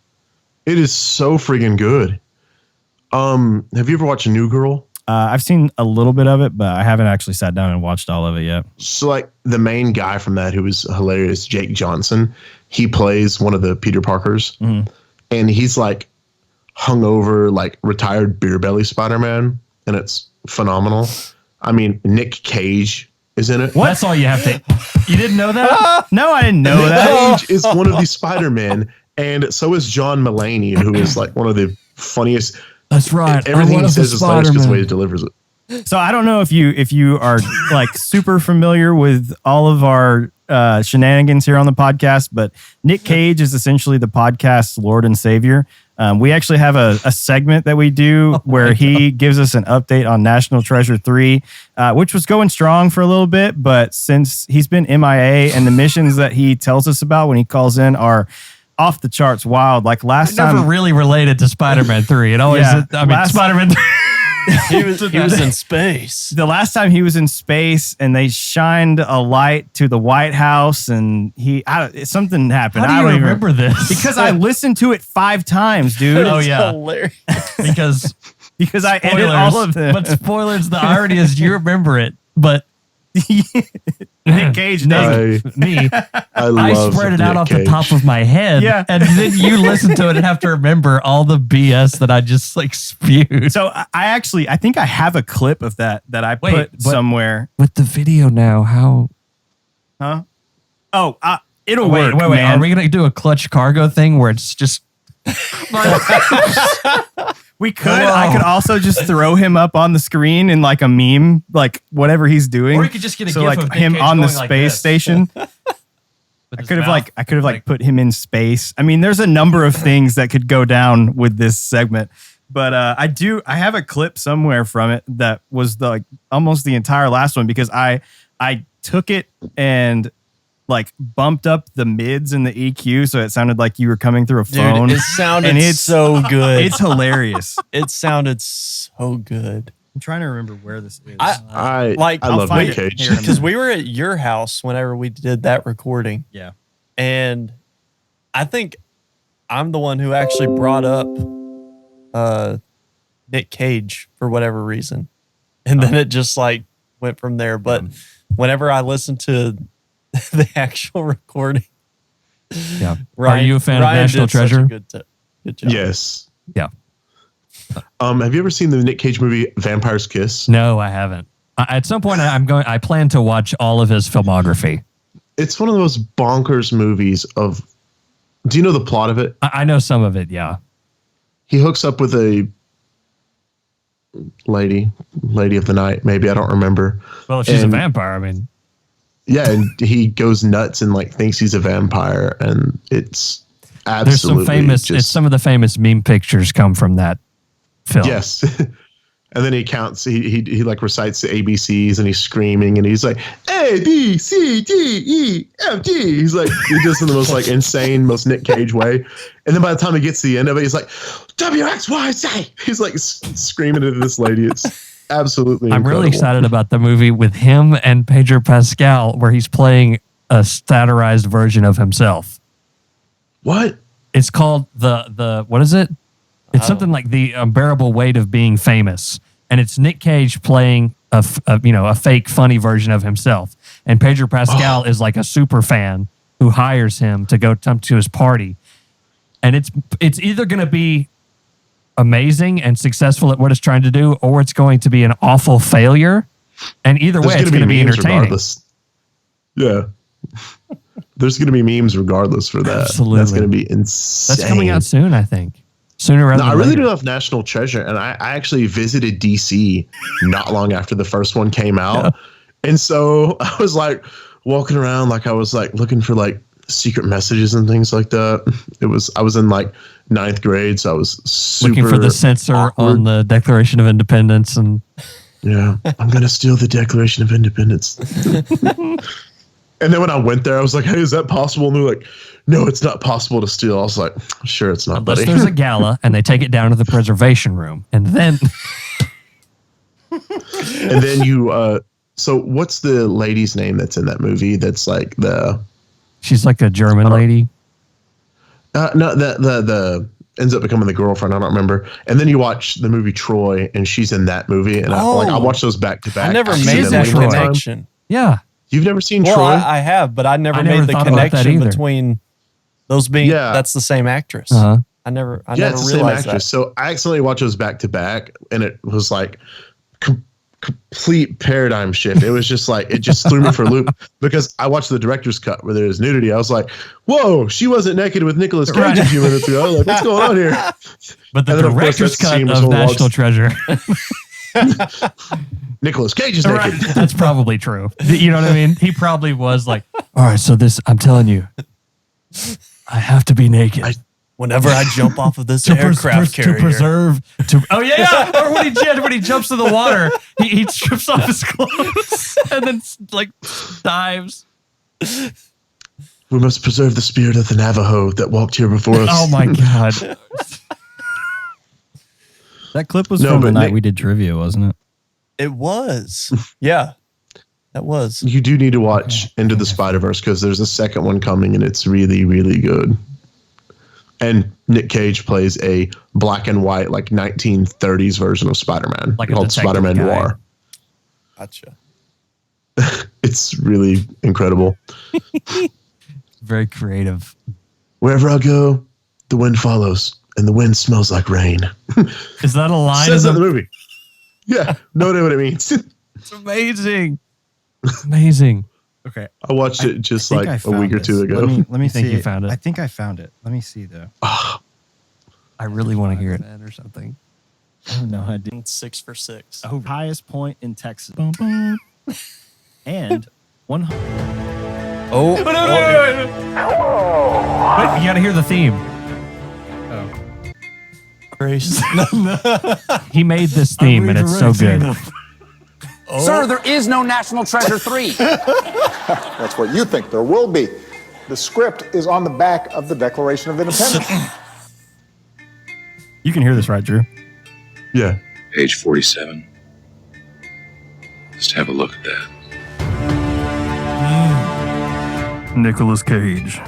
Yeah. It is so friggin' good. Have you ever watched New Girl? I've seen a little bit of it, but I haven't actually sat down and watched all of it yet. So like the main guy from that, who was hilarious, Jake Johnson, he plays one of the Peter Parkers, and he's like hungover, like retired beer belly Spider-Man, and it's phenomenal. I mean, Nick Cage is in it. What? That's all you have to. You didn't know that? No, I didn't know that. Nick Cage is one of the Spider-Men, and so is John Mulaney, who is like one of the funniest. That's right. Everything he says is hilarious because the way he delivers it. So I don't know if you are like super familiar with all of our shenanigans here on the podcast, but Nick Cage is essentially the podcast's Lord and Savior. We actually have a segment that we do where he gives us an update on National Treasure 3, which was going strong for a little bit, but since he's been MIA and the missions that he tells us about when he calls in are off the charts wild. Like last time, never really related to Spider-Man 3. It always, Spider-Man 3. he was in space. The last time he was in space, and they shined a light to the White House, and something happened. How do you remember this? Because I listened to it 5 times, dude. Oh yeah, hilarious. because I edit all of them. But spoilers, the irony is you remember it, but Nick Cage doesn't. Me. I spread it out off Cage. the top of my head. Yeah. And then you listen to it and have to remember all the BS that I just like spewed. So I think I have a clip of that I put somewhere. With the video now, how? Huh? Oh, it'll work. Wait. Man. Are we going to do a clutch cargo thing where it's just... We could. I could also just throw him up on the screen in like a meme, like whatever he's doing. Or you could just get a GIF like of Nick him Cage on the going like space this. station. I could have put him in space. I mean, there's a number of things that could go down with this segment. But I have a clip somewhere from it that was almost the entire last one, because I took it and like bumped up the mids and the EQ so it sounded like you were coming through a phone. Dude, it sounded so good. It's hilarious. It sounded so good. I'm trying to remember where this is. I love Nick Cage. Because we were at your house whenever we did that recording. Yeah. And I think I'm the one who actually brought up Nick Cage for whatever reason. And then it just like went from there. But whenever I listened to the actual recording. Yeah. Are you a fan of National Treasure? Good job. Yes. Yeah. Have you ever seen the Nick Cage movie Vampire's Kiss? No, I haven't. At some point, I plan to watch all of his filmography. It's one of those bonkers movies of. Do you know the plot of it? I know some of it. Yeah. He hooks up with a lady of the night. Maybe, I don't remember. Well, if she's a vampire, I mean. Yeah, and he goes nuts and like thinks he's a vampire, and it's absolutely. There's some famous. Some of the famous meme pictures come from that film. Yes, and then he counts. He like recites the ABCs, and he's screaming, and he's like A B C D E F G. He's like he does it in the most like insane, most Nick Cage way, and then by the time he gets to the end of it, he's like W X Y Z. He's like screaming at this lady. It's absolutely incredible. I'm really excited about the movie with him and Pedro Pascal, where he's playing a satirized version of himself. What? It's called the what is it? It's something like The Unbearable Weight of Being Famous, and it's Nick Cage playing a fake funny version of himself, and Pedro Pascal is like a super fan who hires him to go to his party, and it's either going to be amazing and successful at what it's trying to do, or it's going to be an awful failure. And either way, it's going to be entertaining. Regardless. Yeah. There's going to be memes regardless for that. Absolutely. That's going to be insane. That's coming out soon, I think. Sooner rather than I really later. do love National Treasure, and I actually visited DC not long after the first one came out. Yeah. And so I was like walking around, like I was like looking for like secret messages and things like that. I was in like 9th grade, so I was super looking for the censor awkward. on the Declaration of Independence, and Yeah, I'm going to steal the Declaration of Independence. And then when I went there, I was like, hey, is that possible? And they're like, no, it's not possible to steal. I was like, sure, it's not, Unless buddy. there's a gala and they take it down to the preservation room. And then... And then you... so what's the lady's name that's in that movie that's like the... She's like a German lady? No, the ends up becoming the girlfriend. I don't remember. And then you watch the movie Troy, and she's in that movie. And I watched those back to back. I never made that connection. Yeah. You've never seen Troy? Troy? I have, but I never made the connection between those being. Yeah. That's the same actress. Uh-huh. I never it's the same realized actress. that. So I accidentally watched those back to back, and it was like complete paradigm shift. It was just like, it just threw me for a loop because I watched the director's cut where there's nudity. I was like, whoa, she wasn't naked with Nicolas Cage a few minutes ago. I was like, what's going on here? But the director's cut of National Treasure. Nicolas Cage is naked. Right. That's probably true. You know what I mean? He probably was like, all right, so this, I'm telling you, I have to be naked. Whenever I jump off of this aircraft carrier. To preserve. Or when he jumps in the water, he strips off his clothes and then like dives. We must preserve the spirit of the Navajo that walked here before us. Oh my God. That clip was from the night we did trivia, wasn't it? It was. Yeah. That was. You do need to watch Into the Spider-Verse because there's a second one coming and it's really, really good. And Nick Cage plays a black and white, like 1930s version of Spider-Man called Spider-Man Noir. Gotcha. It's really incredible. Very creative. Wherever I go, the wind follows, and the wind smells like rain. Is that a line? Says in the movie. Yeah, no idea what it means. It's amazing. Amazing. Okay. I watched it just like a week or two ago. Let me see. You found it. I think I found it. Let me see though. I really want to hear it or something. Oh no, I didn't. 6 for 6. Oh, highest point in Texas. Boom, boom. And 100. Oh, no. Wait, you got to hear the theme. Oh, Grace. He made this theme and it's so good. Oh. Sir, there is no National Treasure 3. That's what you think there will be. The script is on the back of the Declaration of Independence. you can hear this, right, Drew? Yeah. Page 47. Just have a look at that. Nicolas Cage.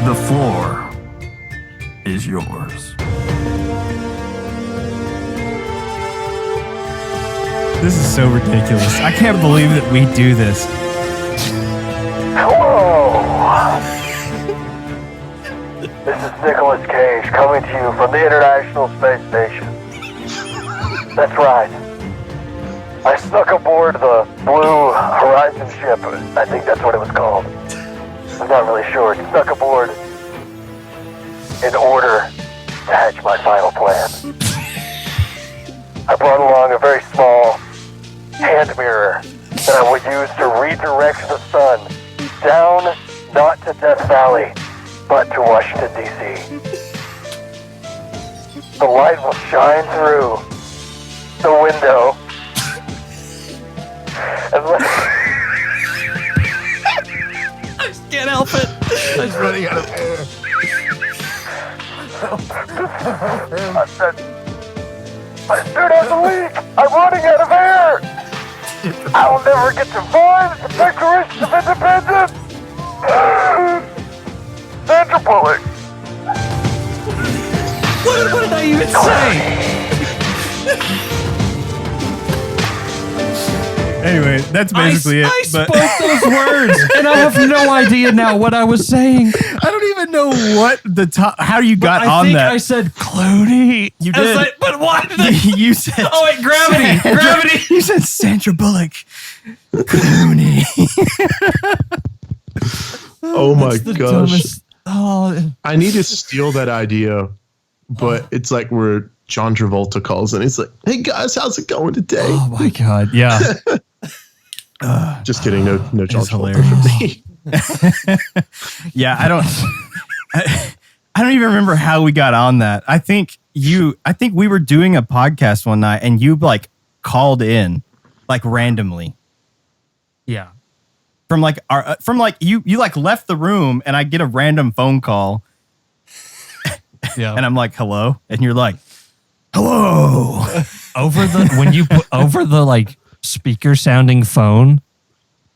The floor is yours. This is so ridiculous. I can't believe that we do this. Hello. This is Nicolas Cage coming to you from the International Space Station. That's right. I snuck aboard the Blue Horizon ship. I think that's what it was called. I'm not really sure. Snuck aboard in order to hatch my final plan. I brought along a very small hand mirror that I would use to redirect the sun down, not to Death Valley, but to Washington, D.C. The light will shine through the window and I just can't help it. I'm just running out of air. I stared at the leak! I'm running out of air! I'll never get to find the Declaration of Independence! Sandra Bullock! What did I even say? Anyway, that's basically I it. spoke those words, and I have no idea now what I was saying. I don't even know what the top. How you got I on think that? I said Clooney. You I was did. like, but why did I? You said. Oh wait, gravity. Gravity. You said Sandra Bullock. Clooney. Oh my That's the gosh. dumbest- Oh, I need to steal that idea, but it's like where John Travolta calls and he's like, hey guys, how's it going today? oh my God. Yeah. Just kidding. No John It's Travolta for me. Yeah, I don't. I don't even remember how we got on that. I think we were doing a podcast one night and you like called in like randomly. Yeah. From you like left the room and I get a random phone call. Yeah. And I'm like, hello. And you're like, hello. When you put over the like speaker sounding phone,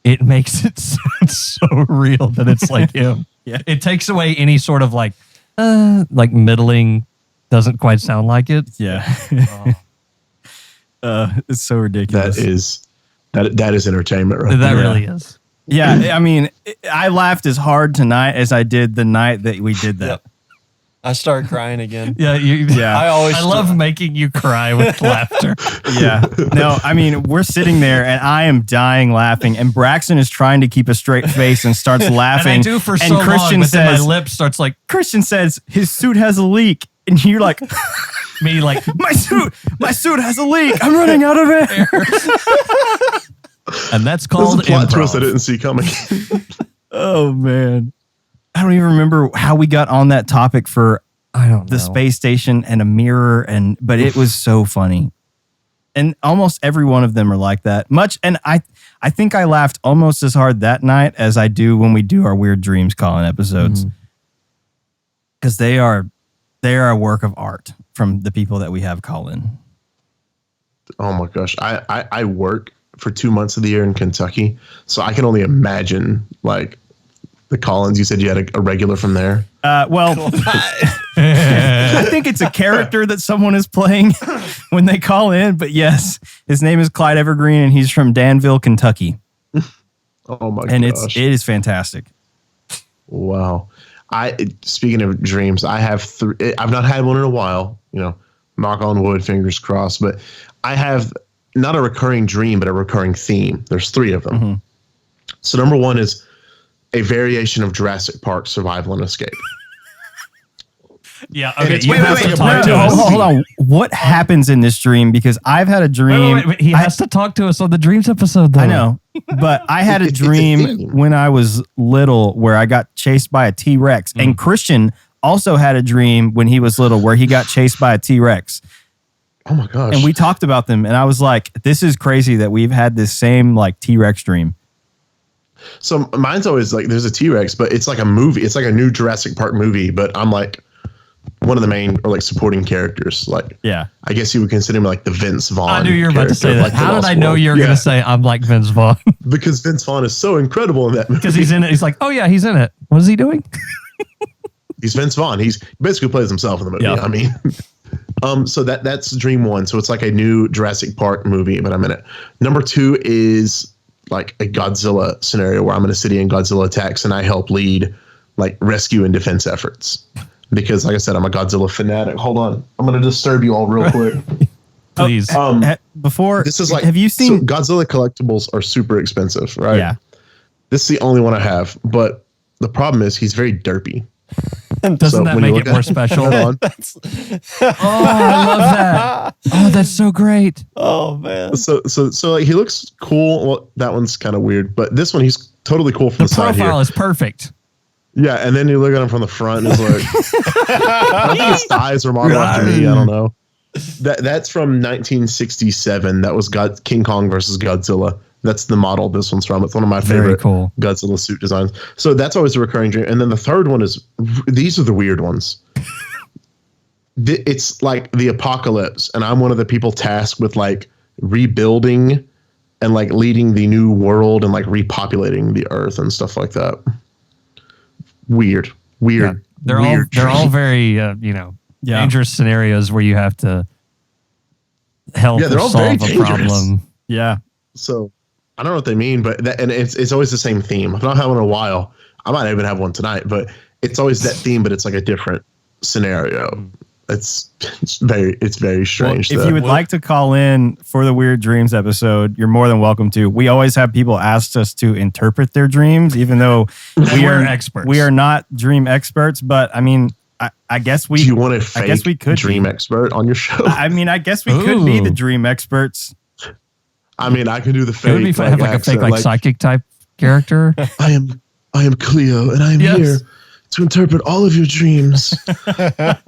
it makes it sound so real that it's like him. Yeah. It takes away any sort of like middling, doesn't quite sound like it. Yeah. It's so ridiculous. That is entertainment, right? That really is. Yeah. I mean, I laughed as hard tonight as I did the night that we did that. Yep. I started crying again. Yeah. I love making you cry with laughter. Yeah. No, I mean, we're sitting there and I am dying laughing, and Brackston is trying to keep a straight face and starts laughing. And I do for so Christian long, but then my lip starts like... Christian says his suit has a leak, and you're like... Me like... my suit has a leak. I'm running out of air. And that's called There's a plot twist I didn't see coming. Oh, man. I don't even remember how we got on that topic for the space station and a mirror, but it was so funny. And almost every one of them are like that. And I think I laughed almost as hard that night as I do when we do our Weird Dreams call-in episodes. Because they are a work of art from the people that we have call in. Oh my gosh. I work for 2 months of the year in Kentucky, so I can only imagine like the call-ins. You said you had a regular from there. Well, I think it's a character that someone is playing when they call in. But yes, his name is Clyde Evergreen, and he's from Danville, Kentucky. Oh my gosh! And it is fantastic. Wow. Speaking of dreams, I have three. I've not had one in a while. You know, knock on wood, fingers crossed. But I have not a recurring dream, but a recurring theme. There's three of them. Mm-hmm. So number one is a variation of Jurassic Park Survival and Escape. Yeah. Okay. Hold on. What happens in this dream? Because I've had a dream. Wait. He has to talk to us on the dreams episode, though. I know, but I had a dream when I was little where I got chased by a T-Rex, and Christian also had a dream when he was little where he got chased by a T-Rex. Oh my gosh! And we talked about them, and I was like, "This is crazy that we've had this same like T-Rex dream." So mine's always like there's a T-Rex, but it's like a movie. It's like a new Jurassic Park movie, but I'm like one of the main or like supporting characters. Like, yeah, I guess you would consider me like the Vince Vaughn. I knew you were about to say that. Like how did I know you were going to say I'm like Vince Vaughn? Because Vince Vaughn is so incredible in that movie. Because he's in it. He's like, oh yeah, he's in it. What is he doing? He's Vince Vaughn. He basically plays himself in the movie. Yep. I mean, so that's dream one. So it's like a new Jurassic Park movie, but I'm in it. Number two is like a Godzilla scenario where I'm in a city and Godzilla attacks and I help lead like rescue and defense efforts. Because like I said, I'm a Godzilla fanatic. Hold on. I'm going to disturb you all real quick. Please. Before this is like, have you seen Godzilla collectibles are super expensive, right? Yeah. This is the only one I have, but the problem is he's very derpy. Doesn't that make it more special? Oh, I love that. Oh, that's so great. Oh man. So like he looks cool. Well, that one's kind of weird, but this one he's totally cool from the side here. The profile is perfect. Yeah, and then you look at him from the front, and it's like I think his thighs are modeled after me. I don't know. That's from 1967. That was King Kong versus Godzilla. That's the model this one's from. It's one of my favorite Godzilla suit designs. So that's always a recurring dream. And then the third one is, these are the weird ones. It's like the apocalypse, and I'm one of the people tasked with like rebuilding and like leading the new world and like repopulating the earth and stuff like that. Weird. Yeah. They're all very dangerous scenarios where you have to help they're all solve very a problem. Yeah. So I don't know what they mean, but it's always the same theme. I've not had one in a while. I might even have one tonight, but it's always that theme, but it's like a different scenario. It's very strange. Well, if you would like to call in for the Weird Dreams episode, you're more than welcome to. We always have people ask us to interpret their dreams, even though we are experts. We are not dream experts, but I mean, I guess we. Do you want a fake I guess we could dream expert on your show? I mean, I guess we could be the dream experts. I mean, I can do the fake. It would be fun to have like a fake psychic type character. I am Cleo, and I am here to interpret all of your dreams.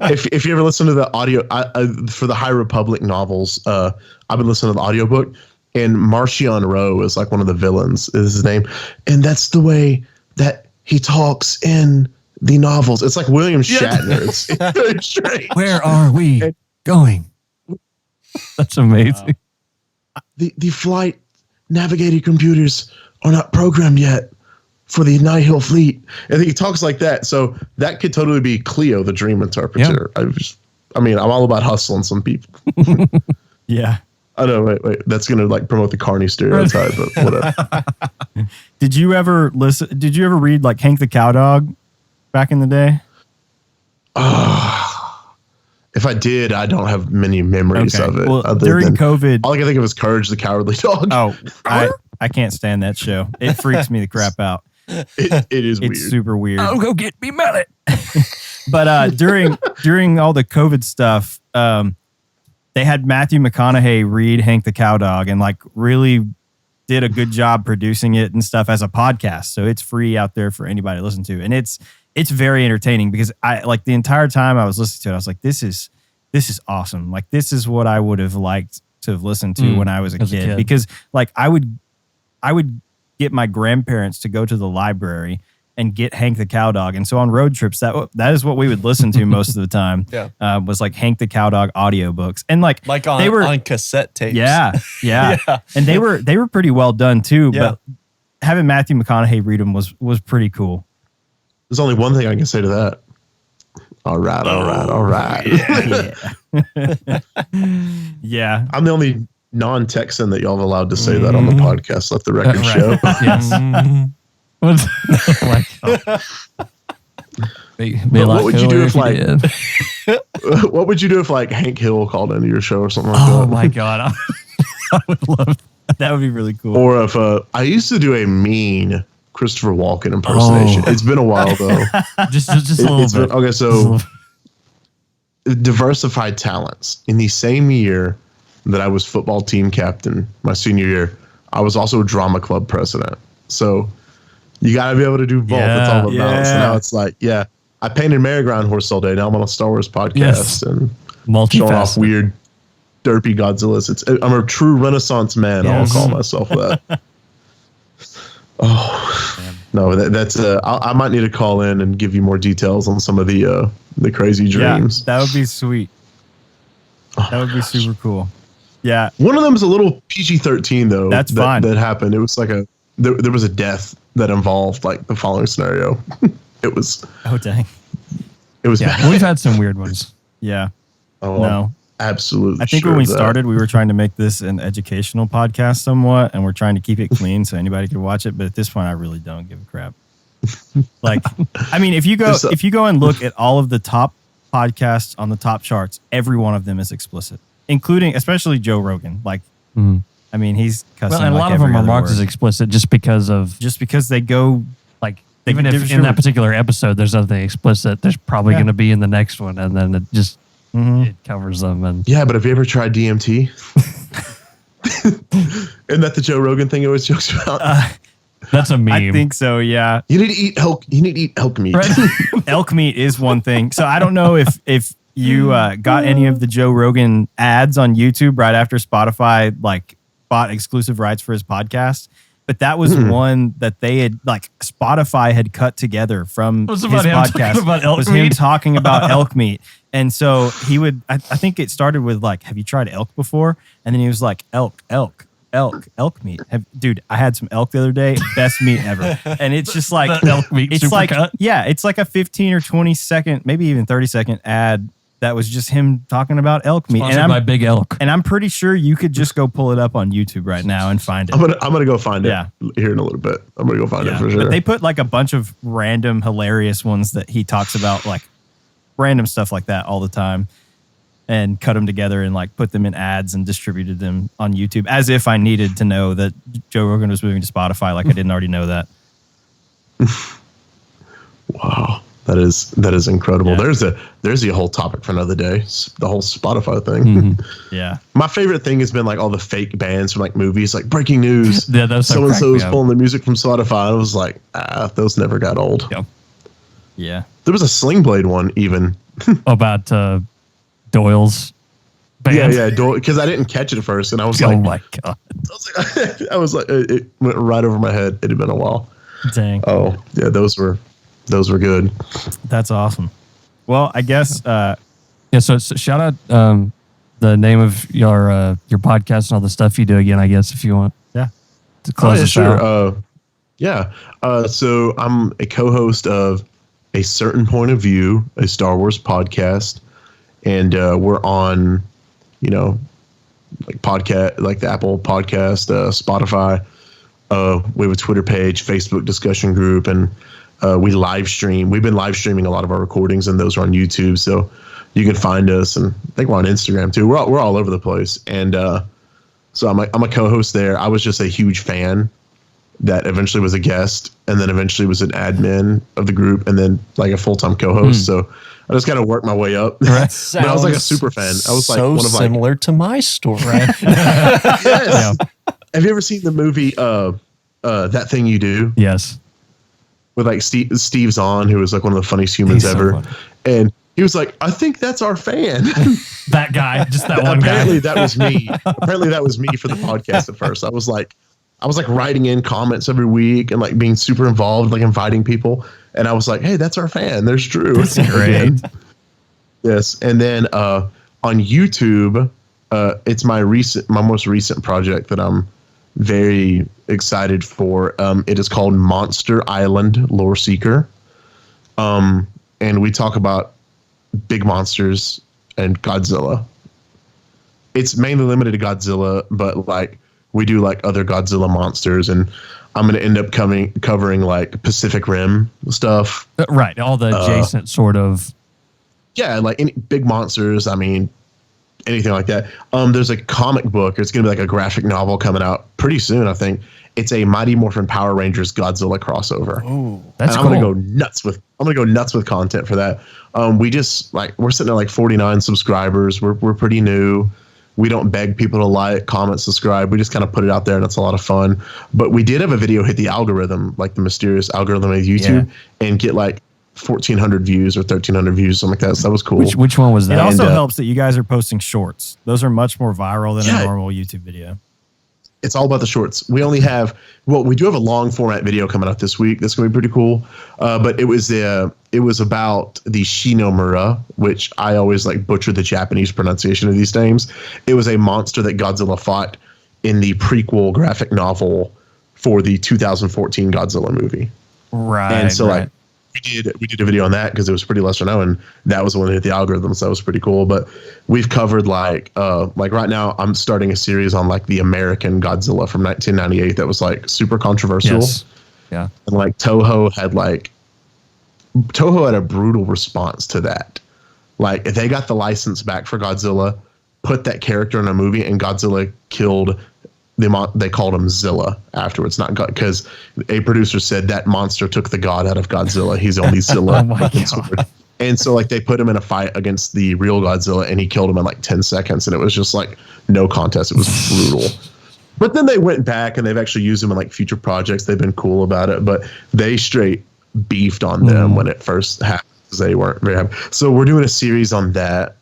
if you ever listen to the audio for the High Republic novels, I've been listening to the audiobook, and Marcion Rowe is like one of the villains, is his name. And that's the way that he talks in the novels. It's like William Shatner. It's very strange. Where are we going? That's amazing. The flight navigated computers are not programmed yet for the Nihil fleet. And he talks like that. So that could totally be Cleo, the dream interpreter. Yeah. I'm all about hustling some people. Yeah. I know. Wait. That's going to like promote the carny stereotype, but whatever. Did you ever read like Hank the Cowdog back in the day? If I did, I don't have many memories of it. Well, during COVID, all I can think of is Courage the Cowardly Dog. Oh, I can't stand that show. It freaks me the crap out. It is weird. It's super weird. I'll go get me mallet. But during all the COVID stuff, they had Matthew McConaughey read Hank the Cowdog and like really did a good job producing it and stuff as a podcast. So it's free out there for anybody to listen to. And it's very entertaining because I like the entire time I was listening to it, I was like, this is awesome. Like this is what I would have liked to have listened to when I was a kid. Because like I would get my grandparents to go to the library and get Hank the Cowdog. And so on road trips, that is what we would listen to most of the time. Yeah. Was like Hank the Cowdog audiobooks. And like on cassette tapes. Yeah. And they were pretty well done too. Yeah. But having Matthew McConaughey read them was pretty cool. There's only one thing I can say to that. All right. Yeah. I'm the only non-Texan that y'all have allowed to say that on the podcast. Let the record show. Yes. What would you do if like what would you do if like Hank Hill called into your show or something like that? Oh my God. I would love that. That would be really cool. Or if I used to do a mean Christopher Walken impersonation. It's been a while though. just a little bit. Okay, so diversified talents. In the same year that I was football team captain, my senior year, I was also drama club president. So you got to be able to do both. It's all about balance. And now it's like, I painted merry-go-round horse all day. Now I'm on a Star Wars podcast and showing off weird, derpy Godzillas. I'm a true Renaissance man. I'll call myself that. No, that's I might need to call in and give you more details on some of the crazy dreams. Yeah, that would be sweet. That would be super cool. Yeah. One of them is a little PG-13 though. That's fine. That happened. It was like there was a death that involved like the following scenario. It was. Oh dang. It was. Bad. We've had some weird ones. Yeah. Oh no. Absolutely. I think when we started, we were trying to make this an educational podcast somewhat, and we're trying to keep it clean so anybody could watch it. But at this point, I really don't give a crap. Like, I mean, if you go and look at all of the top podcasts on the top charts, every one of them is explicit, including especially Joe Rogan. Like, I mean, he's cussing. Well, and a lot of them are marked as explicit just because they go like. Even if in that particular episode there's nothing explicit, there's probably going to be in the next one, and then it just. It covers them. And yeah, but have you ever tried DMT? Isn't that the Joe Rogan thing he always jokes about? That's a meme. I think so, yeah. You need to eat elk. You need to eat elk meat. Right? Elk meat is one thing. So I don't know if you got any of the Joe Rogan ads on YouTube right after Spotify like bought exclusive rights for his podcast. But that was one that they had, like, Spotify had cut together from his podcast. Him talking about elk meat. And so he would, I think it started with, like, have you tried elk before? And then he was like, elk meat. Dude, I had some elk the other day. Best meat ever. And it's just like, elk meat it's like, cut? Yeah, it's like a 15 or 20 second, maybe even 30-second ad that was just him talking about elk meat. Sponsored by Big Elk. And I'm pretty sure you could just go pull it up on YouTube right now and find it. I'm gonna go find it here in a little bit. I'm gonna go find it for sure. But they put like a bunch of random hilarious ones that he talks about, like random stuff like that all the time, and cut them together and like put them in ads and distributed them on YouTube as if I needed to know that Joe Rogan was moving to Spotify. Like I didn't already know that. Wow. That is incredible. Yeah. There's a whole topic for another day. The whole Spotify thing. Yeah. My favorite thing has been like all the fake bands from like movies, like breaking news. Yeah, those so and so is pulling the music from Spotify. I was like, those never got old. Yep. Yeah. There was a Sling Blade one even. About Doyle's band. Yeah, because I didn't catch it at first, and I was Oh like, my God. I was like, it went right over my head. It had been a while. Dang. Oh, yeah, those were good. That's awesome. Well, I guess So shout out the name of your podcast and all the stuff you do again, I guess, if you want. Yeah. To close us sure. out. So I'm a co-host of A Certain Point of View, a Star Wars podcast, and we're on, like podcast, like the Apple Podcast, Spotify. We have a Twitter page, Facebook discussion group, and we live stream. We've been live streaming a lot of our recordings, and those are on YouTube. So you can find us, and I think we're on Instagram too. We're all over the place, and so I'm a co-host there. I was just a huge fan that eventually was a guest, and then eventually was an admin of the group, and then like a full-time co-host. So I just kind of worked my way up. But I was like a super fan. I was like one of similar to my story. Yes. Yeah. Have you ever seen the movie That Thing You Do? Yes. With like Steve Zahn, who was like one of the funniest humans ever. And he was like, I think that's our fan. That guy, just that one Apparently guy. that was me. Apparently that was me for the podcast at first. I was like writing in comments every week and like being super involved, like inviting people. And I was like, hey, that's our fan. There's Drew. That's great. Yes. And then on YouTube, it's my most recent project that I'm very excited for. It is called Monster Island Loreseeker. And we talk about big monsters and Godzilla. It's mainly limited to Godzilla, but like we do like other Godzilla monsters, and I'm going to end up covering like Pacific Rim stuff. Right. All the adjacent sort of. Yeah. Like any big monsters. I mean, anything like that. There's a comic book. It's going to be like a graphic novel coming out pretty soon, I think. It's a Mighty Morphin Power Rangers Godzilla crossover. Oh, that's cool. I'm going to go nuts with content for that. We're sitting at like 49 subscribers. We're pretty new. We don't beg people to like, comment, subscribe. We just kind of put it out there, and it's a lot of fun. But we did have a video hit the algorithm, like the mysterious algorithm of YouTube, and get like 1,400 views or 1,300 views, something like that. So that was cool. Which one was that? It also helps that you guys are posting shorts. Those are much more viral than a normal YouTube video. It's all about the shorts. We only have, we do have a long format video coming out this week. That's going to be pretty cool. But it was about the Shinomura, which I always like butcher the Japanese pronunciation of these names. It was a monster that Godzilla fought in the prequel graphic novel for the 2014 Godzilla movie. Right. And so like we did a video on that because it was pretty lesser known, and that was the one that hit the algorithm, so that was pretty cool. But we've covered like right now I'm starting a series on like the American Godzilla from 1998 that was like super controversial. Yes. Yeah. And like Toho had a brutal response to that. Like if they got the license back for Godzilla, put that character in a movie, and Godzilla killed they called him Zilla afterwards, not God, because a producer said that monster took the god out of Godzilla. He's only Zilla. Oh my God. And so like they put him in a fight against the real Godzilla, and he killed him in like 10 seconds. And it was just like no contest. It was brutal. But then they went back and they've actually used him in like future projects. They've been cool about it, but they straight beefed on them when it first happened. They weren't very happy. So we're doing a series on that.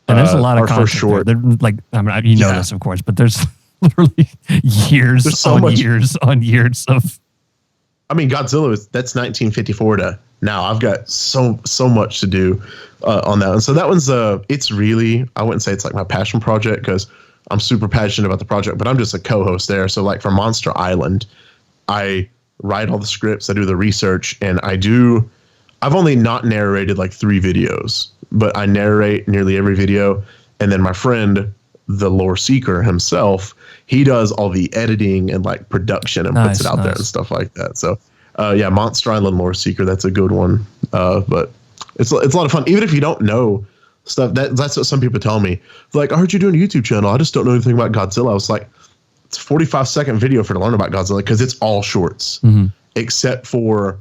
And there's a lot of content short. there. Like, I mean, you know this, of course, but there's literally years on years of. I mean, Godzilla that's 1954 to now. I've got so much to do on that one. So that one's it's really, I wouldn't say it's like my passion project because I'm super passionate about the project, but I'm just a co-host there. So like for Monster Island, I write all the scripts, I do the research, and I've only not narrated like 3 videos, but I narrate nearly every video. And then my friend, the Loreseeker himself, he does all the editing and like production and puts it out there and stuff like that. So Monster Island Loreseeker, that's a good one. But it's a lot of fun. Even if you don't know stuff, that's what some people tell me. They're like, I heard you doing a YouTube channel. I just don't know anything about Godzilla. I was like, it's a 45-second video to learn about Godzilla because it's all shorts, except for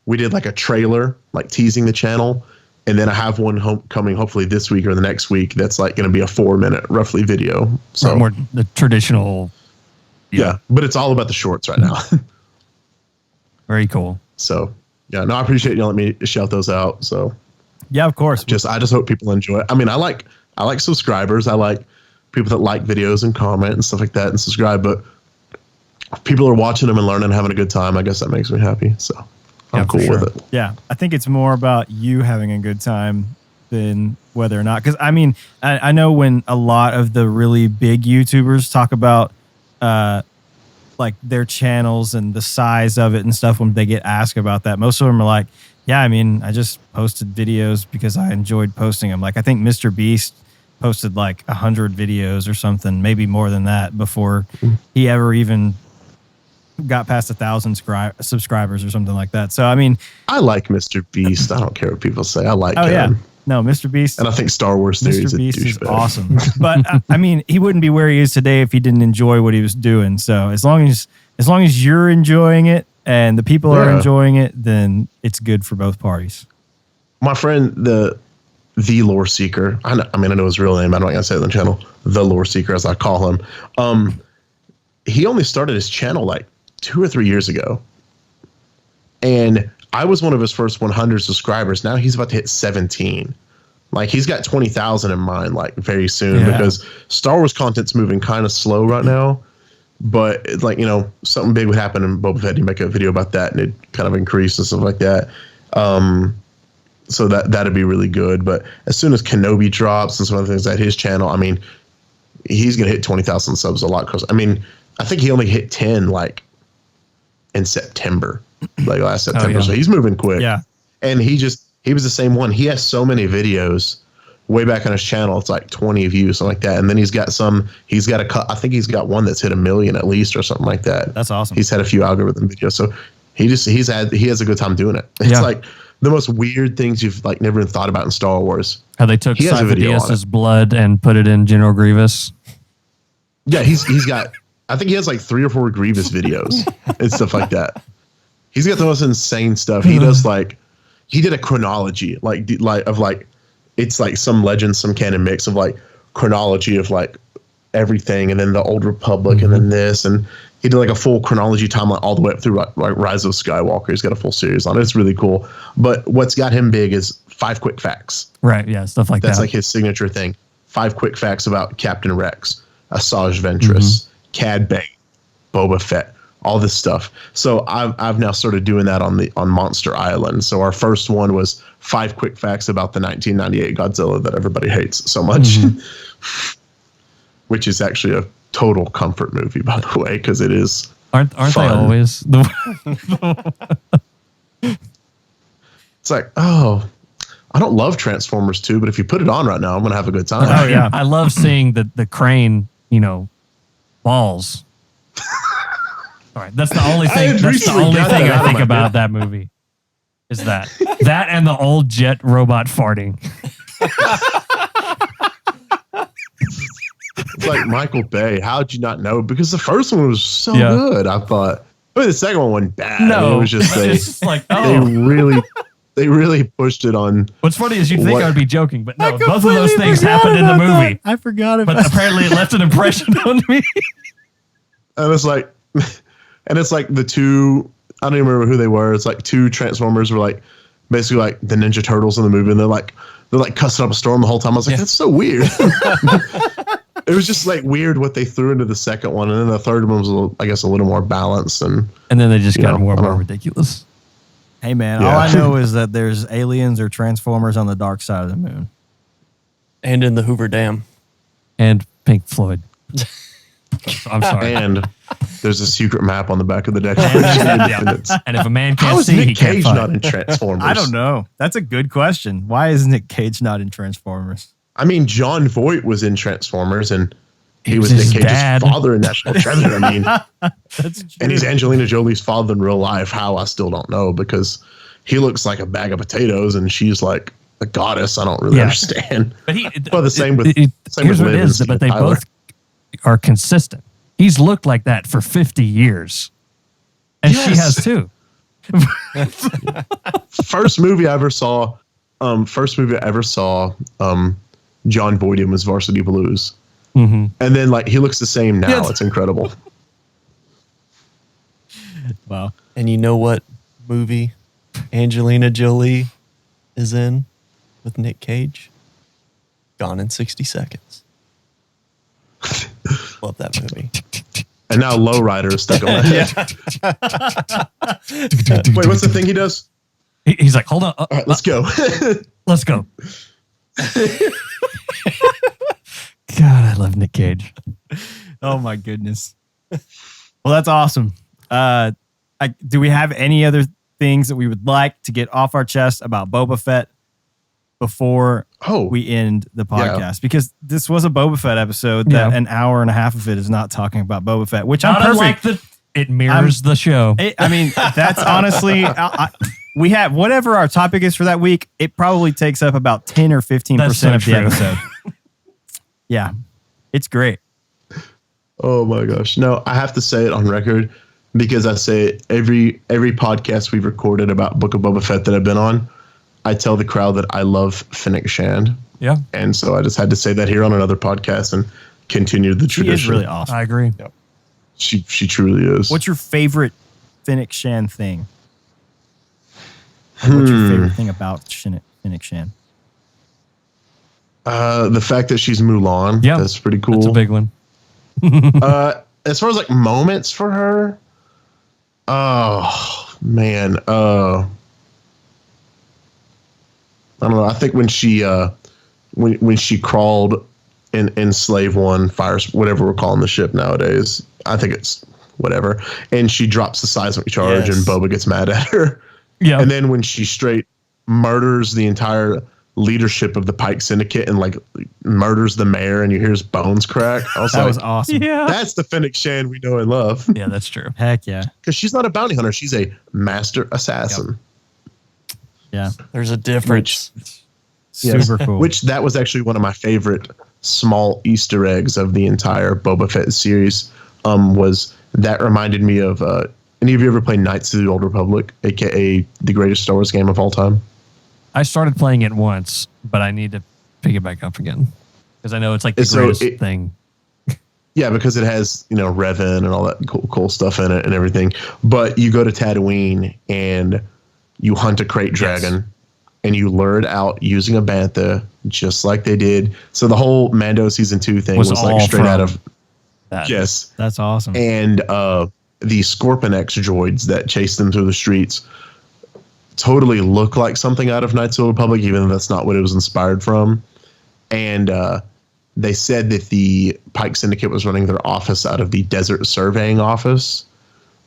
we did like a trailer, like teasing the channel. And then I have one coming hopefully this week or the next week. That's like going to be a 4-minute roughly video. So more the traditional. Yeah, but it's all about the shorts right now. Very cool. So Yeah, no, I appreciate you letting me shout those out. So yeah, of course. I just hope people enjoy it. I mean, I like subscribers. I like people that like videos and comment and stuff like that and subscribe. But if people are watching them and learning, and having a good time, I guess that makes me happy. So I'm cool with it. Yeah, I think it's more about you having a good time than whether or not. Because I mean, I know when a lot of the really big YouTubers talk about like their channels and the size of it and stuff, when they get asked about that, most of them are like, yeah, I mean, I just posted videos because I enjoyed posting them. Like, I think Mr. Beast posted like 100 videos or something, maybe more than that, before he ever even got past 1,000 subscribers or something like that. So, I mean, I like Mr. Beast. I don't care what people say. I like him. Yeah. No, Mr. Beast. And I think Star Wars Theory is a douchebag. Mr. Beast is awesome. But I mean, he wouldn't be where he is today if he didn't enjoy what he was doing. So as long as you're enjoying it and the people are enjoying it, then it's good for both parties. My friend, the Loreseeker, I know his real name. I'm not going to say it on the channel. The Loreseeker, as I call him. He only started his channel like 2 or 3 years ago. And I was one of his first 100 subscribers. Now he's about to hit 17. Like, he's got 20,000 in mind, like, very soon, because Star Wars content's moving kind of slow right now. But it's like, something big would happen in Boba Fett. You make a video about that and it kind of increase and stuff like that. So that'd be really good. But as soon as Kenobi drops and some other things at his channel, I mean, he's going to hit 20,000 subs a lot. Cause I mean, I think he only hit 10 like in September, like last September. So he's moving quick. Yeah. And he was the same one. He has so many videos way back on his channel. It's like 20 views, something like that. And then he's got I think he's got one that's hit 1 million at least or something like that. That's awesome. He's had a few algorithm videos. So he has a good time doing it. It's like the most weird things you've like never even thought about in Star Wars. How they took Sidious' blood and put it in General Grievous. Yeah, he's got, I think he has like 3 or 4 Grievous videos and stuff like that. He's got the most insane stuff. He does he did a chronology it's like some legend, some canon mix of like chronology of like everything, and then the Old Republic, and then this, and he did like a full chronology timeline all the way up through like Rise of Skywalker. He's got a full series on it. It's really cool. But what's got him big is 5 quick facts. Right. Yeah. Stuff like That's that. like his signature thing. 5 quick facts about Captain Rex, Asajj Ventress, Cad Bane, Boba Fett, all this stuff. So I've now started doing that on Monster Island. So our first one was 5 quick facts about the 1998 Godzilla that everybody hates so much, which is actually a total comfort movie, by the way, because it is. Aren't they always? It's like, oh, I don't love Transformers 2, but if you put it on right now, I'm gonna have a good time. Oh yeah, I love seeing the crane, balls. All right, that's the only thing. That's the only thing I think about that movie. Is that and the old jet robot farting. It's like Michael Bay. How'd you not know? Because the first one was so good. I thought. I mean, the second one wasn't bad. No, it was just they really pushed it on. What's funny is you think I'd be joking, but no, both of those things happened in the movie. That. I forgot about but apparently it left an impression on me. And it's like the two. I don't even remember who they were. It's like 2 Transformers were like basically like the Ninja Turtles in the movie, and they're like cussing up a storm the whole time. I was like, that's so weird. It was just like weird what they threw into the second one, and then the third one was, I guess, a little more balanced, and then they just got more and more ridiculous. Hey man, all I know is that there's aliens or Transformers on the dark side of the moon, and in the Hoover Dam, and Pink Floyd. I'm sorry. And there's a secret map on the back of the Declaration. And if a man can't How is see, Nick he can't Cage fight. not in Transformers? I don't know. That's a good question. Why is Nick Cage not in Transformers? I mean, John Voight was in Transformers, and he was his Nick Cage's dad. father in National Treasure. I mean, That's true. and he's Angelina Jolie's father in real life. How, I still don't know, because he looks like a bag of potatoes, and she's like a goddess. I don't really understand. But the same with here's what Liv it is, and but they Tyler. both are consistent. He's looked like that for 50 years, and she has too. First movie I ever saw, John Voight in was Varsity Blues. And then like he looks the same now. Yes. It's incredible. Wow. And you know what movie Angelina Jolie is in with Nick Cage. Gone in 60 Seconds. Love that movie. And now Lowrider is stuck on my head. Wait, what's the thing he does? He's like, hold on. All right, let's go. Let's go. God, I love Nick Cage. Oh my goodness. Well, that's awesome. Do we have any other things that we would like to get off our chest about Boba Fett before we end the podcast? Yeah. Because this was a Boba Fett episode that an hour and a half of it is not talking about Boba Fett, which I'm perfect. It mirrors the show. I mean, that's honestly, we have whatever our topic is for that week. It probably takes up about 10 or 15% of the episode. Yeah, it's great. Oh my gosh. No, I have to say it on record because I say it every podcast we've recorded about Book of Boba Fett that I've been on. I tell the crowd that I love Fennec Shand. Yeah. And so I just had to say that here on another podcast and continue the tradition. She is really awesome. I agree. Yep. She truly is. What's your favorite Fennec Shand thing? What's your favorite thing about Fennec Shand? The fact that she's Mulan. Yeah. That's pretty cool. That's a big one. As far as like moments for her, oh man, I don't know. I think when she when she crawled in Slave One, Fires, whatever we're calling the ship nowadays, I think it's whatever, and she drops the seismic charge, and Boba gets mad at her. Yeah, and then when she straight murders the entire leadership of the Pike Syndicate and like murders the mayor, and you hear his bones crack. That was awesome. Yeah, that's the Fennec Shand we know and love. Yeah, that's true. Heck yeah, because she's not a bounty hunter; she's a master assassin. Yeah, there's a difference. Super cool. Which that was actually one of my favorite small Easter eggs of the entire Boba Fett series. Was that reminded me of any of you ever played Knights of the Old Republic, aka the greatest Star Wars game of all time? I started playing it once, but I need to pick it back up again because I know it's like the greatest thing. Yeah, because it has, Revan and all that cool stuff in it and everything. But you go to Tatooine and you hunt a crate dragon and you lure it out using a bantha, just like they did. So the whole Mando season 2 thing was like straight out of that. Yes. That's awesome. And the Scorpion X droids that chase them through the streets totally look like something out of Knights of the Republic, even though that's not what it was inspired from. And they said that the Pike Syndicate was running their office out of the Desert Surveying Office,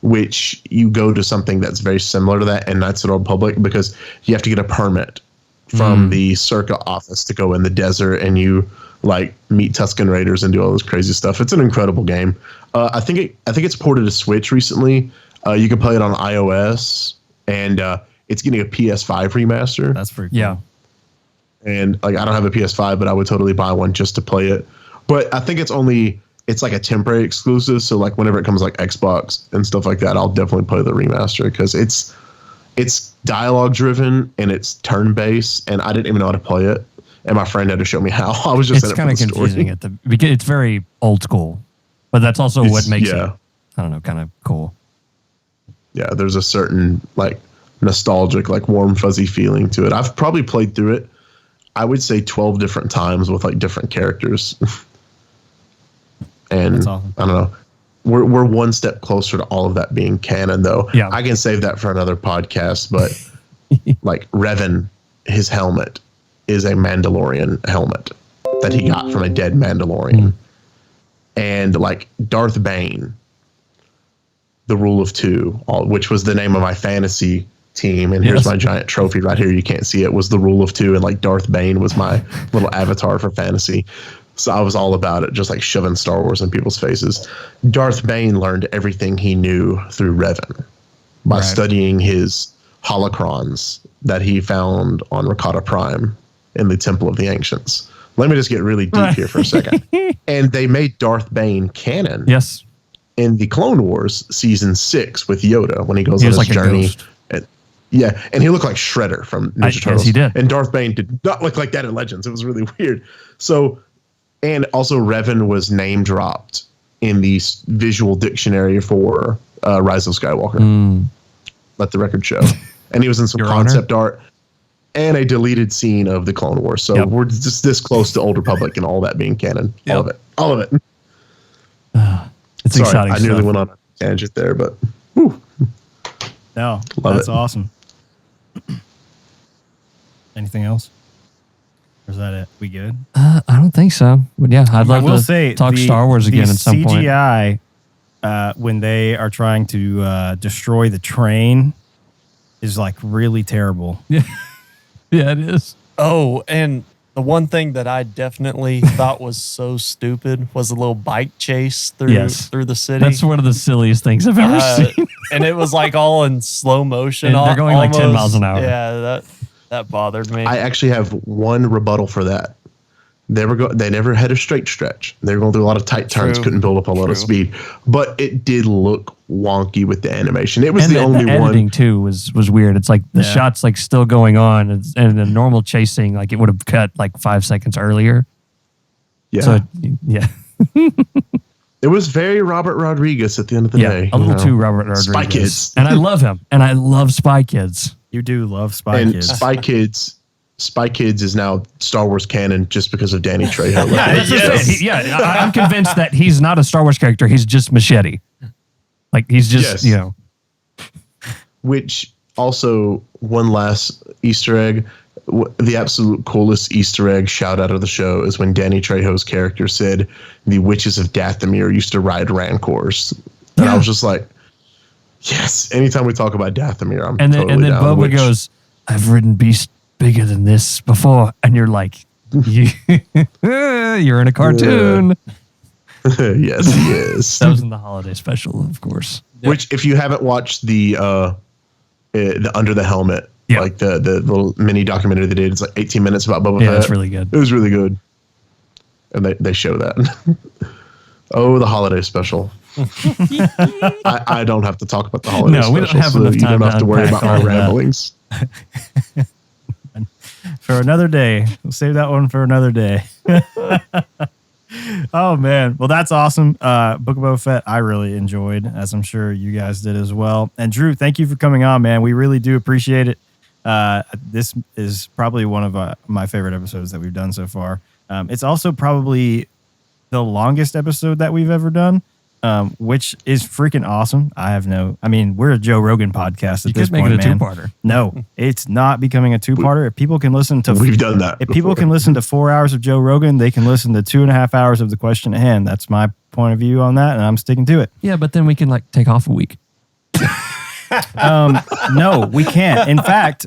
which you go to something that's very similar to that in Knights of the Republic because you have to get a permit from the Circa office to go in the desert, and you like meet Tusken Raiders and do all this crazy stuff. It's an incredible game. I think it's ported to Switch recently. You can play it on iOS, and it's getting a PS5 remaster. That's pretty cool. Yeah. And like I don't have a PS5, but I would totally buy one just to play it. But I think it's like a temporary exclusive. So like whenever it comes like Xbox and stuff like that, I'll definitely play the remaster because it's dialogue driven and it's turn based, and I didn't even know how to play it. And my friend had to show me how. I was just it's kind of confusing because it's very old school, but that's also what makes it, I don't know, kind of cool. Yeah, there's a certain like nostalgic, like warm fuzzy feeling to it. I've probably played through it, I would say 12 different times with like different characters. And that's awesome. I don't know. We're one step closer to all of that being canon, though. Yeah. I can save that for another podcast, but like Revan, his helmet is a Mandalorian helmet that he got from a dead Mandalorian. And like Darth Bane, the Rule of Two, which was the name of my fantasy team, and here's my giant trophy right here. You can't see it. Was the Rule of Two, and like Darth Bane was my little avatar for fantasy. So I was all about it, just like shoving Star Wars in people's faces. Darth Bane learned everything he knew through Revan by studying his holocrons that he found on Rakata Prime in the Temple of the Ancients. Let me just get really deep here for a second. And they made Darth Bane canon. Yes. In the Clone Wars season 6 with Yoda when he goes on his like journey. And he looked like Shredder from Ninja Turtles. Yes, he did. And Darth Bane did not look like that in Legends. It was really weird. So, and also Revan was name dropped in the visual dictionary for Rise of Skywalker. Let the record show. and he was in some concept art and a deleted scene of the Clone Wars. So we're just this close to Old Republic and all that being canon. All of it. It's exciting. I nearly went on a tangent there, but that's awesome. Anything else? Or is that it? We good? I don't think so. But yeah, I'd love to talk Star Wars again at some point. CGI, when they are trying to destroy the train, is like really terrible. Yeah, it is. Oh, and the one thing that I definitely thought was so stupid was a little bike chase through the city. That's one of the silliest things I've ever seen. And it was like all in slow motion. And they're going like 10 miles an hour. Yeah, that bothered me. I actually have one rebuttal for that. They never had a straight stretch. They were going through a lot of tight turns, couldn't build up a lot of speed. But it did look wonky with the animation. It was the only one. Editing too was weird. It's like the shot's like still going on, and the normal chasing, like it would have cut like 5 seconds earlier. Yeah. So it was very Robert Rodriguez at the end of the day. A little too Robert Rodriguez. Spy Kids. And I love him. And I love Spy Kids. You do love Spy Kids. Spy Kids is now Star Wars canon just because of Danny Trejo. I'm convinced that he's not a Star Wars character. He's just Machete. Like he's just, Which also, one last Easter egg. The absolute coolest Easter egg shout out of the show is when Danny Trejo's character said the witches of Dathomir used to ride Rancors. And I was just like, yes. Anytime we talk about Dathomir, I'm totally down. And then Boba goes, I've ridden beasts bigger than this before. And you're like, you're in a cartoon. Yes, he is. That was in the holiday special, of course. Which, if you haven't watched the Under the Helmet, like the little mini documentary they did, it's like 18 minutes about Boba Fett. Yeah, it's really good. It was really good. And they show that. Oh, the holiday special. I don't have to talk about the holiday special. We don't have enough time. You don't have to worry about my ramblings. For another day. We'll save that one for another day. Oh, man. Well, that's awesome. Book of Boba Fett, I really enjoyed, as I'm sure you guys did as well. And Drew, thank you for coming on, man. We really do appreciate it. This is probably one of my favorite episodes that we've done so far. It's also probably the longest episode that we've ever done, which is freaking awesome. We're a Joe Rogan podcast at this point, man. You could make it a two-parter. No, it's not becoming a two-parter. If people can listen to... We've done that If people can listen to 4 hours of Joe Rogan, they can listen to 2.5 hours of the question at hand. That's my point of view on that, and I'm sticking to it. Yeah, but then we can take off a week. No, we can't. In fact,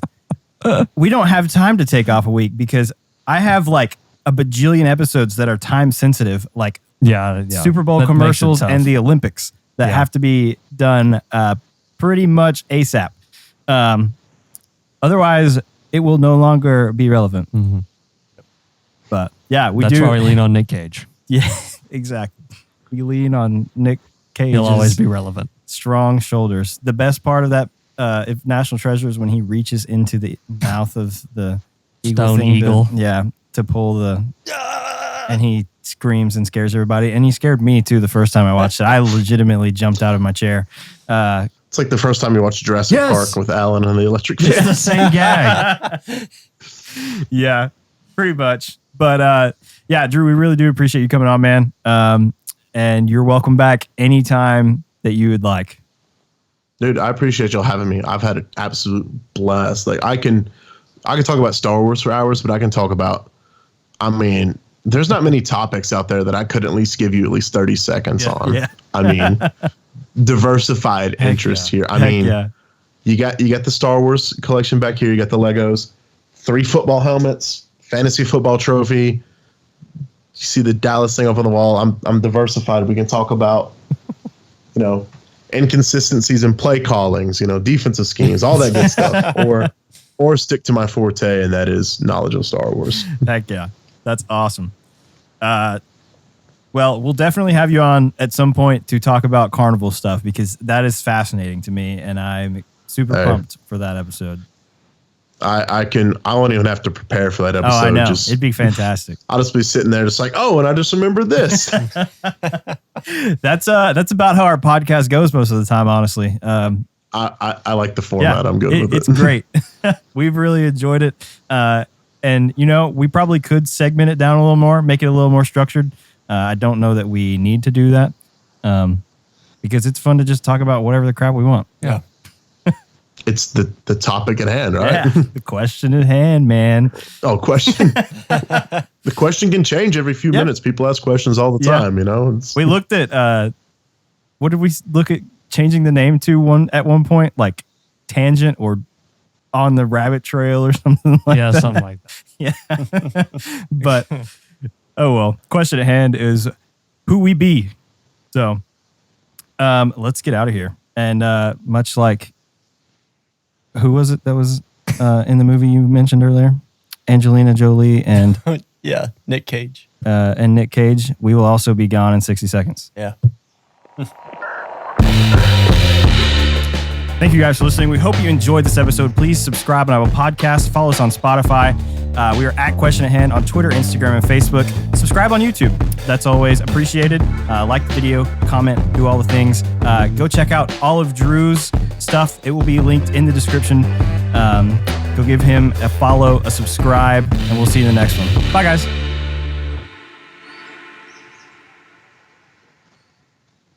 we don't have time to take off a week because I have a bajillion episodes that are time sensitive, Super Bowl commercials and the Olympics that have to be done pretty much ASAP. Otherwise, it will no longer be relevant. Mm-hmm. But yeah, That's why we lean on Nick Cage. Yeah, exactly. We lean on Nick Cage. He'll always be relevant. Strong shoulders. The best part of that, if National Treasure, is when he reaches into the mouth of the Stone eagle. To pull the... And he screams and scares everybody. And he scared me, too, the first time I watched it. I legitimately jumped out of my chair. It's like the first time you watched Jurassic Park with Alan and the electric It's the same gag. Yeah, pretty much. But, Drew, we really do appreciate you coming on, man. And you're welcome back anytime that you would like. Dude, I appreciate y'all having me. I've had an absolute blast. I can talk about Star Wars for hours, but I can talk about... there's not many topics out there that I could at least give you at least 30 seconds on. Yeah. Diversified interest here. You got the Star Wars collection back here. You got the Legos, 3 football helmets, fantasy football trophy. You see the Dallas thing up on the wall. I'm diversified. We can talk about, inconsistencies in play callings, defensive schemes, all that good stuff. Or stick to my forte, and that is knowledge of Star Wars. Heck yeah. That's awesome. Well, we'll definitely have you on at some point to talk about carnival stuff because that is fascinating to me, and I'm super pumped for that episode. I won't even have to prepare for that episode. Oh, I know. It'd be fantastic. I'll just be sitting there just and I just remembered this. That's about how our podcast goes most of the time, honestly. I like the format. I'm good with it. It's great. We've really enjoyed it. And, we probably could segment it down a little more, make it a little more structured. I don't know that we need to do that because it's fun to just talk about whatever the crap we want. Yeah. It's the topic at hand, right? Yeah, the question at hand, man. Oh, question. The question can change every few minutes. People ask questions all the time, We looked at, what did we look at changing the name to at one point? Like Tangent or On the Rabbit Trail or something like that. Yeah, something like that. Yeah. But, oh well. Question at hand is who we be. So, let's get out of here. And much like, who was it that was in the movie you mentioned earlier? Angelina Jolie and yeah, Nick Cage. And Nick Cage. We will also be gone in 60 seconds. Yeah. Thank you guys for listening. We hope you enjoyed this episode. Please subscribe on our podcast. Follow us on Spotify. We are at Question at Hand on Twitter, Instagram, and Facebook. Subscribe on YouTube. That's always appreciated. Like the video, comment, do all the things. Go check out all of Drew's stuff. It will be linked in the description. Go give him a follow, a subscribe, and we'll see you in the next one. Bye, guys.